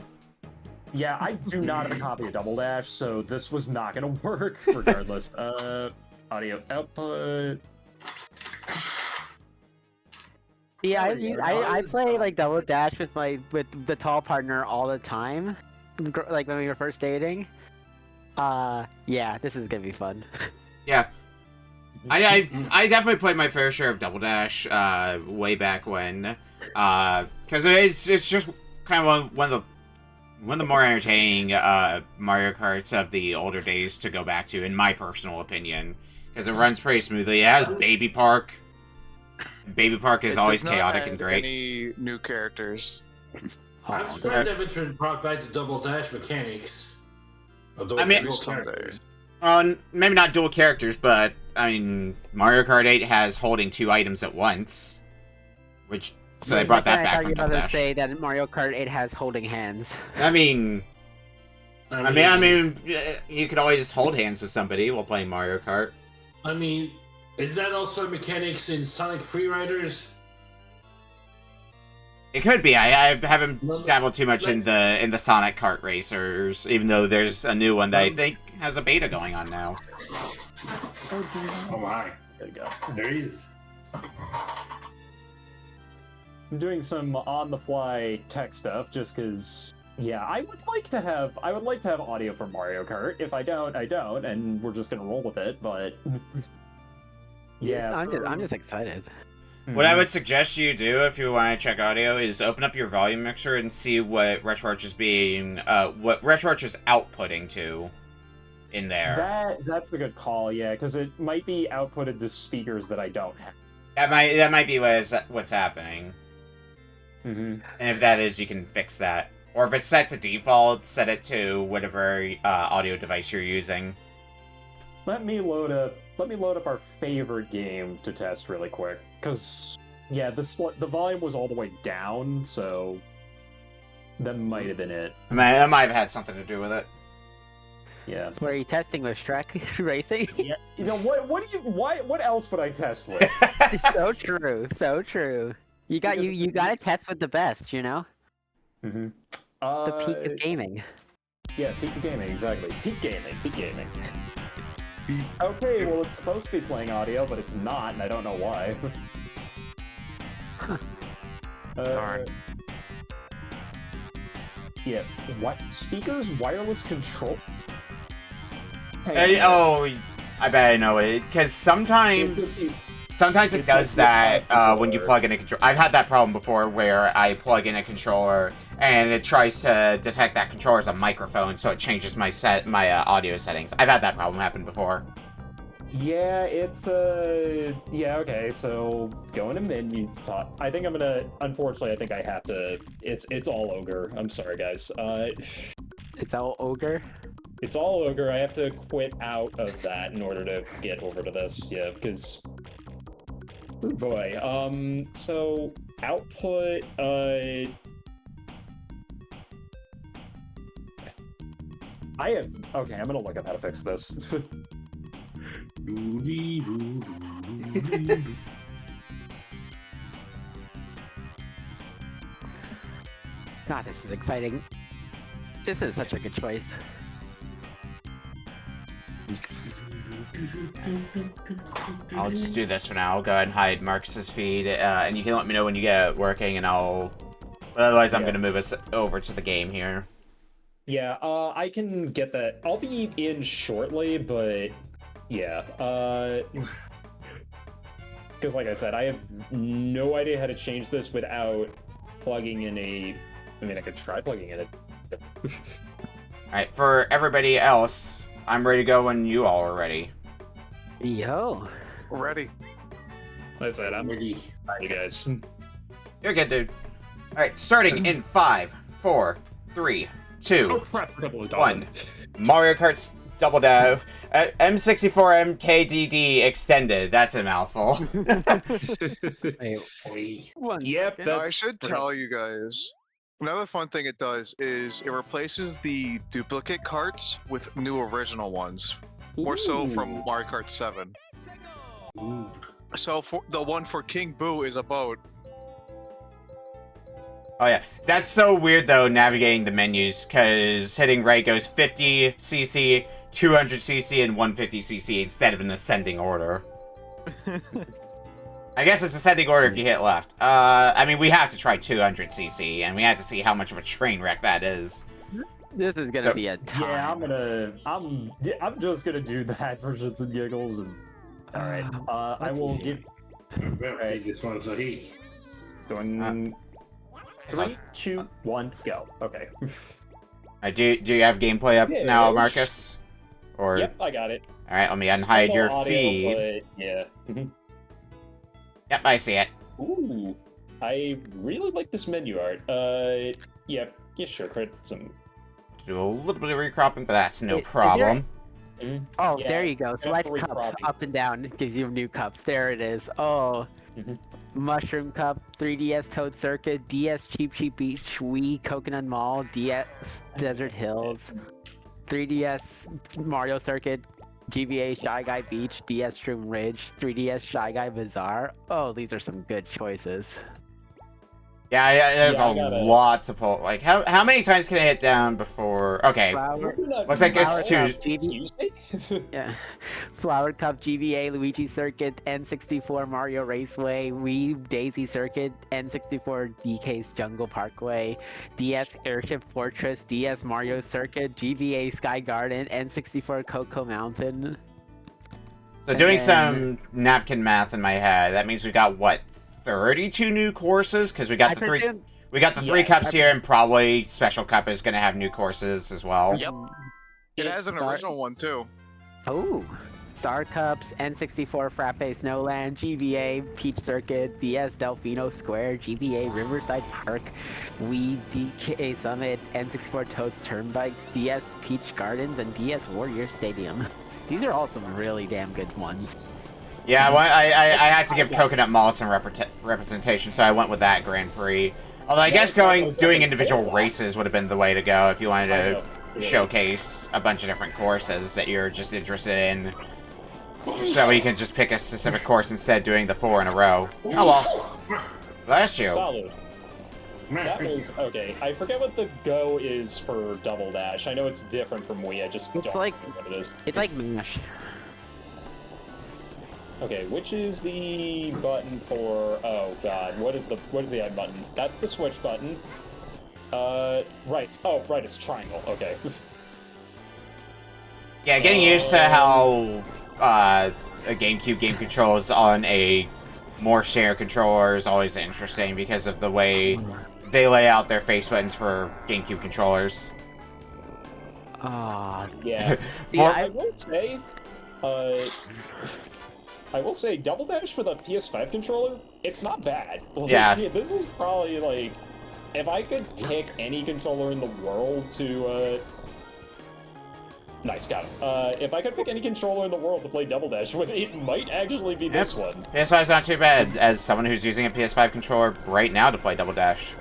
Yeah, I do not have a copy of Double Dash, so this was not gonna work regardless. Audio output. Yeah, I play like Double Dash with the tall partner all the time, like when we were first dating. Yeah, this is gonna be fun. Yeah, I definitely played my fair share of Double Dash way back when, because it's just kind of one of the more entertaining Mario Karts of the older days to go back to, in my personal opinion, because it runs pretty smoothly. It has Baby Park. Baby Park is always chaotic and great. Any new characters? I'm surprised they haven't brought back the Double Dash mechanics. I mean, maybe not dual characters, but I mean, Mario Kart 8 has holding 2 items at once, so they brought that back from Double Dash. Say that Mario Kart 8 has holding hands. I mean, you could always hold hands with somebody while playing Mario Kart. I mean, is that also mechanics in Sonic Freeriders? It could be. I haven't dabbled too much in the Sonic Kart Racers, even though there's a new one that I think has a beta going on now. Oh my! There you go. There is. I'm doing some on-the-fly tech stuff just because. Yeah, I would like to have audio for Mario Kart. If I don't, I don't, and we're just gonna roll with it. But yeah, I'm just excited. What I would suggest you do if you want to check audio is open up your volume mixer and see what RetroArch is outputting to in there. That's a good call, yeah, because it might be outputted to speakers that I don't have. That might be what's happening. And if that is, you can fix that. Or if it's set to default, set it to whatever audio device you're using. Let me load up our favorite game to test really quick, because yeah, the volume was all the way down, so that might have been it. That might have had something to do with it. Yeah. What are you testing with, Shrek Racing? Yeah. You know what else would I test with? So true, so true. You got to test with the best, you know. Mm-hmm. The peak of gaming. Yeah, peak of gaming, exactly. Peak gaming. Okay, well, it's supposed to be playing audio, but it's not, and I don't know why. Darn. Yeah, what? Speakers? Wireless control? I bet I know it, because sometimes it does that when you plug in a controller. I've had that problem before where I plug in a controller and it tries to detect that controller as a microphone, so it changes my audio settings. I've had that problem happen before. Yeah, it's yeah, okay, so go into menu. I think I'm gonna, unfortunately, I think I have to, it's all ogre. I'm sorry, guys. It's all ogre? It's all ogre. I have to quit out of that in order to get over to this, yeah, because... Oh boy, so output, okay, I'm gonna look up how to fix this. God, this is exciting. This is such a good choice. I'll just do this for now. I'll go ahead and hide Marcus's feed, and you can let me know when you get it working, and I'll... But otherwise, I'm going to move us over to the game here. Yeah, I can get that. I'll be in shortly, but... Yeah, because like I said, I have no idea how to change this without plugging in a... I mean, I could try plugging in it. Alright, for everybody else, I'm ready to go when you all are ready. Yo. Ready. That's it, I'm ready. You guys. You're good, dude. Alright, starting in 5, 4, 3, 2, Oh crap, 1. Mario Kart Double Dive. M64 MKDD Extended. That's a mouthful. Yep, that's... I should tell you guys. Another fun thing it does is it replaces the duplicate carts with new original ones. More so from Mario Kart 7. Ooh. So for the one for King Boo is a boat. Oh yeah, that's so weird though, navigating the menus, because hitting right goes 50cc, 200cc, and 150cc instead of an ascending order. I guess it's ascending order if you hit left. I mean, we have to try 200cc, and we have to see how much of a train wreck that is. This is gonna be a time. Yeah, I'm just gonna do that for shits and giggles, and... Alright, I will give... Alright, this one's a he. Going... 3, 2, 1, go. Okay. Do you have gameplay up now, Marcus? Or... Yep, I got it. Alright, let me unhide your feed. But yeah. Yep, I see it. Ooh, I really like this menu art. Yeah, sure, credit some... Do a little bit of recropping, but that's no problem. Oh, Yeah, there you go. Select three cup, properties. up and down. It gives you new cups. There it is. Oh. Mushroom Cup, 3DS Toad Circuit, DS Cheap Cheap Beach, Wii Coconut Mall, DS Desert Hills, 3DS Mario Circuit, GBA Shy Guy Beach, DS Shroom Ridge, 3DS Shy Guy Bazaar. Oh, these are some good choices. Yeah, there's a lot to pull. Like, how many times can I hit down before... Okay, looks like it's Tuesday. Yeah. Flower Cup, GBA, Luigi Circuit, N64 Mario Raceway, Wii Daisy Circuit, N64 DK's Jungle Parkway, DS Airship Fortress, DS Mario Circuit, GBA Sky Garden, N64 Coco Mountain. So doing some napkin math in my head, that means we got, what, 32 new courses? Because we got the three cups here, and probably Special Cup is going to have new courses as well. Yep. It has an original one too. Oh. Star Cups, N64 Frappe Snowland, GBA Peach Circuit, DS Delfino Square, GBA Riverside Park, Wii DK Summit, N64 Toads Turnpike, DS Peach Gardens, and DS Warrior Stadium. These are all some really damn good ones. Yeah, I had to give Coconut Mall some representation, so I went with that Grand Prix. Although I guess doing individual races would have been the way to go if you wanted to showcase a bunch of different courses that you're just interested in. So you can just pick a specific course instead of doing the 4 in a row. Oh well. Bless you. Solid. That was okay. I forget what the go is for Double Dash. I know it's different from Wii. I just don't know what it is. It's like Mash. Okay, which is the button for? Oh God, what is the I button? That's the switch button. Right. Oh, right. It's triangle. Okay. Yeah, getting used to how a GameCube game controls on a more shared controller is always interesting because of the way they lay out their face buttons for GameCube controllers. Yeah. I will say, Double Dash for the PS5 controller, it's not bad. Yeah. This is probably like, if I could pick any controller in the world to, nice, got him. If I could pick any controller in the world to play Double Dash with, it might actually be this one. PS5's not too bad, as someone who's using a PS5 controller right now to play Double Dash.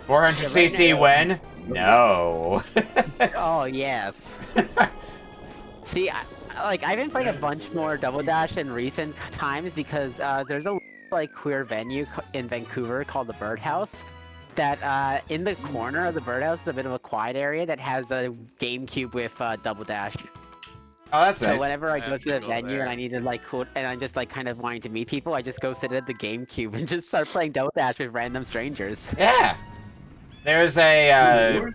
400cc win? No. Oh, yes. See, I've been playing a bunch more Double Dash in recent times because there's a queer venue in Vancouver called the Birdhouse that in the corner of the Birdhouse is a bit of a quiet area that has a GameCube with Double Dash. Oh, that's nice. So whenever I go to the venue and I need to and I'm just kind of wanting to meet people, I just go sit at the GameCube and just start playing Double Dash with random strangers. Yeah. There's an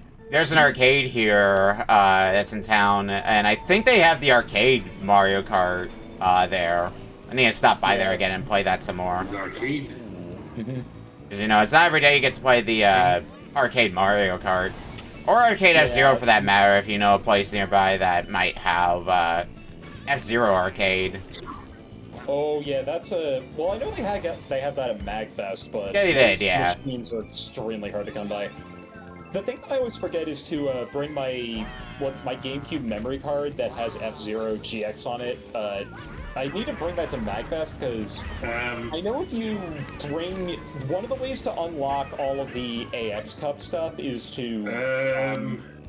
arcade here that's in town, and I think they have the arcade Mario Kart there. I need to stop by there again and play that some more. Arcade? Because, you know, it's not every day you get to play the arcade Mario Kart. Or Arcade F-Zero, for that matter, if you know a place nearby that might have F-Zero arcade. Oh, yeah, that's a... Well, I know they have that at MagFest, but... Yeah, they did, yeah. Machines are extremely hard to come by. The thing that I always forget is to bring my GameCube memory card that has F-Zero GX on it. I need to bring that to MagFest because I know if you bring... One of the ways to unlock all of the AX Cup stuff is to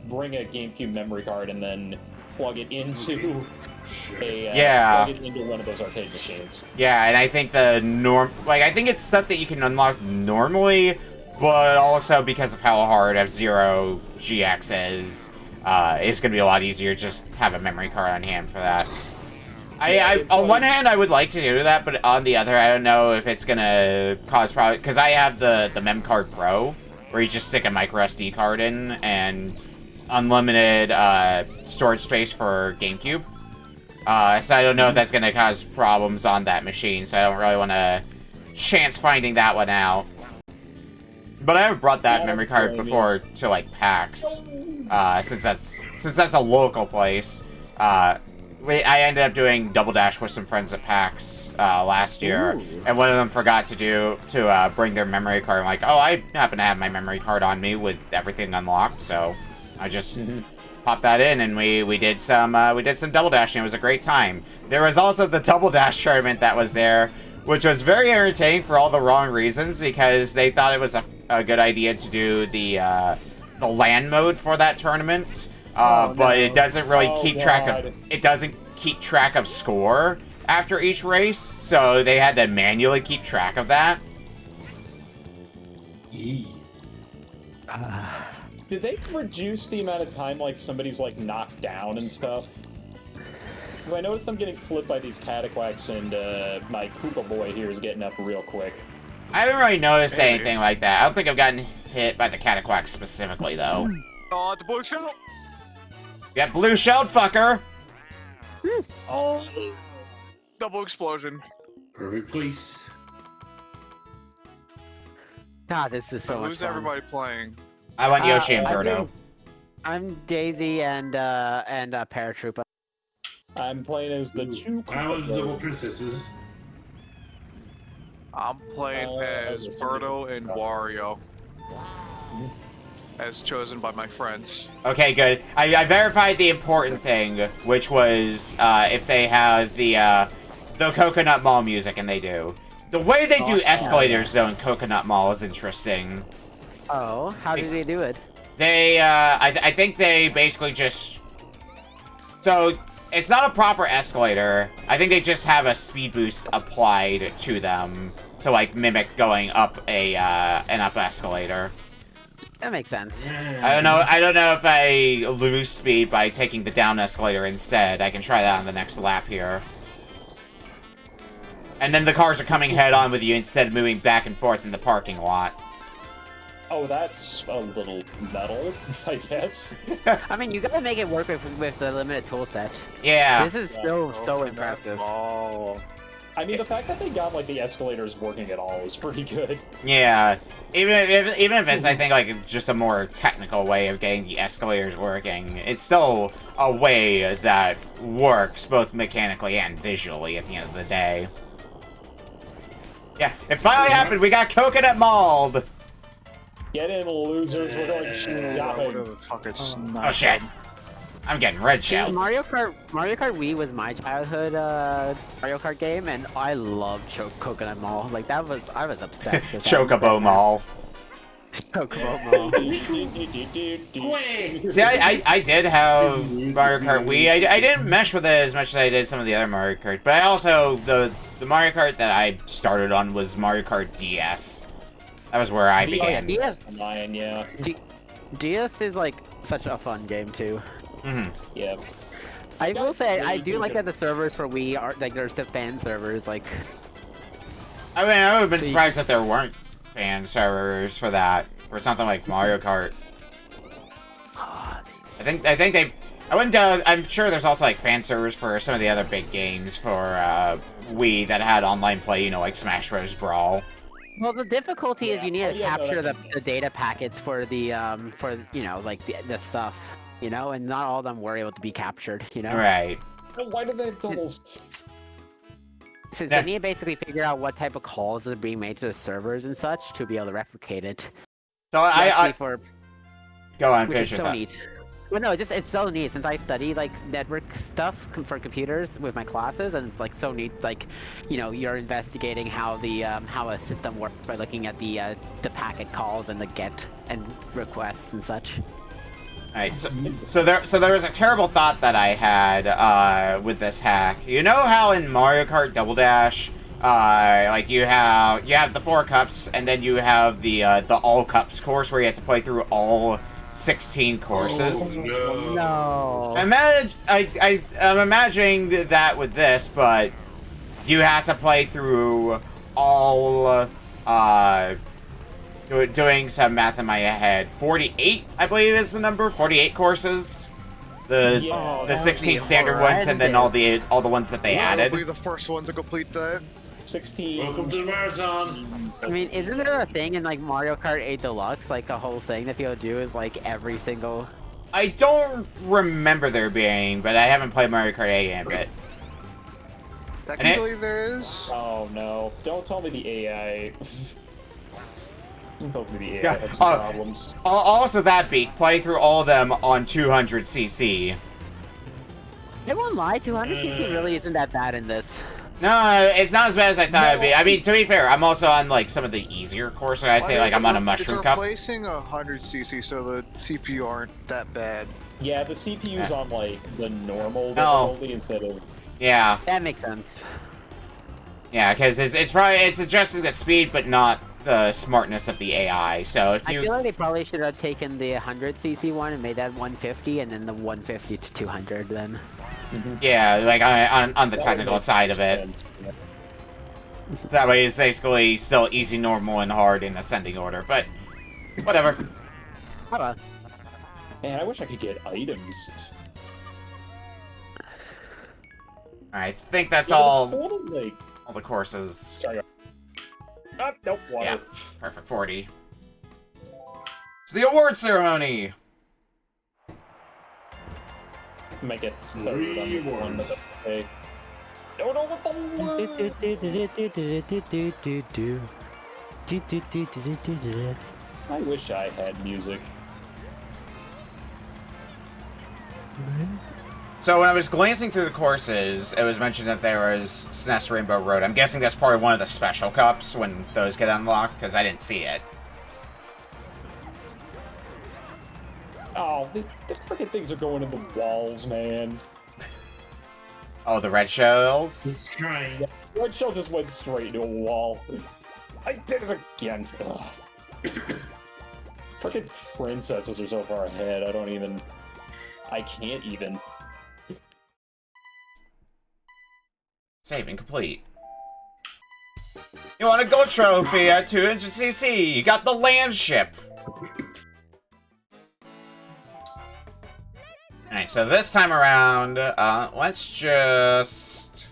bring a GameCube memory card and then plug it into plug it into one of those arcade machines. Yeah, and I think I think it's stuff that you can unlock normally, but also because of how hard F-Zero GX is, it's going to be a lot easier just to have a memory card on hand for that. On one hand, I would like to do that, but on the other, I don't know if it's going to cause problems, because I have the Mem Card Pro, where you just stick a micro SD card in, and unlimited storage space for GameCube. So I don't know if that's going to cause problems on that machine, so I don't really want to chance finding that one out. But I have brought that memory card before to like PAX, since that's a local place. I ended up doing Double Dash with some friends at PAX last year, and one of them forgot to bring their memory card. I'm like, oh, I happen to have my memory card on me with everything unlocked, so I just popped that in, and we did some Double Dash, and it was a great time. There was also the Double Dash tournament that was there, which was very entertaining for all the wrong reasons, because they thought it was a good idea to do the LAN mode for that tournament. But it doesn't really keep track of... It doesn't keep track of score after each race, so they had to manually keep track of that. Did they reduce the amount of time, like, somebody's, like, knocked down and stuff? Because I noticed I'm getting flipped by these Cataquacks, and my Koopa boy here is getting up real quick. I haven't really noticed anything like that. I don't think I've gotten hit by the Cataquacks specifically, though. Oh, it's a blue shell! Yeah, blue shelled, fucker! Oh! Double explosion. Perfect place. God, this is so much Who's fun. everybody playing? I want Yoshi and Birdo. I'm Daisy and Paratrooper. I'm playing as the two. I want the double princesses. I'm playing as Birdo and Wario. as chosen by my friends. Okay, good. I verified the important thing, which was if they have the Coconut Mall music, and they do. The way they do escalators, though, in Coconut Mall is interesting. Oh, how do they do it? They, I think they basically just... So, it's not a proper escalator. I think they just have a speed boost applied to them to, like, mimic going up an up escalator. That makes sense. I don't know if I lose speed by taking the down escalator instead. I can try that on the next lap here. And then the cars are coming head-on with you instead of moving back and forth in the parking lot. Oh, that's a little metal, I guess. I mean, you gotta make it work with the limited tool set. Yeah. This is still so impressive. Oh. I mean, the fact that they got, like, the escalators working at all is pretty good. Yeah. Even if it's, I think, like, just a more technical way of getting the escalators working, it's still a way that works both mechanically and visually at the end of the day. Yeah, it finally happened! We got Coconut Mauled! Get in, losers, we're going shopping. Oh shit. I'm getting red shell. Mario Kart Wii was my childhood Mario Kart game, and I loved Coconut Mall. Like I was obsessed with Chocobo Mall. Chocobo Mall. See, I did have Mario Kart Wii. I didn't mesh with it as much as I did some of the other Mario Kart, but I also, the Mario Kart that I started on was Mario Kart DS. That was where I began. DS, mine, yeah. DS is like such a fun game too. Mm-hmm. Yeah. I will say I do like that the servers for Wii are like there's the fan servers like. I mean, I would have been surprised if there weren't fan servers for that, for something like Mario Kart. I think they. I wouldn't. I'm sure there's also like fan servers for some of the other big games for Wii that had online play. You know, like Smash Bros. Brawl. Well, the difficulty is you need to capture the data packets for the for you know like the stuff, you know, and not all of them were able to be captured, you know. Right. Why do they have doubles? Since they need to basically figure out what type of calls are being made to the servers and such to be able to replicate it. So go on, finish your thought. Neat. Well, no, it's so neat since I study like network stuff for computers with my classes, and it's like so neat. Like, you know, you're investigating how the how a system works by looking at the packet calls and the get and requests and such. Alright, so there was a terrible thought that I had with this hack. You know how in Mario Kart Double Dash, like you have the 4 cups, and then you have the all cups course where you have to play through all 16 courses. Oh, no. I'm imagining that with this, but you have to play through all doing some math in my head. 48, I believe, is the number. 48 courses. The 16 standard ones, and then all the ones that they added. I'll be the first one to complete that. 16. Welcome to the marathon. I mean, isn't there a thing in like Mario Kart 8 Deluxe, like a whole thing that people do is like every single... I don't remember there being, but I haven't played Mario Kart 8 yet, but... Technically there is. Oh no, don't tell me the AI. Don't tell me the AI has some problems. Also that beat, play through all of them on 200cc. I won't lie, 200cc really isn't that bad in this. No, it's not as bad as I thought it'd be. I mean, to be fair, I'm also on like some of the easier courses. I'd say like I'm on a mushroom cup. It's replacing 100cc, so the CPU aren't that bad. Yeah, the CPU's on like the normal difficulty instead of. Yeah. That makes sense. Yeah, because it's adjusting the speed, but not the smartness of the AI. So if you, I feel like they probably should have taken the 100cc one and made that 150, and then the 150 to 200 then. Yeah, like on the technical side of it. That way it's basically still easy, normal, and hard in ascending order, but whatever. Man, I wish I could get items. I think that's all Totally. all the courses. Sorry. Nope, water. Yeah, perfect 40. To the award ceremony! Might get third on the one that I don't know what the word. I wish I had music. So when I was glancing through the courses, it was mentioned that there was SNES Rainbow Road. I'm guessing that's part of one of the special cups when those get unlocked, because I didn't see it. Oh, the freaking things are going in the walls, man. Oh, the red shells? He's trying. Yeah, red shell just went straight into a wall. I did it again. Freaking princesses are so far ahead, I can't even. Saving complete. You want a gold trophy at 200cc? You got the land ship. Alright, so this time around, let's just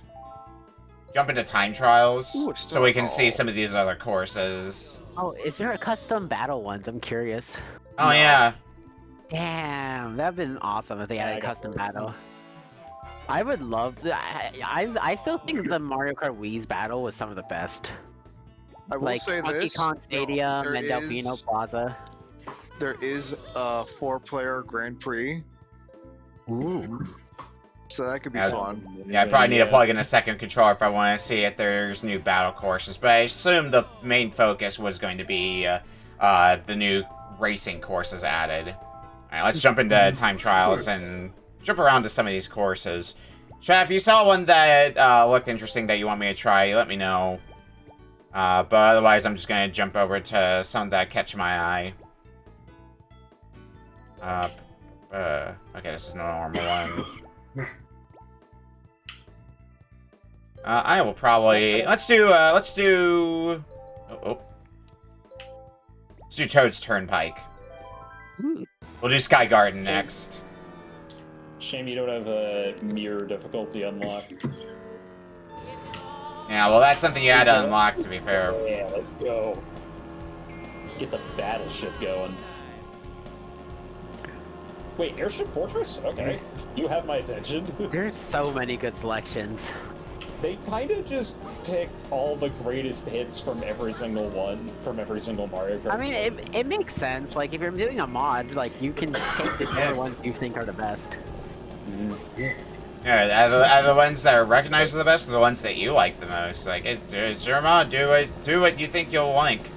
jump into time trials. Ooh, so we can see some of these other courses. Oh, is there a custom battle ones? I'm curious. Oh, no. Yeah. Damn, that'd been awesome if they had a custom battle. I would love I still think the Mario Kart Wii's battle was some of the best. I will like say this. Kong Stadium and Delfino Plaza. There is a 4-player Grand Prix. Ooh. So that could be fun. Yeah, I probably need to plug in a second controller if I want to see if there's new battle courses. But I assume the main focus was going to be the new racing courses added. Alright, let's jump into time trials and jump around to some of these courses. Chad, if you saw one that looked interesting that you want me to try, let me know. But otherwise, I'm just going to jump over to some that catch my eye. Okay, this is a normal one. I will probably... Let's do... Let's do Toad's Turnpike. We'll do Sky Garden next. Shame you don't have a mirror difficulty unlocked. Yeah, well, that's something you had to unlock, to be fair. Yeah, let's go. Get the battleship going. Wait, Airship Fortress? Okay. You have my attention. There's so many good selections. They kind of just picked all the greatest hits from every single one, from every single Mario Kart. I mean, it makes sense. Like, if you're doing a mod, like, you can take the other ones you think are the best. Yeah, are the ones that are recognized as the best, or the ones that you like the most? Like, it's your mod. Do what you think you'll like,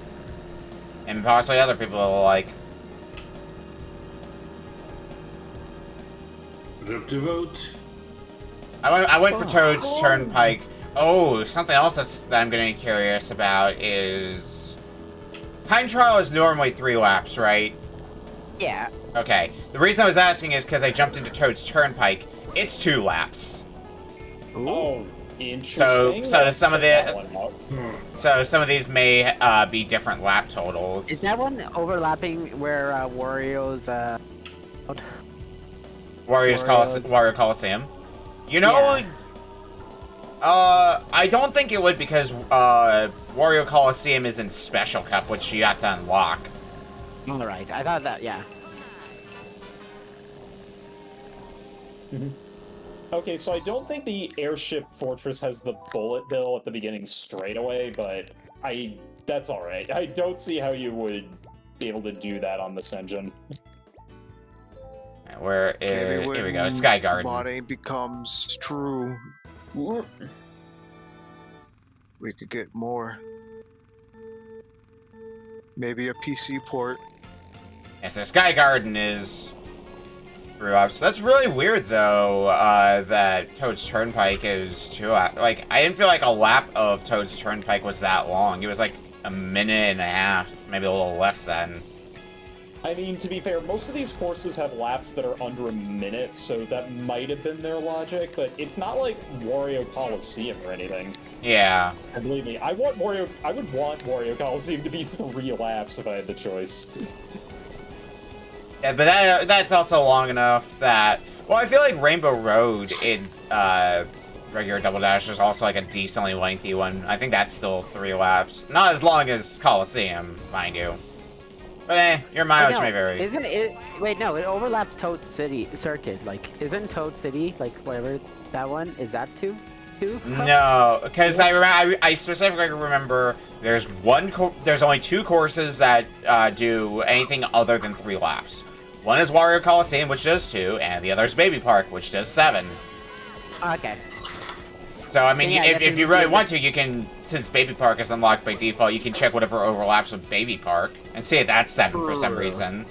and possibly other people will like. Up to vote. I went for Toad's Turnpike. Oh, something else that I'm gonna be curious about is time trial is normally 3 laps, right? Yeah. Okay. The reason I was asking is because I jumped into Toad's Turnpike. It's 2 laps. Oh, interesting. So some of these may be different lap totals. Is that one overlapping where Wario's Wario Coliseum? You know, I don't think it would because Wario Coliseum is in Special Cup, which you have to unlock. All right, I thought that, yeah. Okay, so I don't think the Airship Fortress has the bullet bill at the beginning straight away, but that's alright. I don't see how you would be able to do that on this engine. Here we go, Sky Garden. Modding becomes true. We could get more. Maybe a PC port. Yeah, so Sky Garden is 3 laps. That's really weird, though, that Toad's Turnpike is 2 laps. Like, I didn't feel like a lap of Toad's Turnpike was that long. It was like a minute and a half, maybe a little less than. I mean, to be fair, most of these courses have laps that are under a minute, so that might have been their logic, but it's not like Wario Coliseum or anything. Yeah. And believe me, I would want Wario Coliseum to be 3 laps if I had the choice. Yeah, but that's also long enough that... Well, I feel like Rainbow Road in regular Double Dash is also like a decently lengthy one. I think that's still 3 laps. Not as long as Coliseum, mind you. But your mileage may vary. Isn't it? Wait, no, it overlaps Toad City Circuit. Like, isn't Toad City, like, whatever that one, is that 2? No, because I specifically remember there's only 2 courses that do anything other than 3 laps. One is Wario Coliseum, which does 2, and the other is Baby Park, which does 7. Okay. So, I mean, Yeah, if you really want to, you can, since Baby Park is unlocked by default, you can check whatever overlaps with Baby Park, and see if that's 7 for some reason.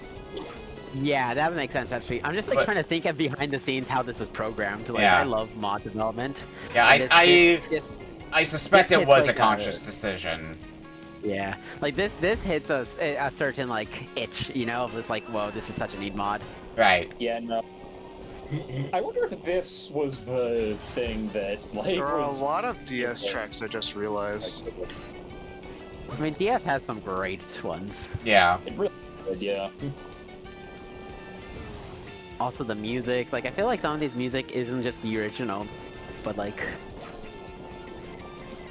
Yeah, that would make sense, actually. I'm just, like, trying to think of behind the scenes how this was programmed. Like, Yeah. I love mod development. Yeah, I suspect it was a conscious decision. Yeah, like this hits a certain like itch, you know, of this like, whoa, this is such a neat mod. Right. Yeah, no. I wonder if this was the thing that like There are was... a lot of DS tracks, I just realized. I mean, DS has some great ones. Yeah. It really did, yeah. Also the music, like I feel like some of these music isn't just the original, but like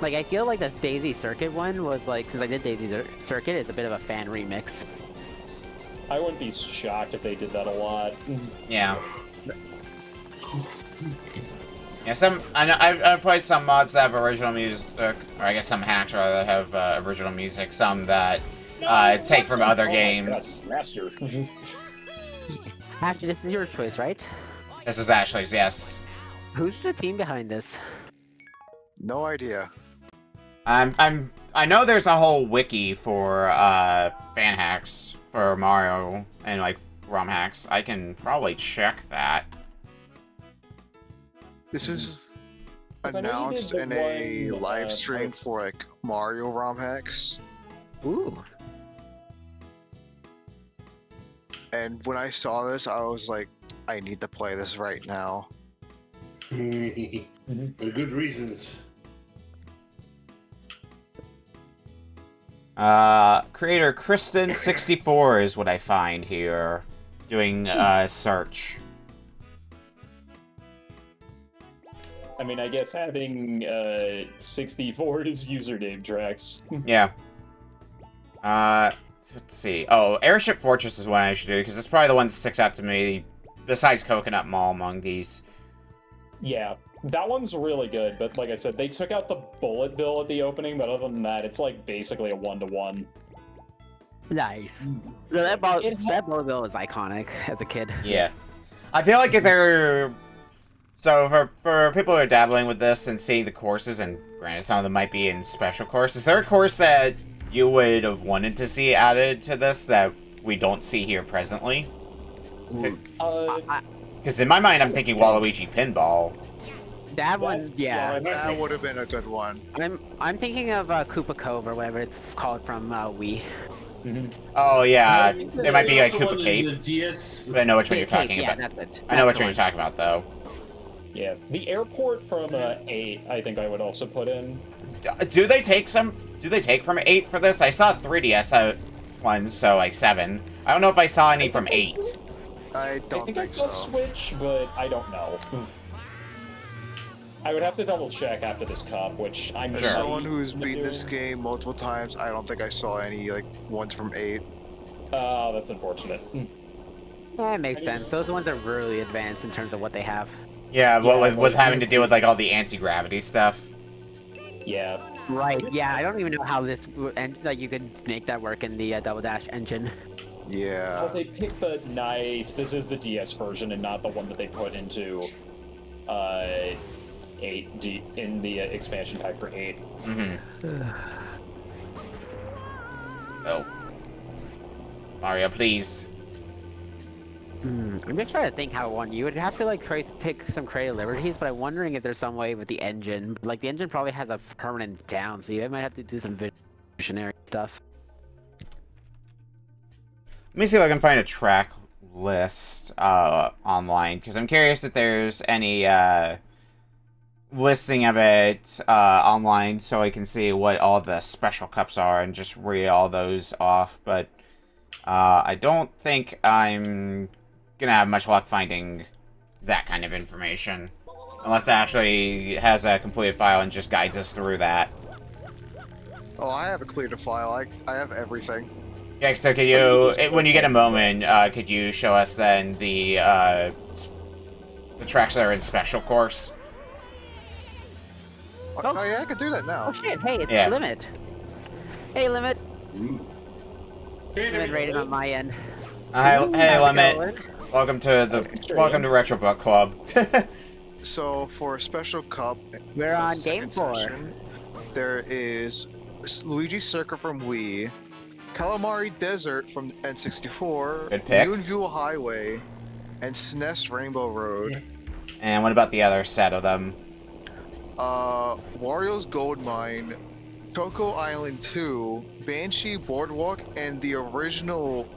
I feel like the Daisy Circuit one was like, since I did Daisy Circuit, it's a bit of a fan remix. I wouldn't be shocked if they did that a lot. Yeah. Yeah, I've played some mods that have original music, or I guess some hacks rather that have original music. Some that take from other games. Master. Ashley, this is your choice, right? This is Ashley's, yes. Who's the team behind this? No idea. I know there's a whole wiki for fan hacks for Mario and like ROM hacks. I can probably check that. This was announced in a live stream for like Mario ROM hacks. Ooh. And when I saw this, I was like, I need to play this right now. For good reasons. Creator Kristen64 is what I find here, doing search. I mean, I guess having 64 is username tracks. Yeah. Let's see. Oh, Airship Fortress is one I should do, because it's probably the one that sticks out to me, besides Coconut Mall among these. Yeah, that one's really good, but like I said, they took out the bullet bill at the opening, but other than that, it's like basically a 1-to-1. Nice. No, that bullet bill is iconic as a kid. Yeah. I feel like if they're... So, for people who are dabbling with this and seeing the courses, and granted some of them might be in special courses, is there a course that you would have wanted to see added to this that we don't see here presently? Because in my mind, I'm thinking Waluigi Pinball. That one, yeah. That would have been a good one. I'm thinking of Koopa Cove or whatever it's called from Wii. Oh yeah, it might be like Koopa Cape. DS. But I know which one you're talking yeah, about. that's it. I know which one you're talking about though. Yeah, the airport from 8, I think I would also put in. Do they take from 8 for this? I saw 3DS ones, so like 7. I don't know if I saw any from 8. I think I saw Switch, but I don't know. I would have to double check after this cup, which I'm As sure. someone who's beat this game multiple times, I don't think I saw any like ones from 8. Oh, that's unfortunate. That makes sense. Those ones are really advanced in terms of what they have. Yeah, but with having to deal with like all the anti-gravity stuff. Yeah. Right. Yeah, I don't even know how this and like you could make that work in the Double Dash engine. Yeah. Well, they picked the nice. This is the DS version and not the one that they put into 8D in the expansion pack for 8. Oh. Mario, please. I'm just trying to think how one you would have to like take some creative liberties, but I'm wondering if there's some way with the engine. Like the engine probably has a permanent down, so you might have to do some visionary stuff. Let me see if I can find a track list online, because I'm curious if there's any listing of it online, so I can see what all the special cups are and just read all those off. But I don't think I'm gonna have much luck finding that kind of information, unless it actually has a completed file and just guides us through that. Oh, I have a completed file. I have everything. Yeah, so could you, when you get a moment, could you show us then the tracks that are in special course? Oh yeah, I could do that now. Oh shit! Hey, it's Yeah. Limit. Hey, Limit. Limit rated on my end. Hey, Limit. going? Welcome to Retro Book Club. So for a special cup, We're on second Game 4. session, there is Luigi's Circuit from Wii, Calamari Desert from N64, Good pick. Moonview Highway, and SNES Rainbow Road. And what about the other set of them? Wario's Gold Mine, Coco Island 2, Banshee Boardwalk, and the original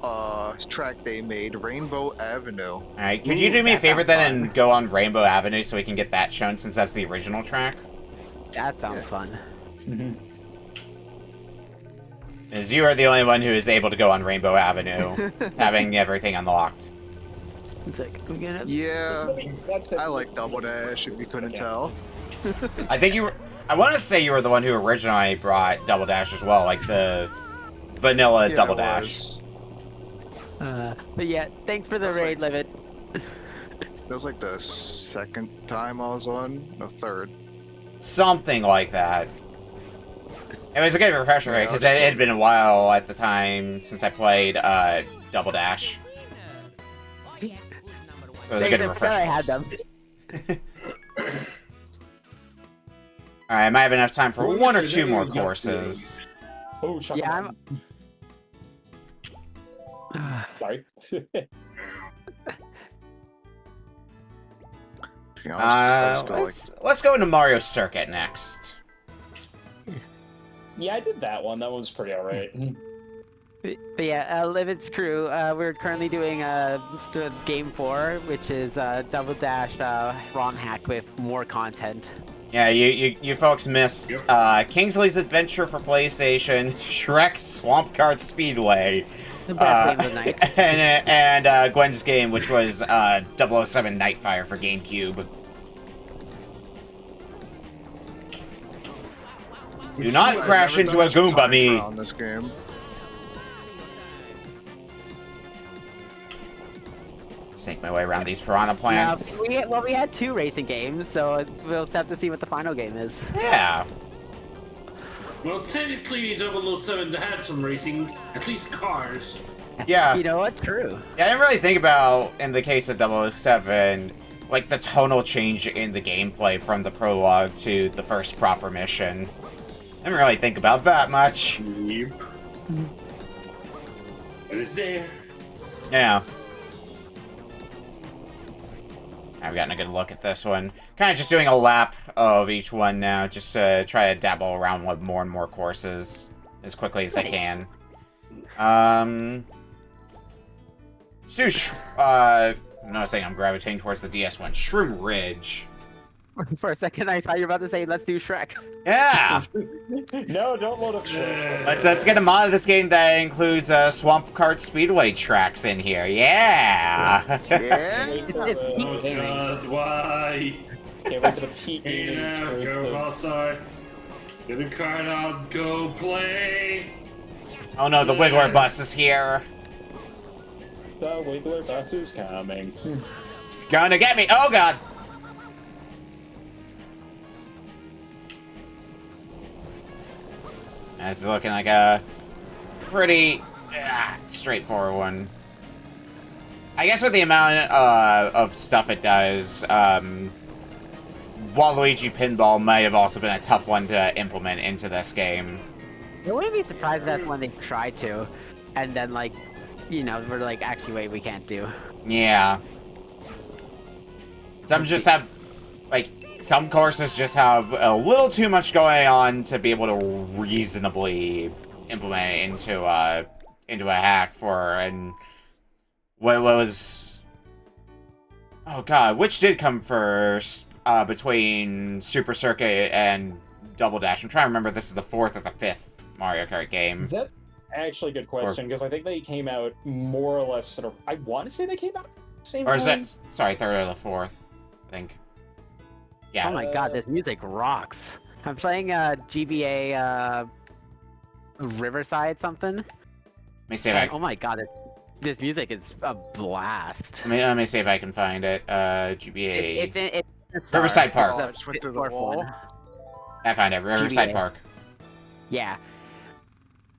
track they made, Rainbow Avenue. Alright, could you do me a favor then and go on Rainbow Avenue so we can get that shown since that's the original track? That sounds fun. As you are the only one who is able to go on Rainbow Avenue, having everything unlocked. It's like, I'm gonna... Yeah, I like Double Dash, if you couldn't tell. I think I want to say you were the one who originally brought Double Dash as well, like the vanilla Double Dash. But yeah, thanks for the raid, Limit. That was like the second time I was on, no, third. Something like that. It was a good refresher, right? Because it had been a while at the time since I played Double Dash. It was a good refresher. I had them. Alright, I might have enough time for one or two more courses. Oh, shut Yeah, Sorry. Let's go into Mario Circuit next. Yeah, I did that one. That one was pretty alright. But yeah, Limit's crew, we're currently doing the Game 4, which is Double Dash ROM hack with more content. Yeah, you folks missed Kingsley's Adventure for PlayStation, Shrek Swamp Kart Speedway, The best game of the night. and Gwen's game, which was 007 Nightfire for GameCube. Do not crash into a Goomba, me! On this game. Snake my way around these piranha plants. Yeah, we had 2 racing games, so we'll just have to see what the final game is. Yeah. Well, technically, 007 had some racing, at least cars. Yeah. You know what? True. Yeah, I didn't really think about, in the case of 007, like the tonal change in the gameplay from the prologue to the first proper mission. I didn't really think about that much. Yep. But it's there. Yeah. I've gotten a good look at this one. Kind of just doing a lap of each one now, just to try to dabble around with more and more courses as quickly as I can. Let's do, I'm noticing I'm gravitating towards the DS one. Shroom Ridge. For a second, I thought you were about to say, let's do Shrek. Yeah! No, don't load up Shrek. Let's get a mod of this game that includes Swamp Kart Speedway tracks in here. Yeah! Oh god, why? Can't wait for the peak gaming Yeah, experience. go outside. Get the card out, go play! Oh no, the Wiggler bus is here. The Wiggler bus is coming. Gonna get me! Oh god! This is looking like a pretty straightforward one. I guess with the amount of stuff it does, Waluigi Pinball might have also been a tough one to implement into this game. I wouldn't be surprised if that's when they tried to, and then like, you know, we're like, actually, wait, we can't do. Yeah. Some just have, like, some courses just have a little too much going on to be able to reasonably implement it into a hack for, and what was... Oh god, which did come first between Super Circuit and Double Dash? I'm trying to remember if this is the 4th or the 5th Mario Kart game. That's actually a good question, because I think they came out more or less sort of... I want to say they came out at the same time? Or is that... Sorry, 3rd or the 4th, I think. Yeah. Oh my god, this music rocks. I'm playing GBA Riverside something. Let me see if I... Oh my god, this music is a blast. Let me see if I can find it. GBA... It's Riverside Park. Oh, I just went through the wall. I found it. Riverside GBA. Park. Yeah.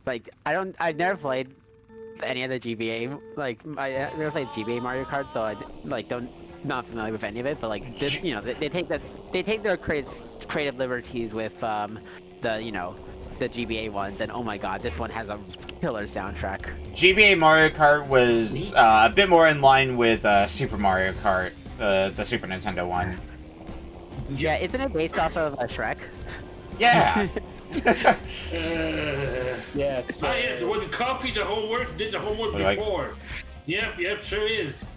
Like, I've never played any of the GBA. Like, I never played GBA Mario Kart, so I like not familiar with any of it. But like, this, they take their creative liberties with the the GBA ones, and oh my god, this one has a killer soundtrack. GBA Mario Kart was a bit more in line with Super Mario Kart, the Super Nintendo one. Yeah, isn't it based off of Shrek? Yeah. Yeah, it's... yes, the one who copied the homework, did the homework before. Yep, sure is.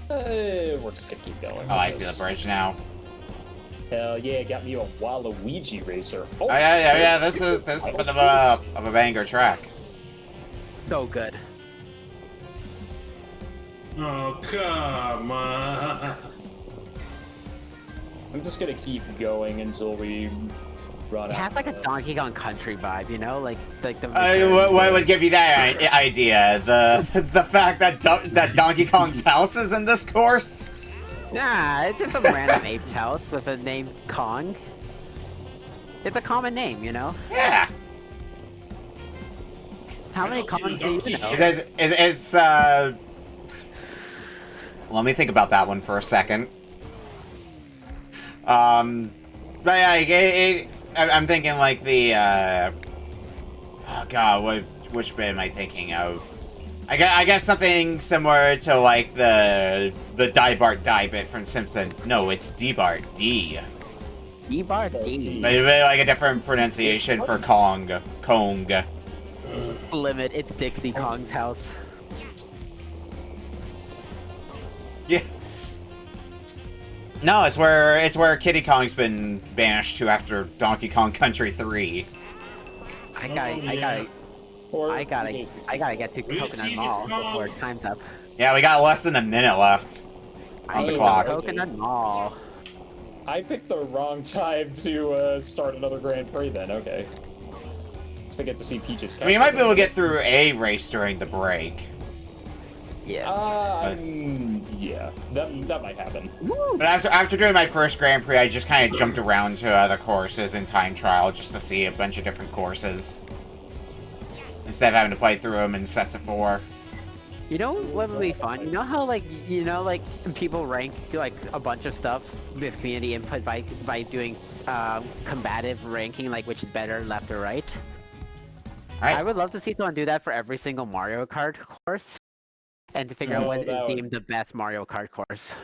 We're just gonna keep going. Oh, I see the bridge now. Hell yeah, got me a Waluigi racer. Oh yeah, this is a bit of a banger track. So good. Oh, come on. I'm just gonna keep going until we run out. It has like a Donkey Kong Country vibe, like the. What would give you that idea? The fact that Donkey Kong's house is in this course? Nah, it's just some random ape's house with a name Kong. It's a common name, Yeah. How many Kongs do you know? It's let me think about that one for a second. But yeah, I'm thinking like the oh god, which bit am I thinking of? I guess something similar to like the Die Bart Die bit from Simpsons. No, it's D-Bart D. D-Bart D. Maybe like a different pronunciation for Kong. Limit, it's Dixie Kong's house. Yeah. No, it's where Kiddy Kong's been banished to after Donkey Kong Country 3. I gotta get to Coconut Mall before time's up. Yeah, we got less than a minute left on the clock. Coconut Mall. I picked the wrong time to start another Grand Prix then, okay. Just to get to see Peach's Castle. I mean, you might be able to get through a race during the break. Yeah. Yeah, that might happen. But after doing my first Grand Prix, I just kind of jumped around to other courses in time trial just to see a bunch of different courses. Instead of having to play through them in sets of 4. You know what would be fun? You know how like people rank like a bunch of stuff with community input by doing combative ranking, like which is better, left or right? Right. I would love to see someone do that for every single Mario Kart course, and to figure out what is deemed the best Mario Kart course.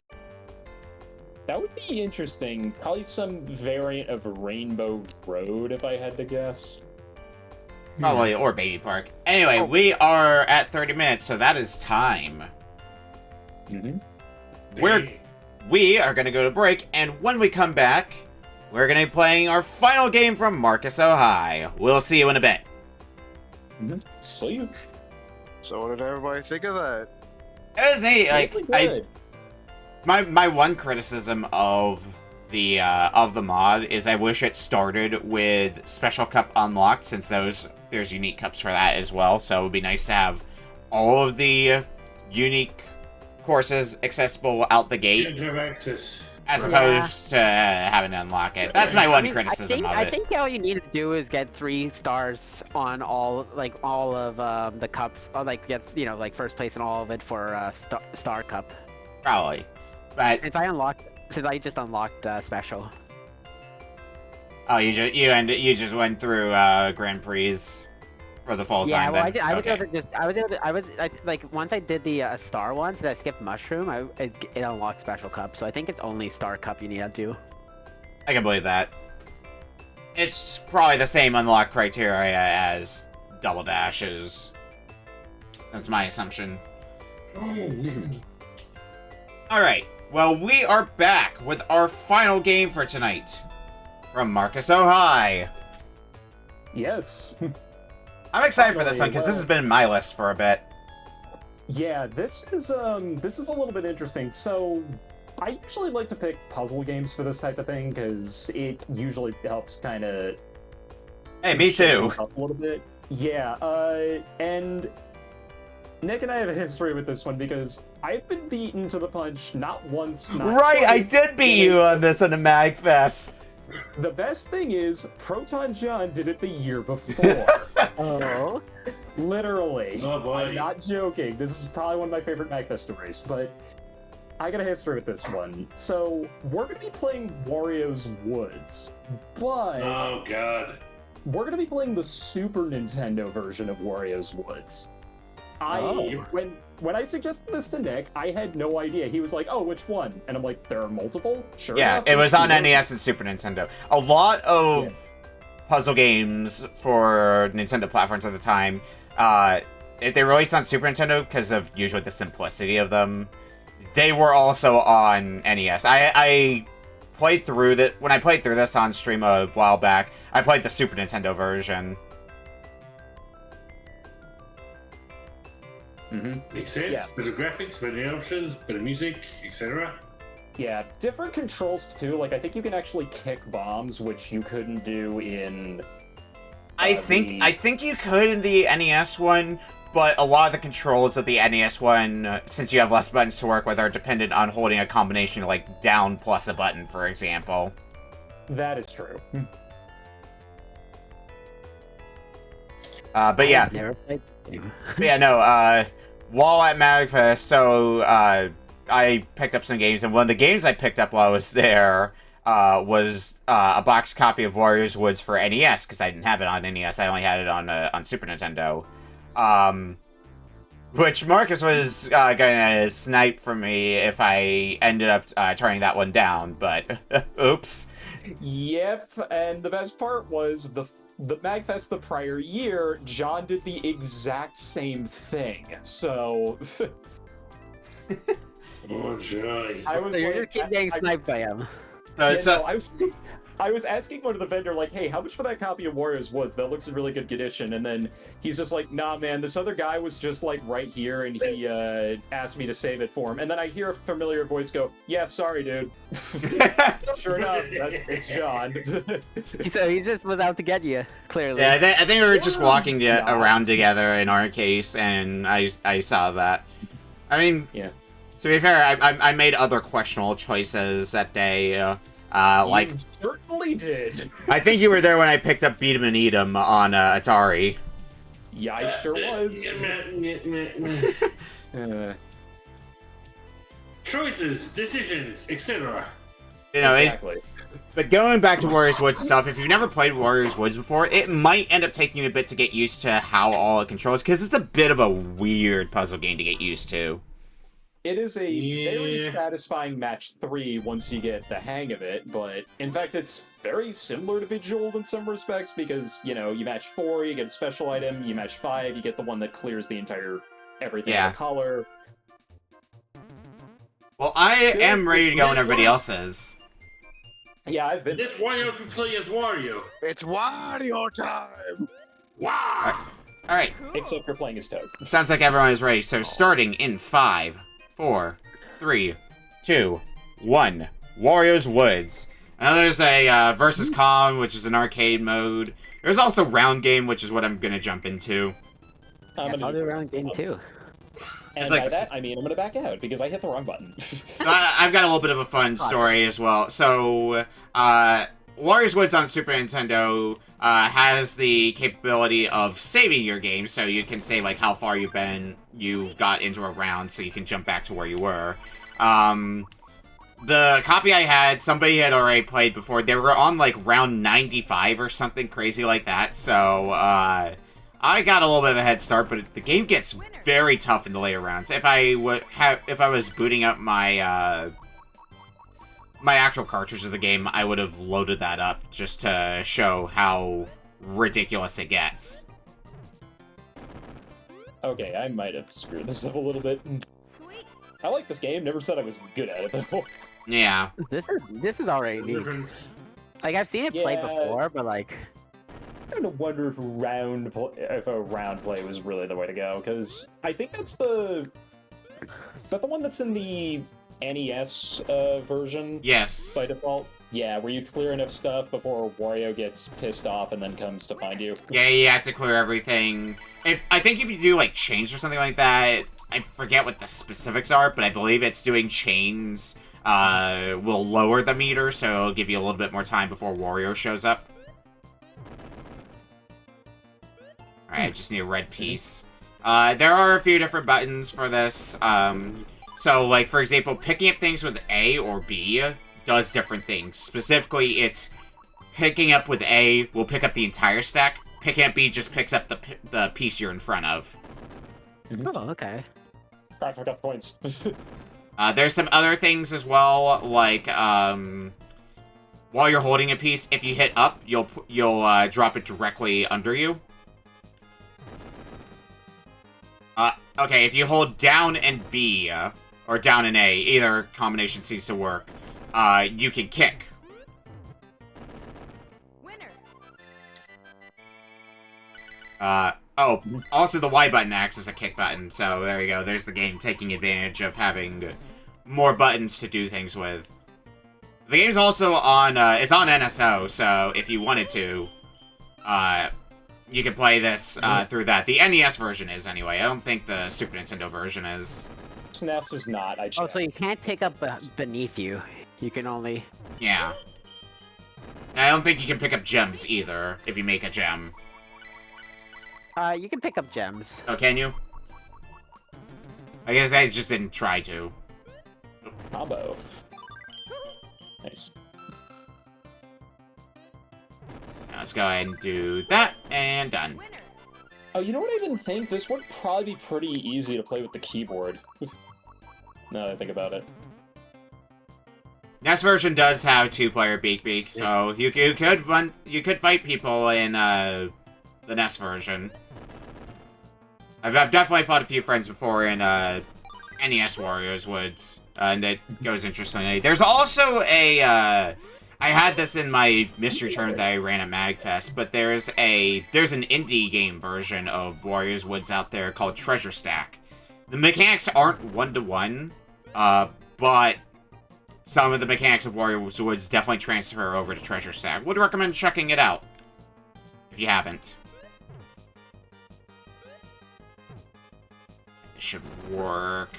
That would be interesting. Probably some variant of Rainbow Road, if I had to guess. Probably, or Baby Park. Anyway, we are at 30 minutes, so that is time. We are going to go to break, and when we come back, we're going to be playing our final game from Marcus Ohio. We'll see you in a bit. See you. So what did everybody think of that? It was neat. Like, my one criticism of the mod is I wish it started with Special Cup unlocked, since there's unique cups for that as well. So it would be nice to have all of the unique courses accessible out the gate, as opposed to having to unlock it. That's my one criticism of it. I think all you need to do is get 3 stars on all of the cups, or like get like first place in all of it for Star Cup. Probably, but since I just unlocked special. Oh, you just went through Grand Prix for the full time. Like once I did the star one, so I skipped mushroom. It unlocked special cup, so I think it's only Star Cup you need to do. I can believe that. It's probably the same unlock criteria as Double Dashes. That's my assumption. Alright, well, we are back with our final game for tonight. From Marcus Ohio. Yes. I'm excited for this one, because this has been in my list for a bit. Yeah, this is a little bit interesting. So, I usually like to pick puzzle games for this type of thing, because it usually helps kind of... Hey, me too. Up a little bit. Yeah, and Nick and I have a history with this one, because I've been beaten to the punch not once, not right, twice. I did beat you on this on the MagFest. The best thing is, Proton John did it the year before. Oh. Literally. Oh boy. I'm not joking. This is probably one of my favorite MagFest stories, but I got a history with this one. So, we're going to be playing Wario's Woods, but... Oh, God. We're going to be playing the Super Nintendo version of Wario's Woods. When I suggested this to Nick, I had no idea. He was like, "Oh, which one?" And I'm like, "There are multiple." Sure. Yeah, enough, it was on there's NES and Super Nintendo. A lot of puzzle games for Nintendo platforms at the time, if they released on Super Nintendo because of usually the simplicity of them, they were also on NES. I played through that when I played through this on stream a while back. I played the Super Nintendo version. Makes sense. Yeah. Better graphics, better options, better music, etc. Yeah, different controls too. Like I think you can actually kick bombs, which you couldn't do in. I think you could in the NES one, but a lot of the controls of the NES one, since you have less buttons to work with, are dependent on holding a combination of like down plus a button, for example. That is true. But yeah. Never played. Yeah, no, while at MagFest, so, I picked up some games, and one of the games I picked up while I was there, was, a box copy of Wario's Woods for NES, because I didn't have it on NES, I only had it on Super Nintendo. Which Marcus was, gonna snipe from me if I ended up, turning that one down, but, oops. Yep, and the best part was the MagFest the prior year, John did the exact same thing. So, Oh joy! I was So you're like, just keep getting sniped by him. I was asking one of the vendor like, "Hey, how much for that copy of Wario's Woods? That looks a really good condition." And then he's just like, "Nah, man, this other guy was just like right here, and he asked me to save it for him." And then I hear a familiar voice go, "Yeah, sorry, dude." Sure enough, it's John. So he just was out to get you, clearly. Yeah, I think we were just walking around together in our case, and I saw that. I mean, yeah. To be fair, I made other questionable choices that day. Like, you certainly did. I think you were there when I picked up Beat 'em and Eat 'em on Atari. Yeah, I sure was. Choices, decisions, etc. You know, exactly. But going back to Wario's Woods itself, if you've never played Wario's Woods before, it might end up taking you a bit to get used to how all it controls, because it's a bit of a weird puzzle game to get used to. It is a very satisfying match 3 once you get the hang of it, but in fact it's very similar to Bejeweled in some respects because, you know, you match 4, you get a special item, you match 5, you get the one that clears the entire everything in the color. Well, I am ready to go when everybody else is. Yeah, I've been... That's Wario if you play as Wario. It's Wario time! Wow! Alright. Except you're playing as Toad. Sounds like everyone is ready, so starting in 5, 4, 3, 2, 1. Wario's Woods. I know there's a Versus Con, which is an arcade mode. There's also Round Game, which is what I'm gonna jump into. I'll do Round Game too. And by that, I mean I'm gonna back out, because I hit the wrong button. I've got a little bit of a fun story as well. So, Wario's Woods on Super Nintendo has the capability of saving your game, so you can say, like, how far you got into a round, so you can jump back to where you were. The copy I had, somebody had already played before. They were on, like, round 95 or something crazy like that, so, I got a little bit of a head start, but the game gets very tough in the later rounds. If I was booting up my, my actual cartridge of the game, I would have loaded that up just to show how ridiculous it gets. Okay, I might have screwed this up a little bit. I like this game, never said I was good at it though. Yeah. This is already neat. Like, I've seen it played before, but like... I kind of wonder if a round play was really the way to go, because I think that's the... Is that the one that's in the NES version? Yes. By default? Yeah, where you clear enough stuff before Wario gets pissed off and then comes to find you. Yeah, you have to clear everything. I think if you do, like, chains or something like that, I forget what the specifics are, but I believe it's doing chains will lower the meter, so it'll give you a little bit more time before Wario shows up. Alright, I just need a red piece. There are a few different buttons for this. So, like, for example, picking up things with A or B does different things. Specifically, it's picking up with A will pick up the entire stack. Picking up B just picks up the piece you're in front of. Oh, okay. I forgot the points. There's some other things as well, like, while you're holding a piece, if you hit up, you'll drop it directly under you. Okay, if you hold down and B, or down and A, either combination seems to work, you can kick. Winner. Oh, also the Y button acts as a kick button, so there you go. There's the game taking advantage of having more buttons to do things with. The game's also on, it's on NSO, so if you wanted to, you can play this through that. The NES version is, anyway. I don't think the Super Nintendo version is. SNES is not, I checked. Oh, so you can't pick up beneath you. You can only... Yeah. I don't think you can pick up gems, either, if you make a gem. You can pick up gems. Oh, can you? I guess I just didn't try to. Combo. Nice. Now let's go ahead and do that, and done. Oh, you know what I didn't think? This would probably be pretty easy to play with the keyboard. Now that I think about it. NES version does have two-player beak, so you could fight people in the NES version. I've definitely fought a few friends before in NES Warriors Woods, and it goes interestingly. There's also a I had this in my mystery tournament that I ran at MagFest, but there's an indie game version of Warriors Woods out there called Treasure Stack. The mechanics aren't one-to-one, but some of the mechanics of Warriors Woods definitely transfer over to Treasure Stack. Would recommend checking it out if you haven't. It should work.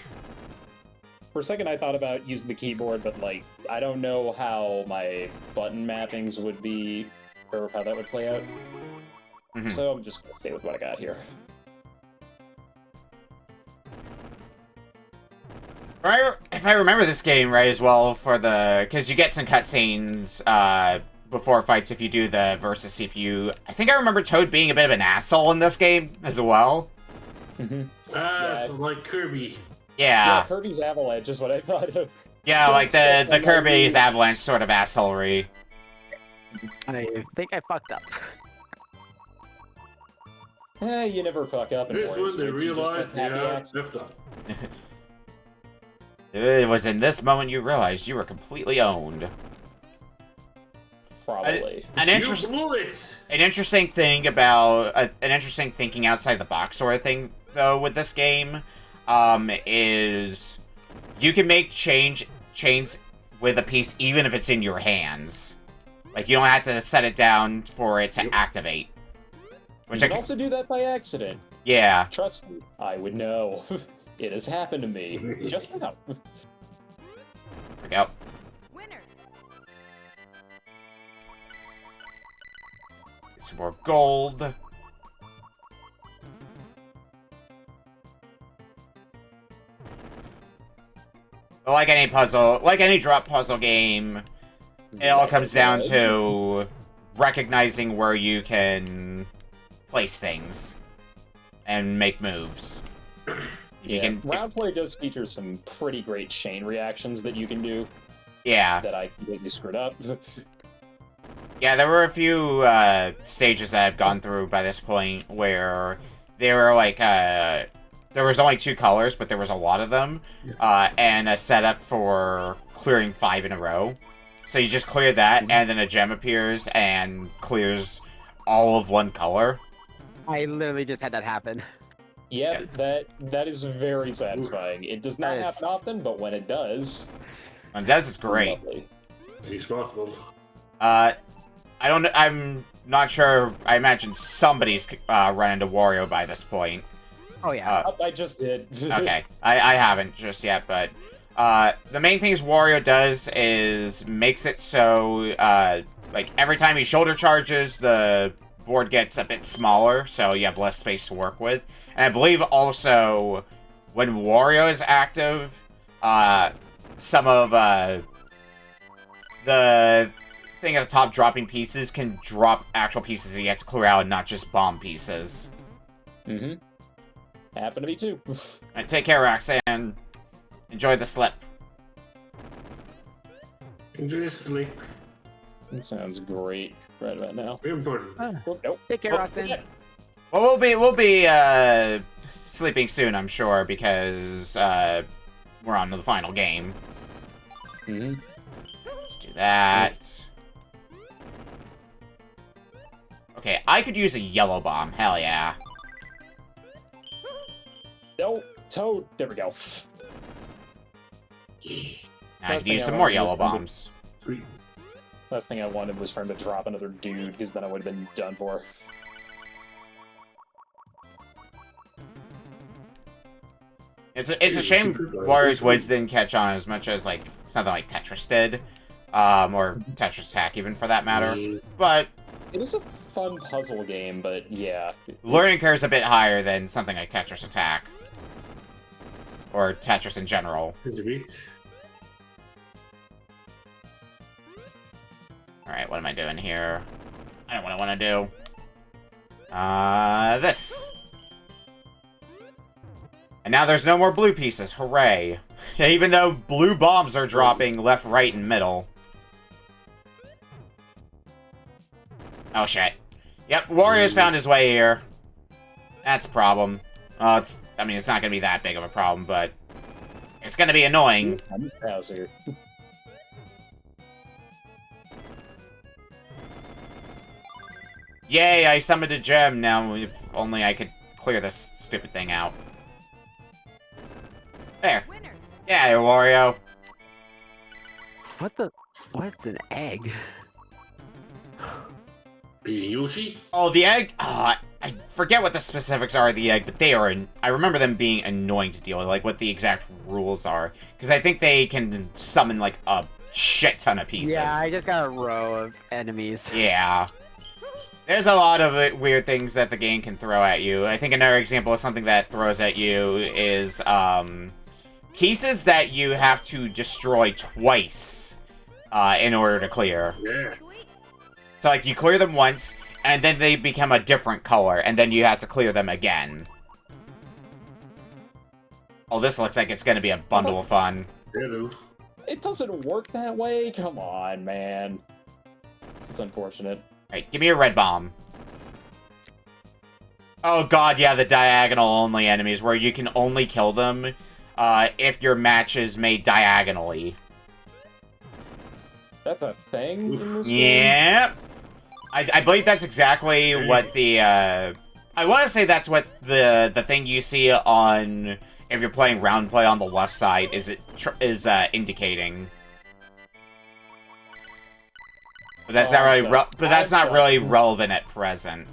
For a second, I thought about using the keyboard, but, like, I don't know how my button mappings would be, or how that would play out. So I'm just gonna stay with what I got here. If I remember this game right as well, because you get some cutscenes before fights if you do the versus CPU. I think I remember Toad being a bit of an asshole in this game as well. Like Kirby. Yeah. Kirby's Avalanche is what I thought of. Yeah, like the Kirby's Avalanche sort of assholery. I think I fucked up. You never fuck up in This Warriors one they Woods, you just realized have they happy are accidents. It was in this moment you realized you were completely owned. Probably. An interesting thing about an interesting thinking outside the box sort of thing though with this game is you can make chains with a piece even if it's in your hands. Like you don't have to set it down for it to activate. Which you can also do that by accident. Yeah. Trust me, I would know. It has happened to me just now. There we go. Winner. Get some more gold. But like any puzzle, like any drop puzzle game, it all comes down to recognizing where you can place things and make moves. Round play does feature some pretty great chain reactions that you can do. Yeah. That I completely screwed up. Yeah, there were a few stages that I've gone through by this point where they were like, there was only 2 colors, but there was a lot of them, and a setup for clearing 5 in a row. So you just clear that, and then a gem appears and clears all of one color. I literally just had that happen. Yep, that is very satisfying. It does not happen often, but when it does... When it does, it's great. Lovely. He's possible. I'm not sure. I imagine somebody's run into Wario by this point. Oh, yeah. I just did. Okay. I haven't just yet, but the main things Wario does is makes it so, like, every time he shoulder charges, the board gets a bit smaller, so you have less space to work with. And I believe also when Wario is active, some of the thing at the top dropping pieces can drop actual pieces that you have to clear out and not just bomb pieces. Mm-hmm. Happened to me too. Alright, take care, Roxanne. Enjoy the slip. Enjoy your sleep. That sounds great right about now. Very important. Oh, nope. Take care, Roxanne. Well, we'll be sleeping soon, I'm sure, because we're on to the final game. Mm-hmm. Let's do that. Okay, I could use a yellow bomb. Hell yeah. No, Toad. There we go. I could use some more yellow bombs. Last thing I wanted was for him to drop another dude, because then I would have been done for. It's a shame Warriors Woods didn't catch on as much as, like, something like Tetris did. Or Tetris Attack, even, for that matter. But it is a fun puzzle game, but yeah. Learning curve is a bit higher than something like Tetris Attack. Or Tetris in general. Alright, what am I doing here? I know what I want to do. This. And now there's no more blue pieces. Hooray. Even though blue bombs are dropping left, right, and middle. Oh, shit. Yep, Wario's found his way here. That's a problem. I mean, it's not going to be that big of a problem, but it's going to be annoying. I'm Bowser. Yay, I summoned a gem. Now, if only I could clear this stupid thing out. There. Yeah, there, Wario. What's an egg? Yoshi? Oh, the egg? I forget what the specifics are of the egg, but they are, I remember them being annoying to deal with, like what the exact rules are. Because I think they can summon, like, a shit ton of pieces. Yeah, I just got a row of enemies. Yeah. There's a lot of weird things that the game can throw at you. I think another example of something that throws at you is, pieces that you have to destroy twice, in order to clear. Yeah. So, like, you clear them once, and then they become a different color, and then you have to clear them again. Oh, this looks like it's gonna be a bundle of fun. It doesn't work that way? Come on, man. It's unfortunate. Alright, give me a red bomb. Oh god, yeah, the diagonal-only enemies, where you can only kill them if your match is made diagonally. That's a thing in this game? Yeah. I believe that's exactly what the, I want to say that's what the thing you see on, if you're playing round play on the left side, is indicating. But that's not really, but that's not really relevant at present.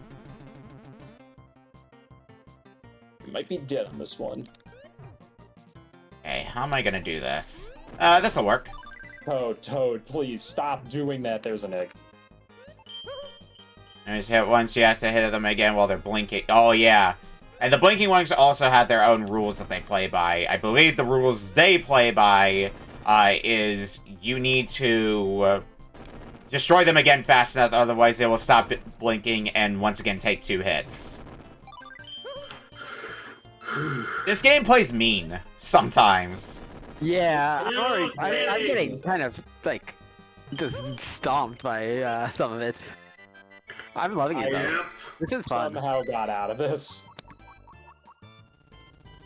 You might be dead on this one. Okay, how am I gonna do this? This'll work. Toad, please stop doing that. There's an egg. And just hit once, you have to hit them again while they're blinking. Oh, yeah. And the blinking ones also have their own rules that they play by. I believe the rules they play by is you need to destroy them again fast enough, otherwise they will stop blinking and once again take 2 hits. This game plays mean, sometimes. Yeah, I'm getting kind of, like, just stomped by some of it. I'm loving it, though. This is fun. Somehow got out of this.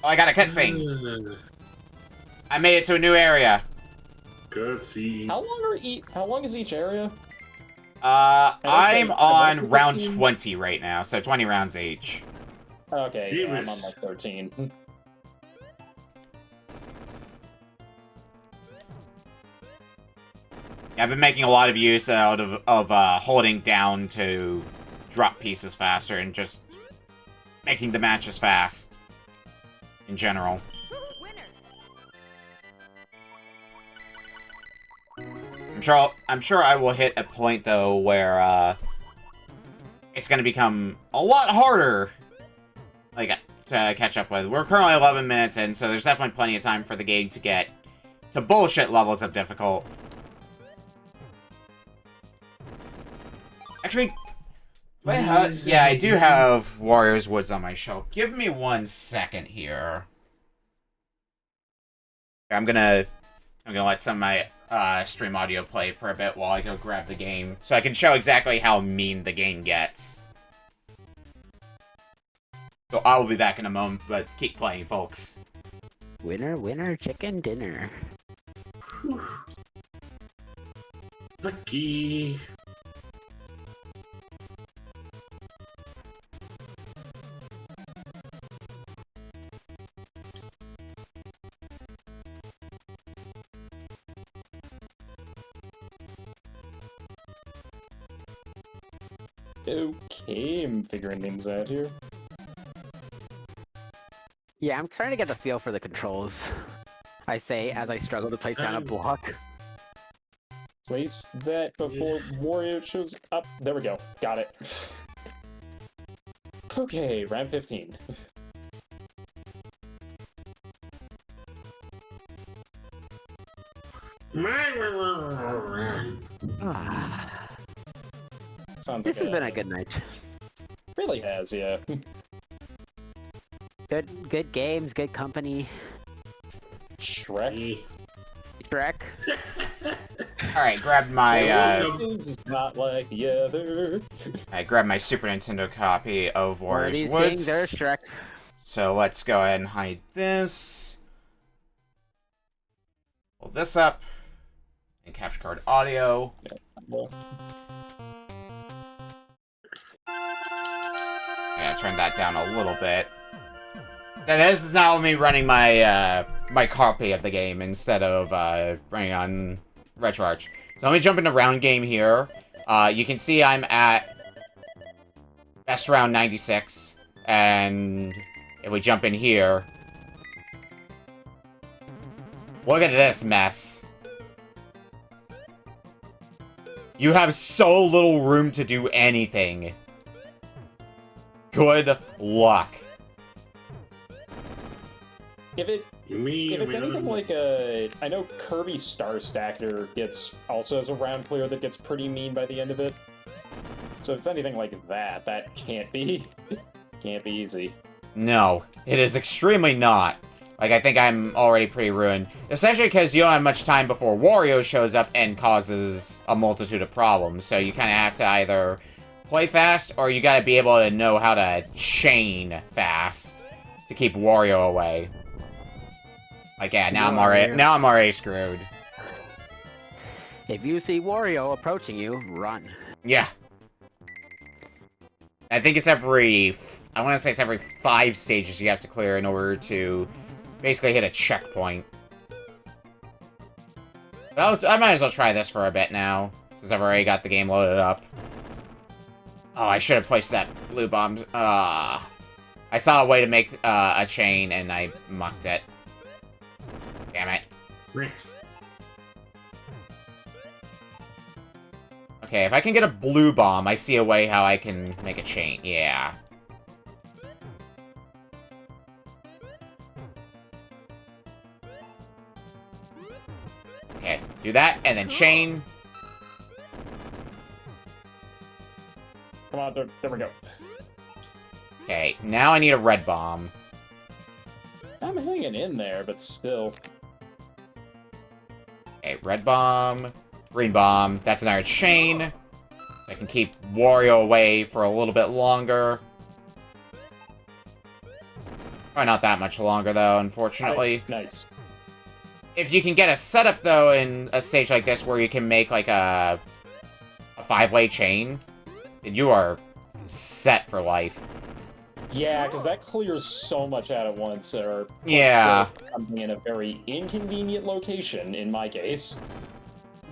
Oh, I got a cutscene. I made it to a new area. Cutscene. How long is each area? I'm on round 20 right now, so 20 rounds each. Okay, yeah, I'm on like 13. Yeah, I've been making a lot of use out of holding down to drop pieces faster and just making the matches fast in general. I'm sure I will hit a point though where it's going to become a lot harder, like, to catch up with. We're currently 11 minutes in, so there's definitely plenty of time for the game to get to bullshit levels of difficult. Actually, do I have... Yeah, I do have Warrior's Woods on my shelf. Give me 1 second here. I'm gonna let some of my stream audio play for a bit while I go grab the game, so I can show exactly how mean the game gets. So I will be back in a moment, but keep playing, folks. Winner, winner, chicken dinner. Lucky. Okay, I'm figuring things out here. Yeah, I'm trying to get the feel for the controls. I say as I struggle to place down a block. Place that before Wario shows up. There we go. Got it. Okay, round 15. Sounds This like has been a good night. Really has, yeah. Good games, good company. Shrek. Shrek. Alright, grabbed my, It's not like the other. I grabbed my Super Nintendo copy of Warrior's Woods. There's Shrek. So let's go ahead and hide this. Pull this up. And capture card audio. Yeah, turn that down a little bit. And this is now me running my my copy of the game instead of running on RetroArch. So let me jump into round game here. You can see I'm at best round 96, and if we jump in here, look at this mess. You have so little room to do anything. Good luck. If it's anything like I know Kirby Star Stacker also has a round clear that gets pretty mean by the end of it. So if it's anything like that, that can't be easy. No, it is extremely not. Like, I think I'm already pretty ruined. Especially because you don't have much time before Wario shows up and causes a multitude of problems. So you kind of have to either play fast, or you gotta be able to know how to chain fast to keep Wario away. Like, yeah, now I'm already screwed. If you see Wario approaching you, run. Yeah. I think it's every 5 stages you have to clear in order to basically hit a checkpoint. But I might as well try this for a bit now, since I've already got the game loaded up. Oh, I should have placed that blue bomb. I saw a way to make a chain, and I mucked it. Damn it. Okay, if I can get a blue bomb, I see a way how I can make a chain. Yeah. Okay, do that, and then chain. Come on, there we go. Okay, now I need a red bomb. I'm hanging in there, but still. Okay, red bomb, green bomb. That's another chain. I can keep Wario away for a little bit longer. Probably not that much longer, though, unfortunately. Nice. If you can get a setup, though, in a stage like this where you can make, like, a 5-way chain, then you are set for life. Yeah, because that clears so much out at once, or yeah, something in a very inconvenient location, in my case.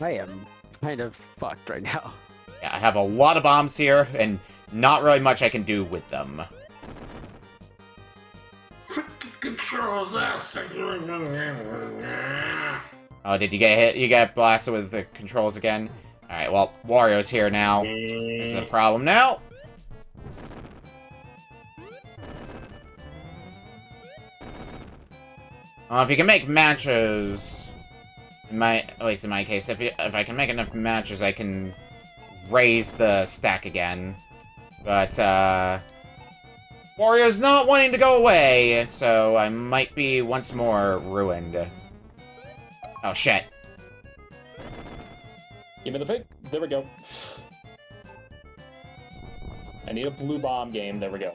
I am kind of fucked right now. Yeah, I have a lot of bombs here, and not really much I can do with them. Freaking controls that. Oh, did you get hit? You got blasted with the controls again? Alright, well, Wario's here now. This is a problem now. Well, if you can make matches, at least in my case, if I can make enough matches, I can raise the stack again. But Wario's not wanting to go away, so I might be once more ruined. Oh shit! Give me the pig. There we go. I need a blue bomb game. There we go.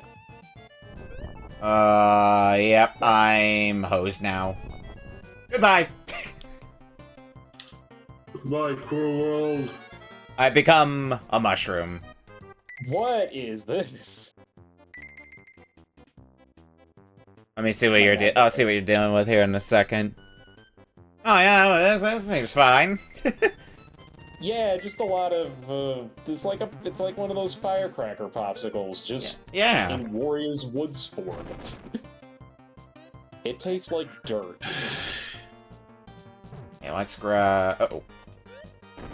Yep, I'm hosed now. Goodbye. Goodbye, cruel world. I become a mushroom. What is this? Let me see what I'll see what you're dealing with here in a second. Oh yeah, this seems fine. Yeah, just a lot of it's like one of those firecracker popsicles, just in Wario's Woods form. It tastes like dirt. Okay, let's grab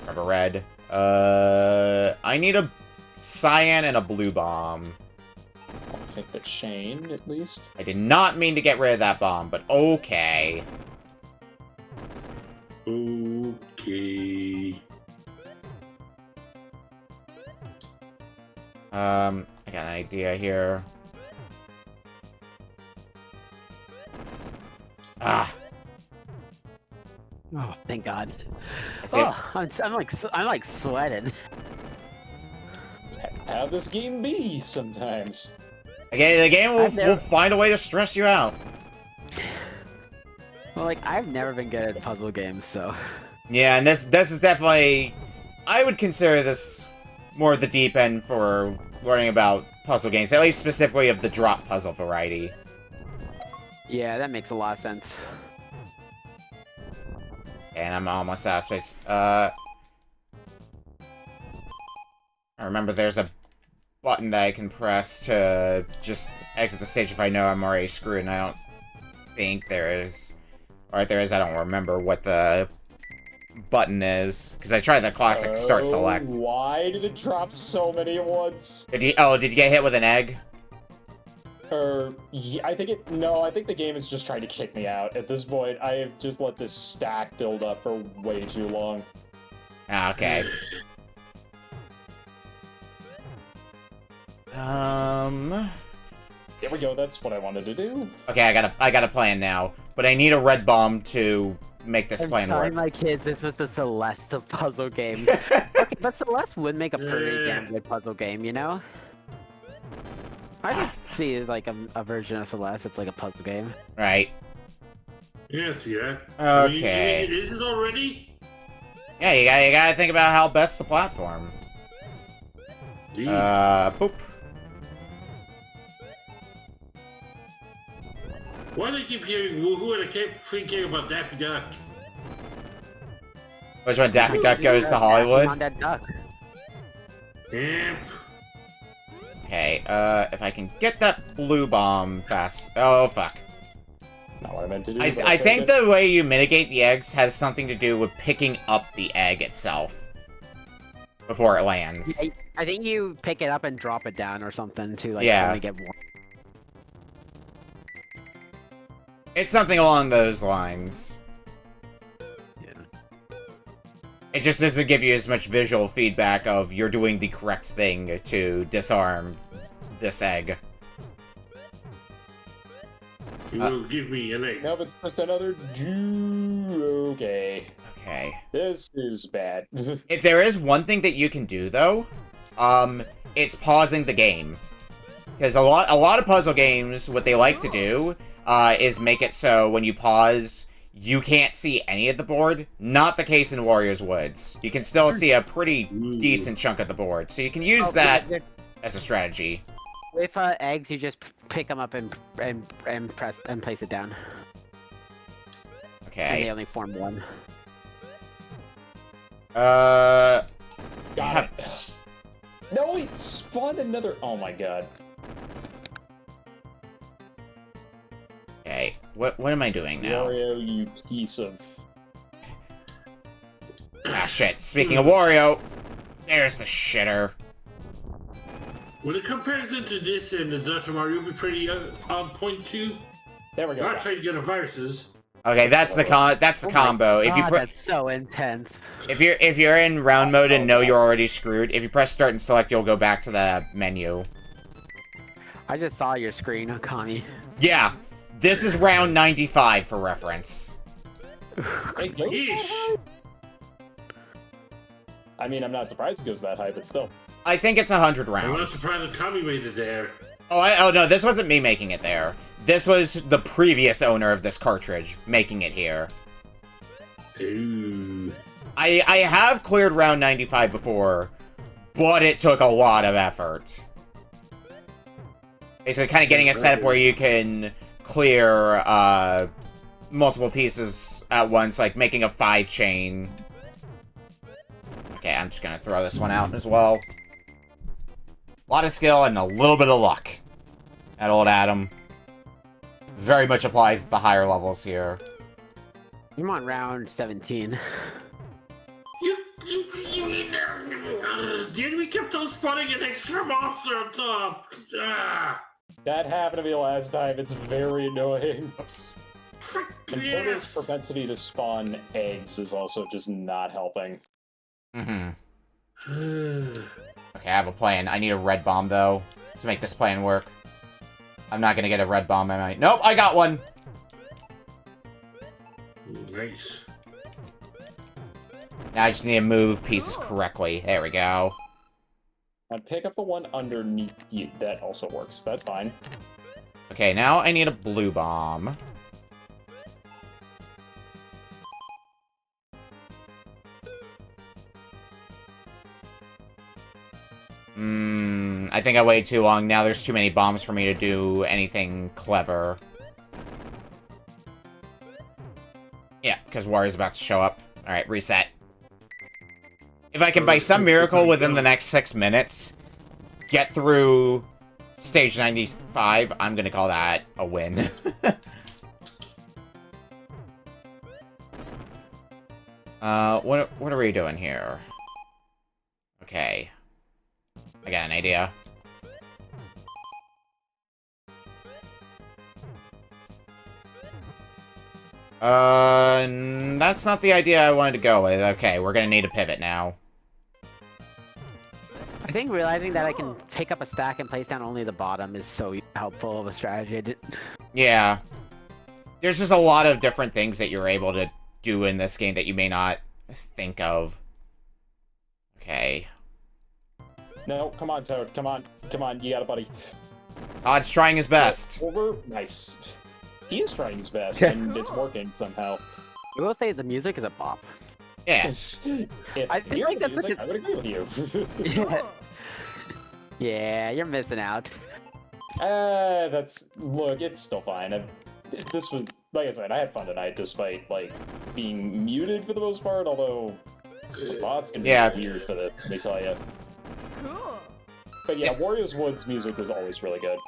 grab a red. I need a cyan and a blue bomb. I'll take the chain at least. I did not mean to get rid of that bomb, but okay. Okay. I got an idea here. Ah. Oh, thank God. See, I'm like sweating. How this game be sometimes. Okay, the game will find a way to stress you out. Well, like, I've never been good at puzzle games, so... Yeah, and this is definitely... I would consider this more the deep end for learning about puzzle games, at least specifically of the drop puzzle variety. Yeah, that makes a lot of sense. And I'm almost out of space. I remember there's a button that I can press to just exit the stage if I know I'm already screwed, and I don't think there is... Or if there is, I don't remember what the button is. Because I tried the classic start select. Why did it drop so many at once? Did you get hit with an egg? Yeah, I think the game is just trying to kick me out. At this point, I have just let this stack build up for way too long. Ah, okay. There we go, that's what I wanted to do. Okay, I got a plan now. But I need a red bomb to make this plan work. I'm telling my kids this was the Celeste of puzzle games. Okay, but Celeste would make a pretty damn good puzzle game, you know? I could see like a version of Celeste that's like a puzzle game. Right. Yeah, see that. Okay. You mean, is it already? Yeah, you gotta think about how best to platform. Indeed. Boop. Why do I keep hearing woohoo and I keep thinking about Daffy Duck? Which one, Daffy Duck goes to Hollywood? On that duck. Yep. Okay, if I can get that blue bomb fast. Oh, fuck. Not what I meant to do. I think the way you mitigate the eggs has something to do with picking up the egg itself before it lands. Yeah, I think you pick it up and drop it down or something to like only get one. It's something along those lines. Yeah. It just doesn't give you as much visual feedback of you're doing the correct thing to disarm this egg. You will give me an egg. Nope, it's just another Okay. Okay. This is bad. If there is one thing that you can do, though, it's pausing the game. Because a lot of puzzle games, what they like to do is make it so when you pause, you can't see any of the board. Not the case in Wario's Woods. You can still see a pretty decent chunk of the board. So you can use that as a strategy. With eggs, you just pick them up and press and place it down. Okay. And they only form one. Got it. No, it spawned another. Oh my god. Okay, what am I doing now? Wario, you piece of... Ah, shit. Speaking of Wario, there's the shitter. Well, the comparison to this and the Dr. Mario will be pretty on point too. There we go. I'm not trying to get the viruses. Okay, that's the combo. If you that's so intense. If you're in round mode and know you're already screwed, if you press start and select, you'll go back to the menu. I just saw your screen, Akami. Yeah, this is round 95 for reference. Yeesh. I mean, I'm not surprised it goes that high, but still. I think it's 100 rounds. I'm not surprised Akami made it there. Oh no, this wasn't me making it there. This was the previous owner of this cartridge making it here. Ooh. I have cleared round 95 before, but it took a lot of effort. Basically, kind of getting a setup where you can clear multiple pieces at once, like making a 5-chain. Okay, I'm just gonna throw this one out as well. A lot of skill and a little bit of luck. That old Adam. Very much applies at the higher levels here. I'm on round 17. The enemy kept on spawning an extra monster on top. That happened to me last time. It's very annoying. Oops. And Porter's propensity to spawn eggs is also just not helping. Mm-hmm. Okay, I have a plan. I need a red bomb, though, to make this plan work. I'm not gonna get a red bomb, am I? Nope, I got one! Nice. Now I just need to move pieces correctly. There we go. I'd pick up the one underneath you. That also works. That's fine. Okay, now I need a blue bomb. I think I waited too long. Now there's too many bombs for me to do anything clever. Yeah, because Wario's about to show up. Alright, reset. If I can, by some miracle, within the next 6 minutes, get through stage 95, I'm gonna call that a win. What are we doing here? Okay. I got an idea. That's not the idea I wanted to go with. Okay, we're gonna need a pivot now. I think realizing that I can pick up a stack and place down only the bottom is so helpful of a strategy. Yeah. There's just a lot of different things that you're able to do in this game that you may not think of. Okay. No, come on, Toad. Come on. Come on, you got it, buddy. Todd's trying his best. Over. Nice. He is trying his best, and it's working somehow. I will say the music is a bop. Yeah. If I feel you like hear that's the music, I would agree with you. Yeah, you're missing out. Look, it's still fine. This was, like I said, I had fun tonight despite, like, being muted for the most part, although the VOD's gonna be weird for this, let me tell you. Cool. But yeah, Wario's Woods music was always really good.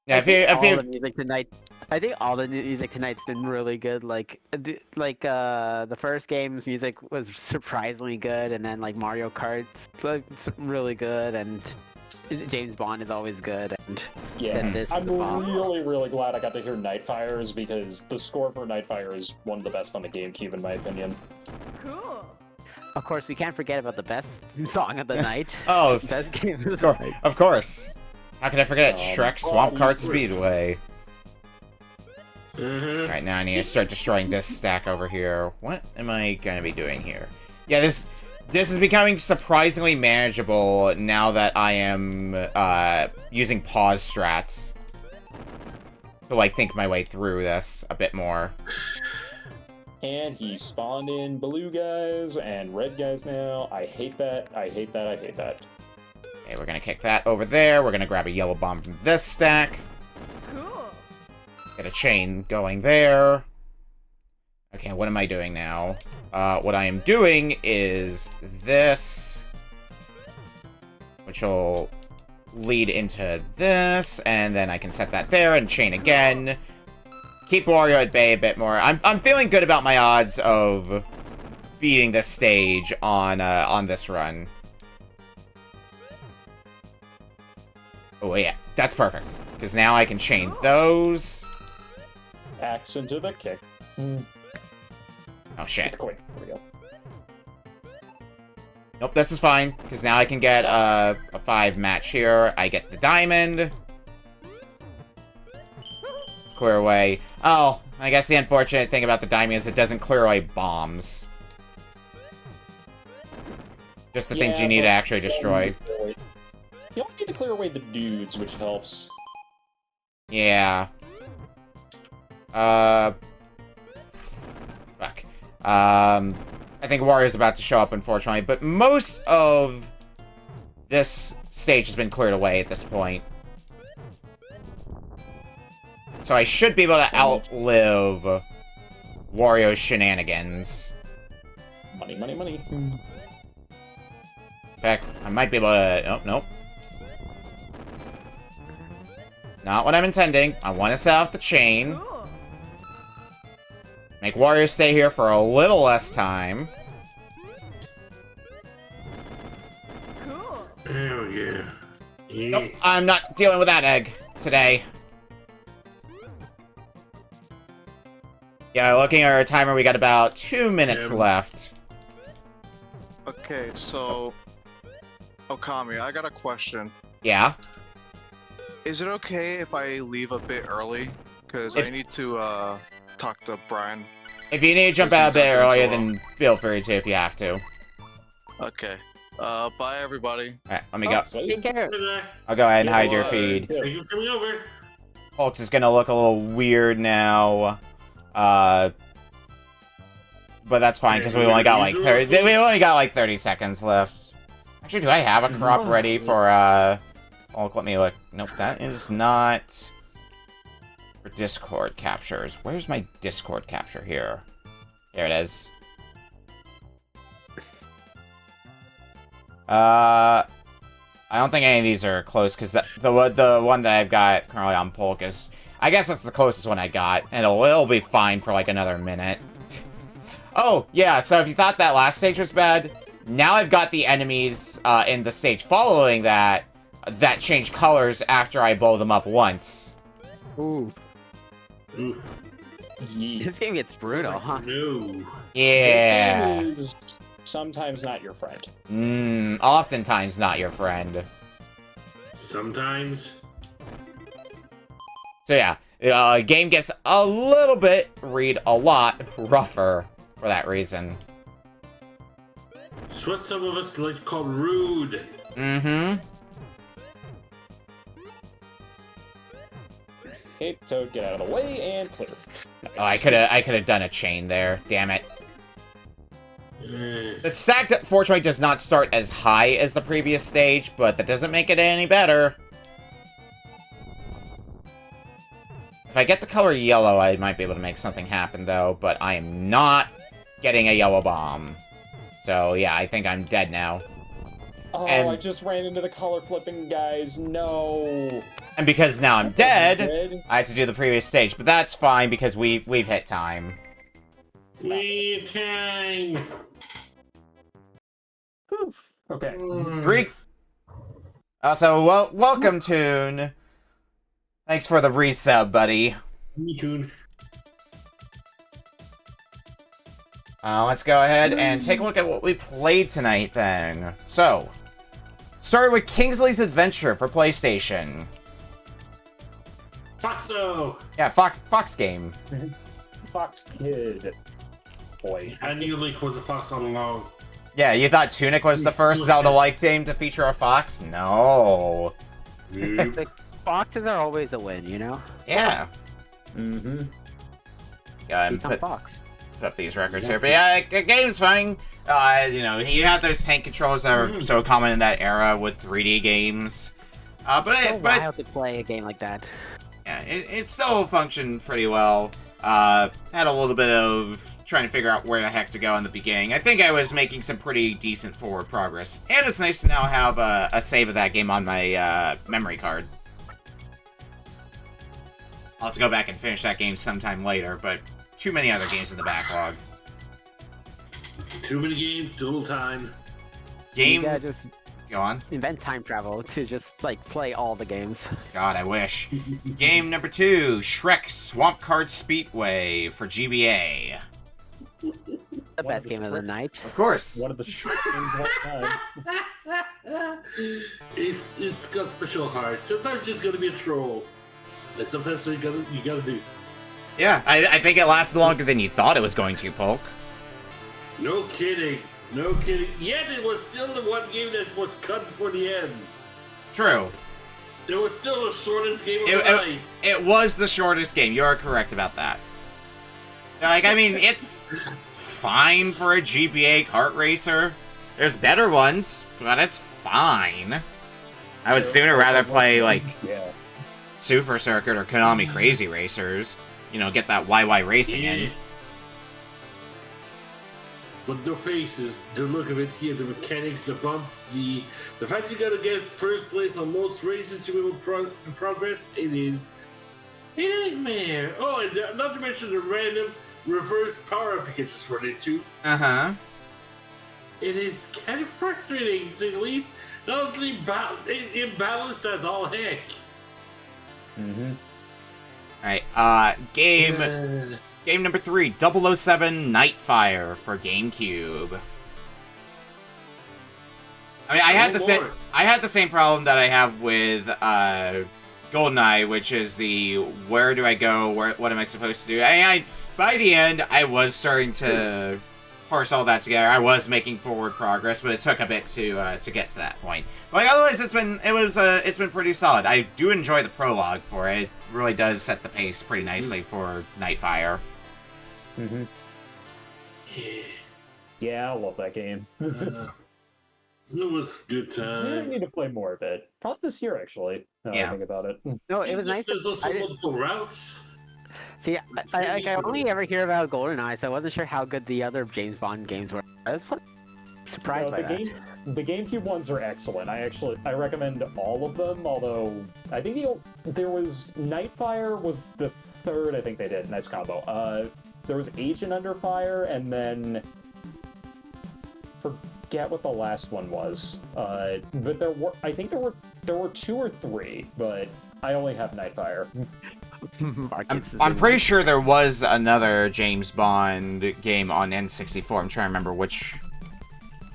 Yeah, the music tonight, I think all the music tonight's been really good. Like the first game's music was surprisingly good, and then like Mario Kart's like really good, and James Bond is always good, and yeah, then this. I'm really glad I got to hear Nightfire's because the score for Nightfire is one of the best on the GameCube in my opinion. Cool. Of course, we can't forget about the best song of the night. Oh, best game of the night. Of course. How could I forget? Shrek Swamp Kart Speedway. Alright, now I need to start destroying this stack over here. What am I gonna be doing here? Yeah, this is becoming surprisingly manageable now that I am using pause strats to like think my way through this a bit more. And he spawned in blue guys and red guys now. I hate that. I hate that. I hate that. Okay, we're gonna kick that over there. We're gonna grab a yellow bomb from this stack. Cool. Get a chain going there. Okay, what am I doing now? What I am doing is this, which will lead into this, and then I can set that there and chain again. Keep Wario at bay a bit more. I'm feeling good about my odds of beating this stage on this run. Oh yeah, that's perfect. Because now I can chain those. Axe into the kick. Oh shit. Quick. There we go. Nope, this is fine, because now I can get a 5 match here. I get the diamond. Clear away. Oh, I guess the unfortunate thing about the diamond is it doesn't clear away bombs. Just the things you need to actually destroy. You don't need to clear away the dudes, which helps. Yeah. Fuck. I think Wario's about to show up, unfortunately, but most of this stage has been cleared away at this point. So I should be able to outlive Wario's shenanigans. Money, money, money. In fact, I might be able to... Oh, nope. Not what I'm intending. I want to set off the chain. Make Wario stay here for a little less time. Oh, yeah. Nope, I'm not dealing with that egg today. Yeah, looking at our timer, we got about 2 minutes left. Okay, so... Okami, I got a question. Yeah? Is it okay if I leave a bit early? Because I need to, talk to Brian. If you need to jump out a bit earlier, then feel free to if you have to. Okay. Bye, everybody. Alright, let me go. Take care. I'll go ahead and hide your feed. Thank you for coming over. Folks is gonna look a little weird now. But that's fine, because we only got like 30 seconds left. Actually, do I have a crop ready for, oh, let me look. Nope, that is not for Discord captures. Where's my Discord capture here? There it is. I don't think any of these are close, because the one that I've got currently on Polk is... I guess that's the closest one I got, and it'll be fine for like another minute. Oh, yeah, so if you thought that last stage was bad, now I've got the enemies in the stage following that change colors after I blow them up once. Ooh. This game gets brutal, huh? No. Yeah. This game is sometimes not your friend. Oftentimes not your friend. Sometimes. So yeah, game gets a little bit, read a lot, rougher for that reason. It's what some of us like to call rude. Mm-hmm. Okay, Toad, get out of the way and clear. Nice. Oh, I could have done a chain there. Damn it. The stack, fortunately, does not start as high as the previous stage, but that doesn't make it any better. If I get the color yellow, I might be able to make something happen, though, but I am not getting a yellow bomb. So, yeah, I think I'm dead now. Oh, and I just ran into the color flipping guys. No. And because now I'm dead, I had to do the previous stage, but that's fine because we've hit time. We time. Okay. Greek. Also, welcome, Toon. Thanks for the resub, buddy. Me too. Let's go ahead and take a look at what we played tonight, then. So, started with Kingsley's Adventure for PlayStation. Foxo! Yeah, Fox game. Fox Kid. Boy. I knew Link was a fox all along. Yeah, you thought Tunic was the first Zelda-like game to feature a fox? No. The foxes are always a win, you know? Yeah. Mm-hmm. Yeah, and put up these records here. But yeah, the game's fine. You know, you have those tank controls that are so common in that era with 3D games. It's wild to play a game like that. Yeah, it still functioned pretty well. Had a little bit of trying to figure out where the heck to go in the beginning. I think I was making some pretty decent forward progress. And it's nice to now have a save of that game on my memory card. I'll have to go back and finish that game sometime later, but too many other games in the backlog. Too many games, too little time. You gotta just go on. Invent time travel to just like play all the games. God, I wish. Game number 2, Shrek Swamp Kart Speedway for GBA. The best game of the night. Of course. One of the Shrek games of all time. It's got special heart. Sometimes it's just gonna be a troll. And sometimes you gotta do. Yeah, I think it lasted longer than you thought it was going to, Polk. No kidding. No kidding. Yet it was still the one game that was cut before the end. True. It was still the shortest game of the night. It was the shortest game. You are correct about that. Like, I mean, it's fine for a GBA kart racer. There's better ones, but it's fine. I would sooner rather play, like, Super Circuit or Konami Crazy Racers. You know, get that YY racing in. But the faces, the look of it here, the mechanics, the bumps, the fact you gotta get first place on most races to be able to progress, it is a nightmare. Oh, and not to mention the random reverse power-up packages for it too. Uh-huh. It is kind of frustrating, to say the least. Not only imbalanced as all heck. Mm-hmm. Alright, game number 3, 007 Nightfire for GameCube. I mean, I had the same problem that I have with GoldenEye, which is the where do I go, what am I supposed to do? By the end, I was starting to parse all that together. I was making forward progress, but it took a bit to get to that point. But like, otherwise, it's been pretty solid. I do enjoy the prologue for it. It really does set the pace pretty nicely for Nightfire. Mm-hmm. Yeah, I love that game. It was good time. I need to play more of it. Probably this year, actually. Now I think about it. No, it was nice. There's also multiple routes. See, I only ever hear about GoldenEye, so I wasn't sure how good the other James Bond games were. I was surprised by that. The GameCube ones are excellent. I recommend all of them, although I think there was Nightfire was the third I think they did. Nice combo. There was Agent Under Fire, and then forget what the last one was. But I think there were 2 or 3, but I only have Nightfire. I'm pretty sure there was another James Bond game on N64. I'm trying to remember which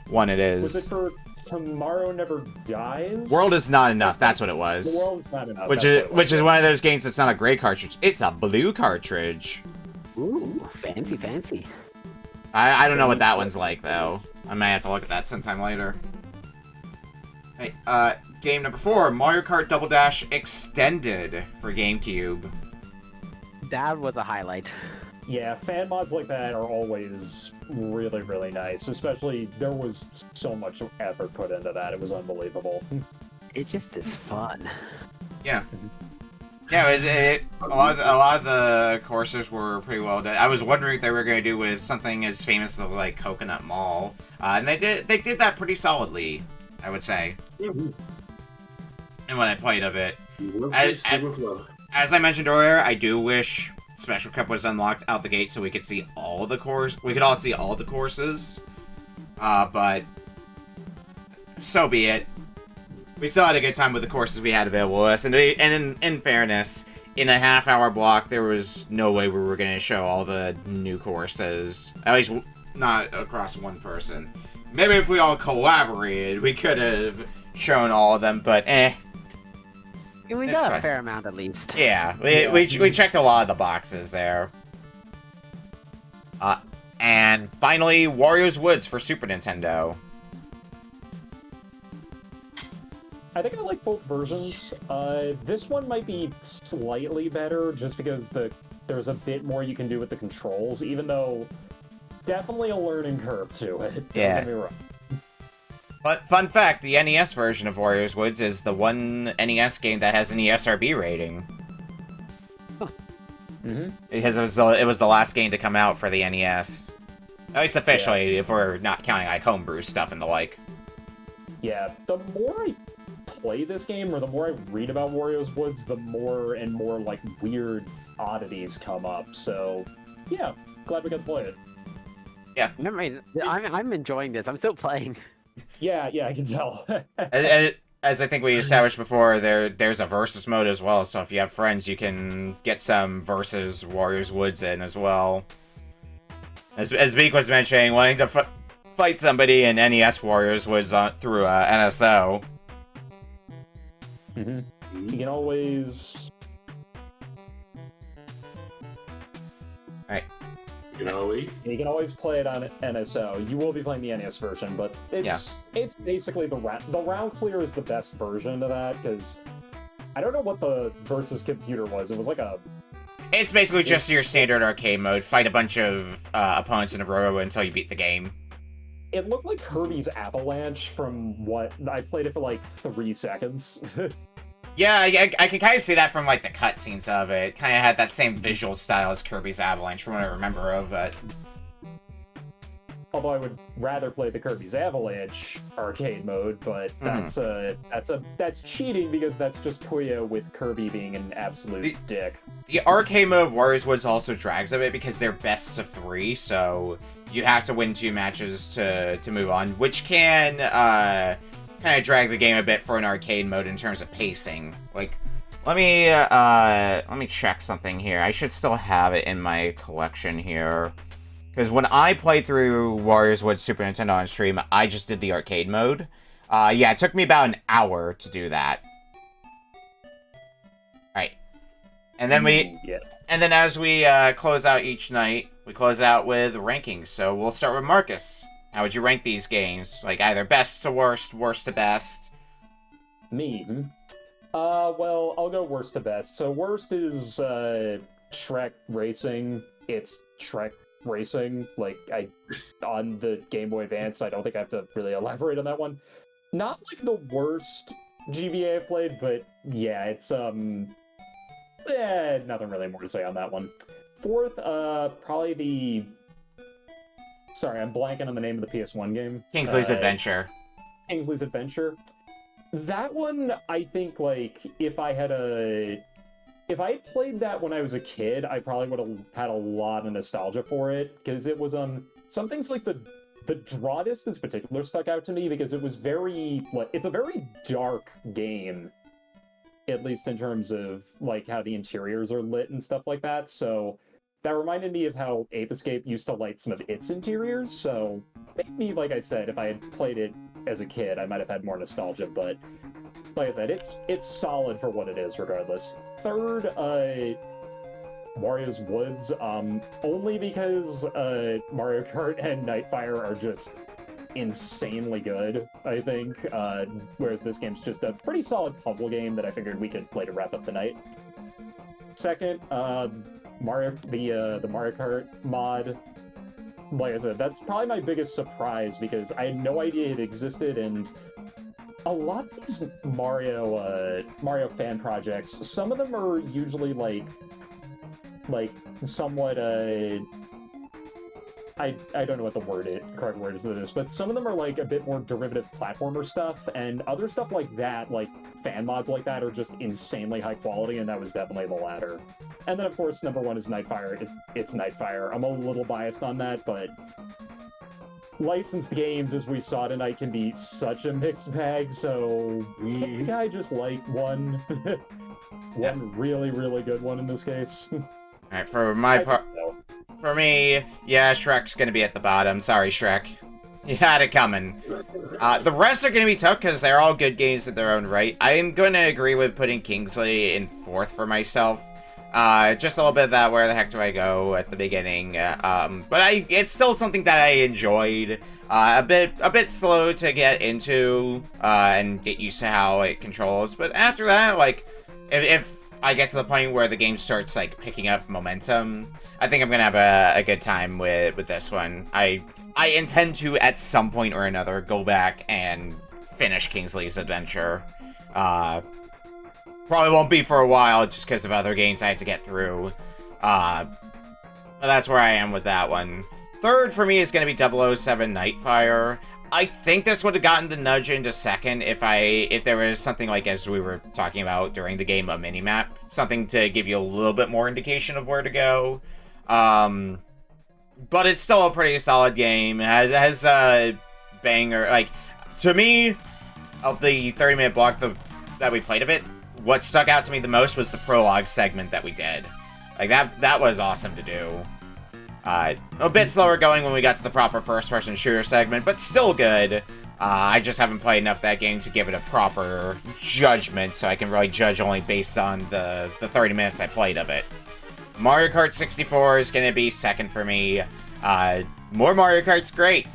one it is. Was it for Tomorrow Never Dies? World is Not Enough. That's what it was. The World is Not Enough. Which is one of those games that's not a gray cartridge. It's a blue cartridge. Ooh, fancy. I don't know what that one's like though. I might have to look at that sometime later. Hey, game number 4, Mario Kart Double Dash Extended for GameCube. That was a highlight. Yeah, fan mods like that are always really, really nice. Especially, there was so much effort put into that. It was unbelievable. It just is fun. Yeah. Yeah, a lot of the courses were pretty well done. I was wondering if they were going to do with something as famous as like Coconut Mall, and they did that pretty solidly, I would say. Mm-hmm. And when I played of it, as I mentioned earlier, I do wish Special Cup was unlocked out the gate so we could see all the we could all see all the courses. But so be it. We still had a good time with the courses we had available to us, and in fairness, in a half-hour block, there was no way we were going to show all the new courses. At least not across one person. Maybe if we all collaborated, we could have shown all of them, but We got a fair amount at least. Yeah, we checked a lot of the boxes there. And finally, Wario's Woods for Super Nintendo. I think I like both versions. This one might be slightly better just because there's a bit more you can do with the controls, even though definitely a learning curve to it. Don't get me wrong. But fun fact, the NES version of Wario's Woods is the one NES game that has an ESRB rating. Huh. Mm-hmm. Because it was the last game to come out for the NES. At least officially, if we're not counting like homebrew stuff and the like. Yeah, the more I play this game, or the more I read about Wario's Woods, the more and more like weird oddities come up. So, yeah, glad we got to play it. Yeah, I'm enjoying this. I'm still playing. Yeah, I can tell. as as I think we established before, there's a versus mode as well. So if you have friends, you can get some versus Warriors Woods in as well. As Beak was mentioning, wanting to fight somebody in NES Warriors Woods through NSO. You can always. Alright. You can always play it on NSO. You will be playing the NES version, but it's basically the round clear is the best version of that, because I don't know what the versus computer was. It was like a... It's basically just your standard arcade mode. Fight a bunch of opponents in a row until you beat the game. It looked like Kirby's Avalanche from what... I played it for like 3 seconds. Yeah, I can kind of see that from, like, the cutscenes of it. Kind of had that same visual style as Kirby's Avalanche, from what I remember of it. Although I would rather play the Kirby's Avalanche arcade mode, but that's cheating, because that's just Puyo with Kirby being an absolute dick. The arcade mode of Warriors Woods also drags a bit, because they're bests of 3, so you have to win 2 matches to move on, which can, kind of drag the game a bit for an arcade mode in terms of pacing. Like, let me check something here. I should still have it in my collection here, because when I played through Warriors Woods Super Nintendo on stream, I just did the arcade mode. Yeah, it took me about an hour to do that. Alright. And then and then as we close out each night, we close out with rankings. So we'll start with Marcus. How would you rank these games? Like, either best to worst, worst to best? Me? Well, I'll go worst to best. So worst is, Shrek Racing. It's Shrek Racing. Like, on the Game Boy Advance, I don't think I have to really elaborate on that one. Not, like, the worst GBA I've played, but, yeah, it's, nothing really more to say on that one. Fourth, probably the... Sorry, I'm blanking on the name of the PS1 game. Kingsley's Adventure. Kingsley's Adventure. That one, I think, like, if I had played that when I was a kid, I probably would have had a lot of nostalgia for it, because it was, some things like the draw distance in particular stuck out to me, because it was very, like, it's a very dark game, at least in terms of, like, how the interiors are lit and stuff like that, so... That reminded me of how Ape Escape used to light some of its interiors, so maybe, like I said, if I had played it as a kid, I might have had more nostalgia, but like I said, it's solid for what it is, regardless. Third, Wario's Woods, only because Mario Kart and Nightfire are just insanely good, I think, whereas this game's just a pretty solid puzzle game that I figured we could play to wrap up the night. Second, the Mario Kart mod, like I said, that's probably my biggest surprise, because I had no idea it existed, and a lot of these Mario fan projects, some of them are usually like somewhat I don't know what the correct word is to this, but some of them are like a bit more derivative platformer stuff, and other stuff like that, like fan mods like that, are just insanely high quality, and that was definitely the latter. And then, of course, number one is Nightfire. It's Nightfire. I'm a little biased on that, but licensed games, as we saw tonight, can be such a mixed bag, so can't I just like one really, really good one in this case? Alright, for my part... For me, yeah, Shrek's gonna be at the bottom. Sorry, Shrek. You had it coming. The rest are gonna be tough because they're all good games in their own right. I'm gonna agree with putting Kingsley in fourth for myself. Just a little bit of that where the heck do I go at the beginning. But it's still something that I enjoyed. A bit slow to get into and get used to how it controls. But after that, like, if I get to the point where the game starts like picking up momentum, I think I'm gonna have a good time with this one. I intend to, at some point or another, go back and finish Kingsley's Adventure. Probably won't be for a while, just because of other games I have to get through. But that's where I am with that one. Third for me is gonna be 007 Nightfire. I think this would have gotten the nudge into second if there was something like, as we were talking about during the game, a minimap. Something to give you a little bit more indication of where to go. But it's still a pretty solid game. It has a banger, like, to me, of the 30-minute block that we played of it, what stuck out to me the most was the prologue segment that we did. Like, that was awesome to do. A bit slower going when we got to the proper first-person shooter segment, but still good. I just haven't played enough of that game to give it a proper judgment, so I can really judge only based on the 30 minutes I played of it. Mario Kart 64 is going to be second for me. More Mario Kart's great.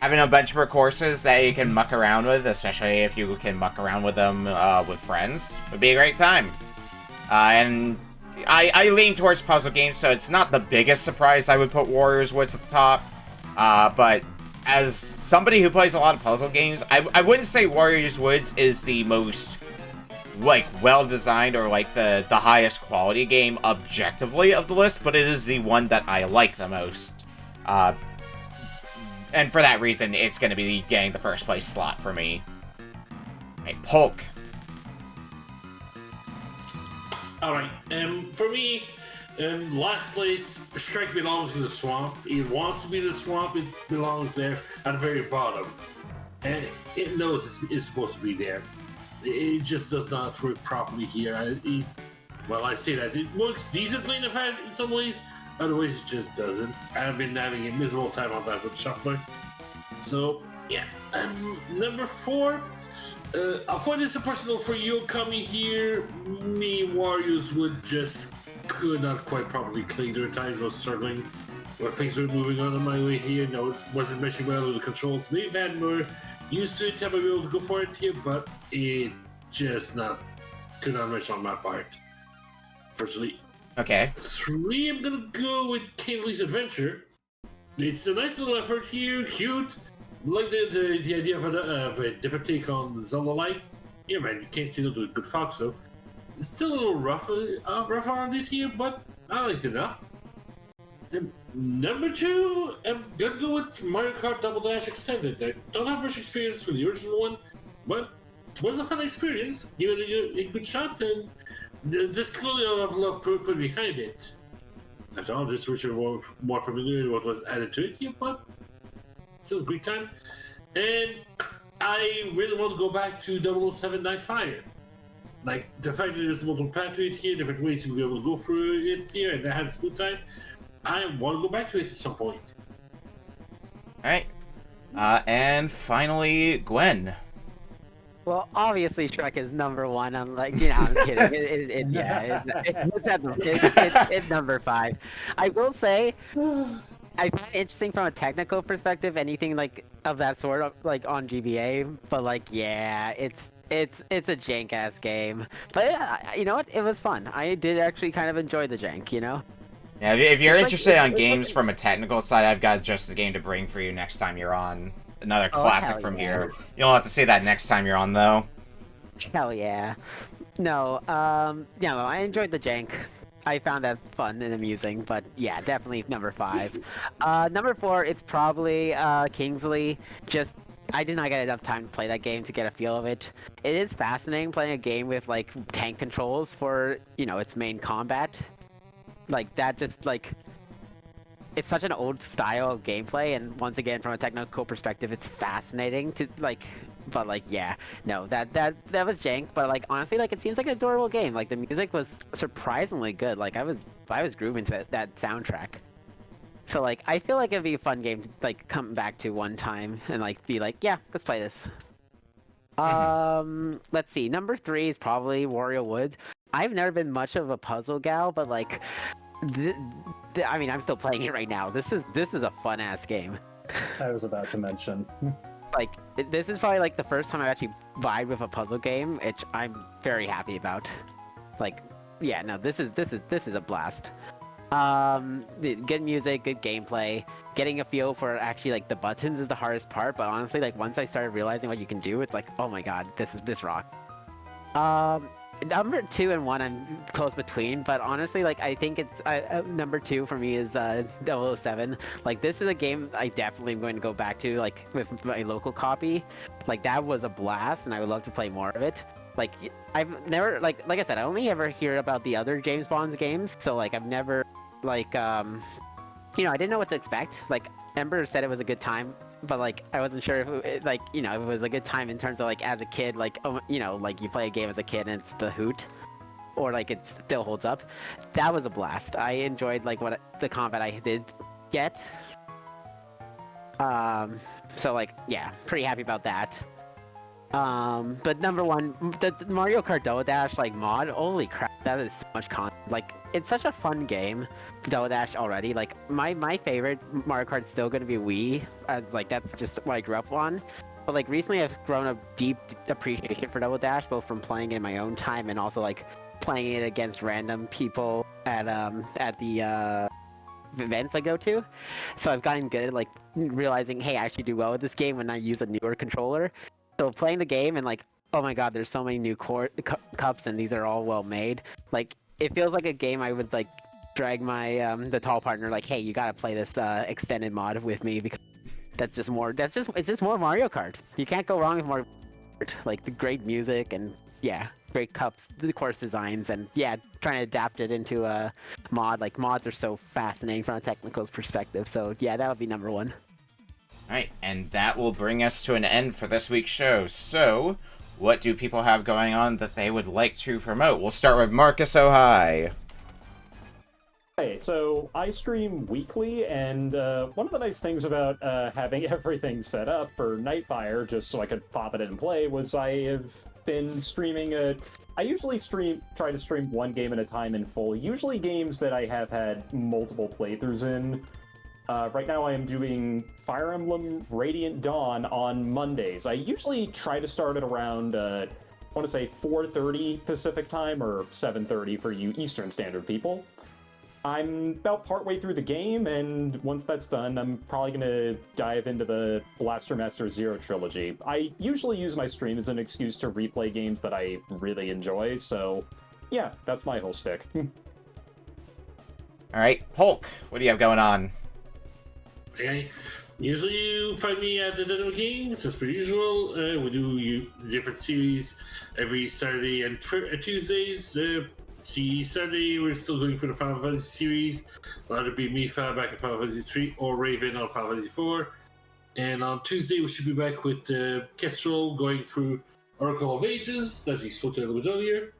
Having a bunch more courses that you can muck around with, especially if you can muck around with them with friends, would be a great time. And I lean towards puzzle games, so it's not the biggest surprise I would put Warriors Woods at the top. But as somebody who plays a lot of puzzle games, I wouldn't say Warriors Woods is the most, like, well-designed or, like, the highest quality game objectively of the list, but it is the one that I like the most. And for that reason, it's going to be getting the first place slot for me. Right, Polk. Alright, for me, last place, Shrek belongs in the swamp. It wants to be in the swamp, it belongs there at the very bottom. And it knows it's supposed to be there. It just does not work properly here. I say that. It works decently in some ways, other ways it just doesn't. I've been having a miserable time on that with Shuffler. So, yeah. Number 4, I find this a personal for you coming here. Me, Warriors would just could not quite properly clean. There were times I was struggling where things were moving on my way here. No, it wasn't meshing well with the controls. Maybe I've had more used to it to be able to go for it here, but it just could not mesh on my part. Firstly. Okay. 3, I'm gonna go with Kingsley's Adventure. It's a nice little effort here, cute. Like the idea of a different take on Zelda-like. Yeah, man, you can't see them do a good fox, so it's still a little rough around it here, but I liked it enough. And number 2, I'm gonna go with Mario Kart Double Dash Extended. I don't have much experience with the original one, but it was a fun experience. Give it a good shot, and there's clearly a lot of love put behind it. After all, just wish you more familiar with what was added to it here, but still a great time. And I really want to go back to 007 Nightfire. Like, the fact that there's multiple paths to it here, different ways to be able to go through it here, and I had a smooth time. I want to go back to it at some point. Alright. And finally, Gwen. Well, obviously Shrek is number 1. I'm like, I'm kidding. It's number 5. I will say, I find it interesting from a technical perspective, anything like of that sort, like on GBA. But like, yeah, it's a jank ass game. But you know what? It was fun. I did actually kind of enjoy the jank. Yeah, if you're interested on games from a technical side, I've got just the game to bring for you next time you're on. Another classic from here. You'll have to say that next time you're on, though. Hell yeah. No, I enjoyed the jank. I found that fun and amusing, but yeah, definitely number 5. Number 4, it's probably Kingsley. I did not get enough time to play that game to get a feel of it. It is fascinating playing a game with like tank controls for, its main combat. Like that it's such an old style of gameplay, and once again, from a technical perspective, it's fascinating to but yeah, no, that was jank, but like honestly, like it seems like an adorable game. Like the music was surprisingly good. Like I was grooving to that soundtrack. So like I feel like it'd be a fun game to like come back to one time and like be like, yeah, let's play this. Let's see. Number 3 is probably Wario Woods. I've never been much of a puzzle gal, but like, I mean, I'm still playing it right now. This is a fun ass game. I was about to mention. Like, this is probably like the first time I've actually vibed with a puzzle game, which I'm very happy about. Like, yeah, no, this is a blast. Good music, good gameplay. Getting a feel for actually like the buttons is the hardest part, but honestly, like once I started realizing what you can do, it's like, oh my god, this rock. Number 2 and 1 I'm close between, but honestly, like I think it's number 2 for me is 007. Like this is a game I definitely am going to go back to, like with my local copy. Like that was a blast, and I would love to play more of it. Like I've never like I said, I only ever hear about the other James Bond games, so like I've never like I didn't know what to expect. Like Ember said it was a good time but like I wasn't sure if if it was a good time in terms of like as a kid, like like you play a game as a kid and it's the hoot, or like it still holds up. That was a blast. I enjoyed like the combat I did get. So like yeah, pretty happy about that. But number one, the Mario Kart Double Dash like mod, holy crap, that is so much content. Like, it's such a fun game, Double Dash already. Like, my favorite Mario Kart is still gonna be Wii, as like that's just what I grew up on. But like recently, I've grown a deep appreciation for Double Dash, both from playing it in my own time and also like playing it against random people at the events I go to. So I've gotten good at like realizing, hey, I actually do well with this game when I use a newer controller. So playing the game and like, oh my god, there's so many new cups and these are all well made. Like, it feels like a game I would like drag my the tall partner like, hey, you gotta play this extended mod with me because it's just more Mario Kart. You can't go wrong with Mario Kart. Like the great music and yeah, great cups, the course designs, and yeah, trying to adapt it into a mod. Like mods are so fascinating from a technical perspective. So yeah, that would be number one. Alright, and that will bring us to an end for this week's show. So, what do people have going on that they would like to promote? We'll start with Marcus O'High. Hey, so I stream weekly, and one of the nice things about having everything set up for Nightfire, just so I could pop it in and play, was I have been streaming I usually try to stream one game at a time in full, usually games that I have had multiple playthroughs in. Right now I am doing Fire Emblem Radiant Dawn on Mondays. I usually try to start at around, I want to say 4:30 Pacific time or 7:30 for you Eastern Standard people. I'm about partway through the game, and once that's done, I'm probably going to dive into the Blaster Master Zero trilogy. I usually use my stream as an excuse to replay games that I really enjoy, so yeah, that's my whole shtick. Alright, Polk, what do you have going on? Okay. Usually you find me at the Dynamo Games, as per usual. We do different series every Saturday and Tuesdays. Saturday, we're still going for the Final Fantasy series. It'll either be Mifa back at Final Fantasy 3 or Raven on Final Fantasy 4. And on Tuesday, we should be back with Kestrel going through Oracle of Ages, that we spoke to a little bit earlier.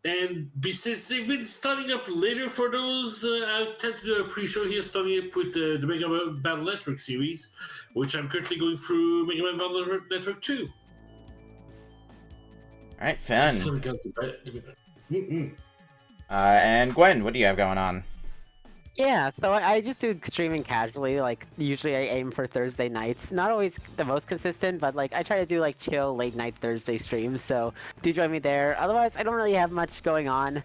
And since they've been starting up later for those, I tend to do a pre-show here, starting up with the Mega Man Battle Network series, which I'm currently going through Mega Man Battle Network 2. Alright, fun. And Gwen, what do you have going on? Yeah, so I just do streaming casually. Like, usually I aim for Thursday nights. Not always the most consistent, but like I try to do like chill late night Thursday streams. So do join me there. Otherwise, I don't really have much going on.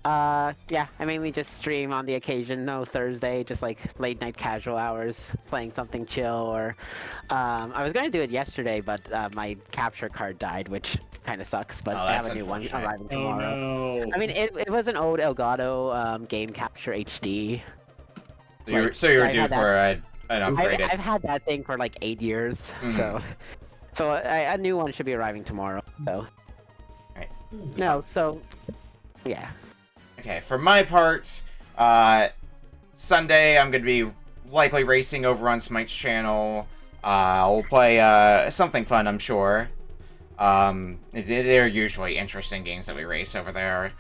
Yeah, I mainly just stream on the occasion. No Thursday, just like late night casual hours, playing something chill. Or I was gonna do it yesterday, but my capture card died, which kind of sucks. But I have a new one arriving tomorrow. Oh, no. I mean, it was an old Elgato game capture HD. So you're due for an upgrade. I've had that thing for like 8 years, so a new one should be arriving tomorrow. So, right. No, so yeah. Okay, for my part, Sunday I'm gonna be likely racing over on Smite's channel. I'll play something fun, I'm sure. They're usually interesting games that we race over there.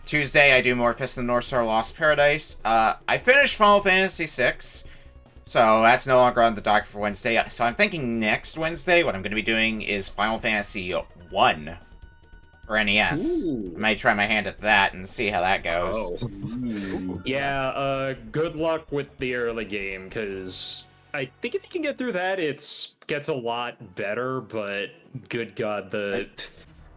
Tuesday, I do more Fist of the North Star Lost Paradise. I finished Final Fantasy VI, so that's no longer on the docket for Wednesday. So I'm thinking next Wednesday, what I'm going to be doing is Final Fantasy 1 for NES. Ooh. I might try my hand at that and see how that goes. Oh. Yeah, good luck with the early game, because I think if you can get through that, it gets a lot better, but good god,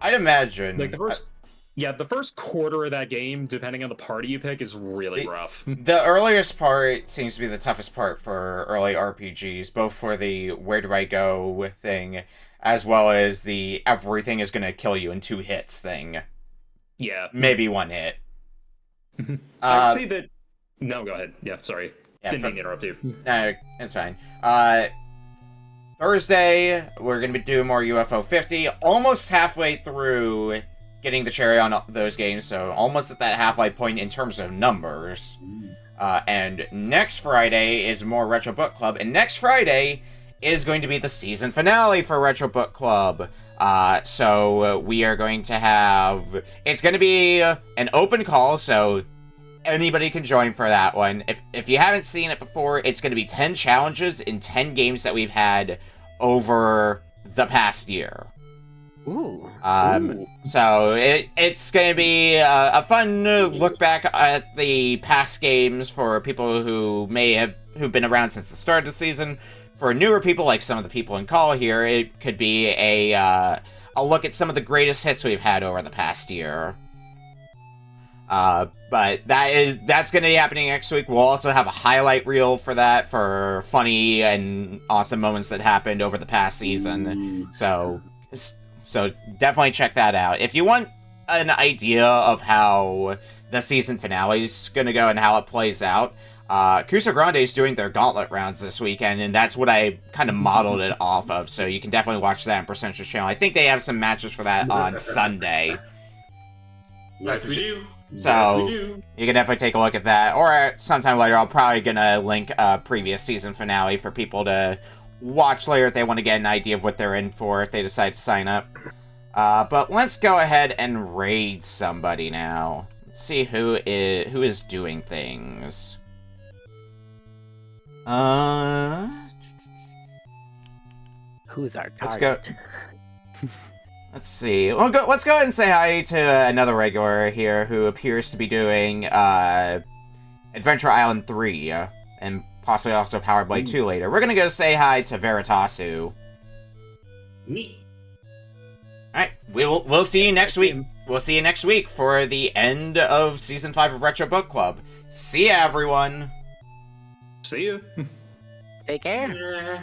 I'd imagine... Like, the first quarter of that game, depending on the party you pick, is really rough. The earliest part seems to be the toughest part for early RPGs, both for the where do I go thing, as well as the everything is going to kill you in 2 hits thing. Yeah. Maybe 1 hit. I'd say that... No, go ahead. Yeah, sorry. Yeah, Didn't mean to interrupt you. No, it's fine. Thursday, we're going to be doing more UFO 50, almost halfway through... getting the cherry on those games, so almost at that halfway point in terms of numbers. And next Friday is more Retro Book Club, and next Friday is going to be the season finale for Retro Book Club. So we are going to have... It's going to be an open call, so anybody can join for that one. If you haven't seen it before, it's going to be 10 challenges in 10 games that we've had over the past year. Ooh. So it's going to be a fun look back at the past games for people who've been around since the start of the season. For newer people, like some of the people in call here, it could be a look at some of the greatest hits we've had over the past year. But that's going to be happening next week. We'll also have a highlight reel for that, for funny and awesome moments that happened over the past season. So definitely check that out. If you want an idea of how the season finale is going to go and how it plays out, Cusa Grande is doing their gauntlet rounds this weekend, and that's what I kind of modeled it off of, so you can definitely watch that on Percentage's channel. I think they have some matches for that on Sunday. Yes, we do. So, you can definitely take a look at that, or sometime later I'll probably gonna link a previous season finale for people to watch later if they want to get an idea of what they're in for, if they decide to sign up. But let's go ahead and raid somebody now. Let's see who is doing things. Who's our target? Let's go. Let's see. Let's go ahead and say hi to another regular here who appears to be doing Adventure Island 3 and possibly also Power Blade 2 later. We're gonna go say hi to Veritasu. Me. Alright, we'll see you next week. We'll see you next week for the end of Season 5 of Retro Book Club. See ya, everyone! See ya. Take care. Yeah.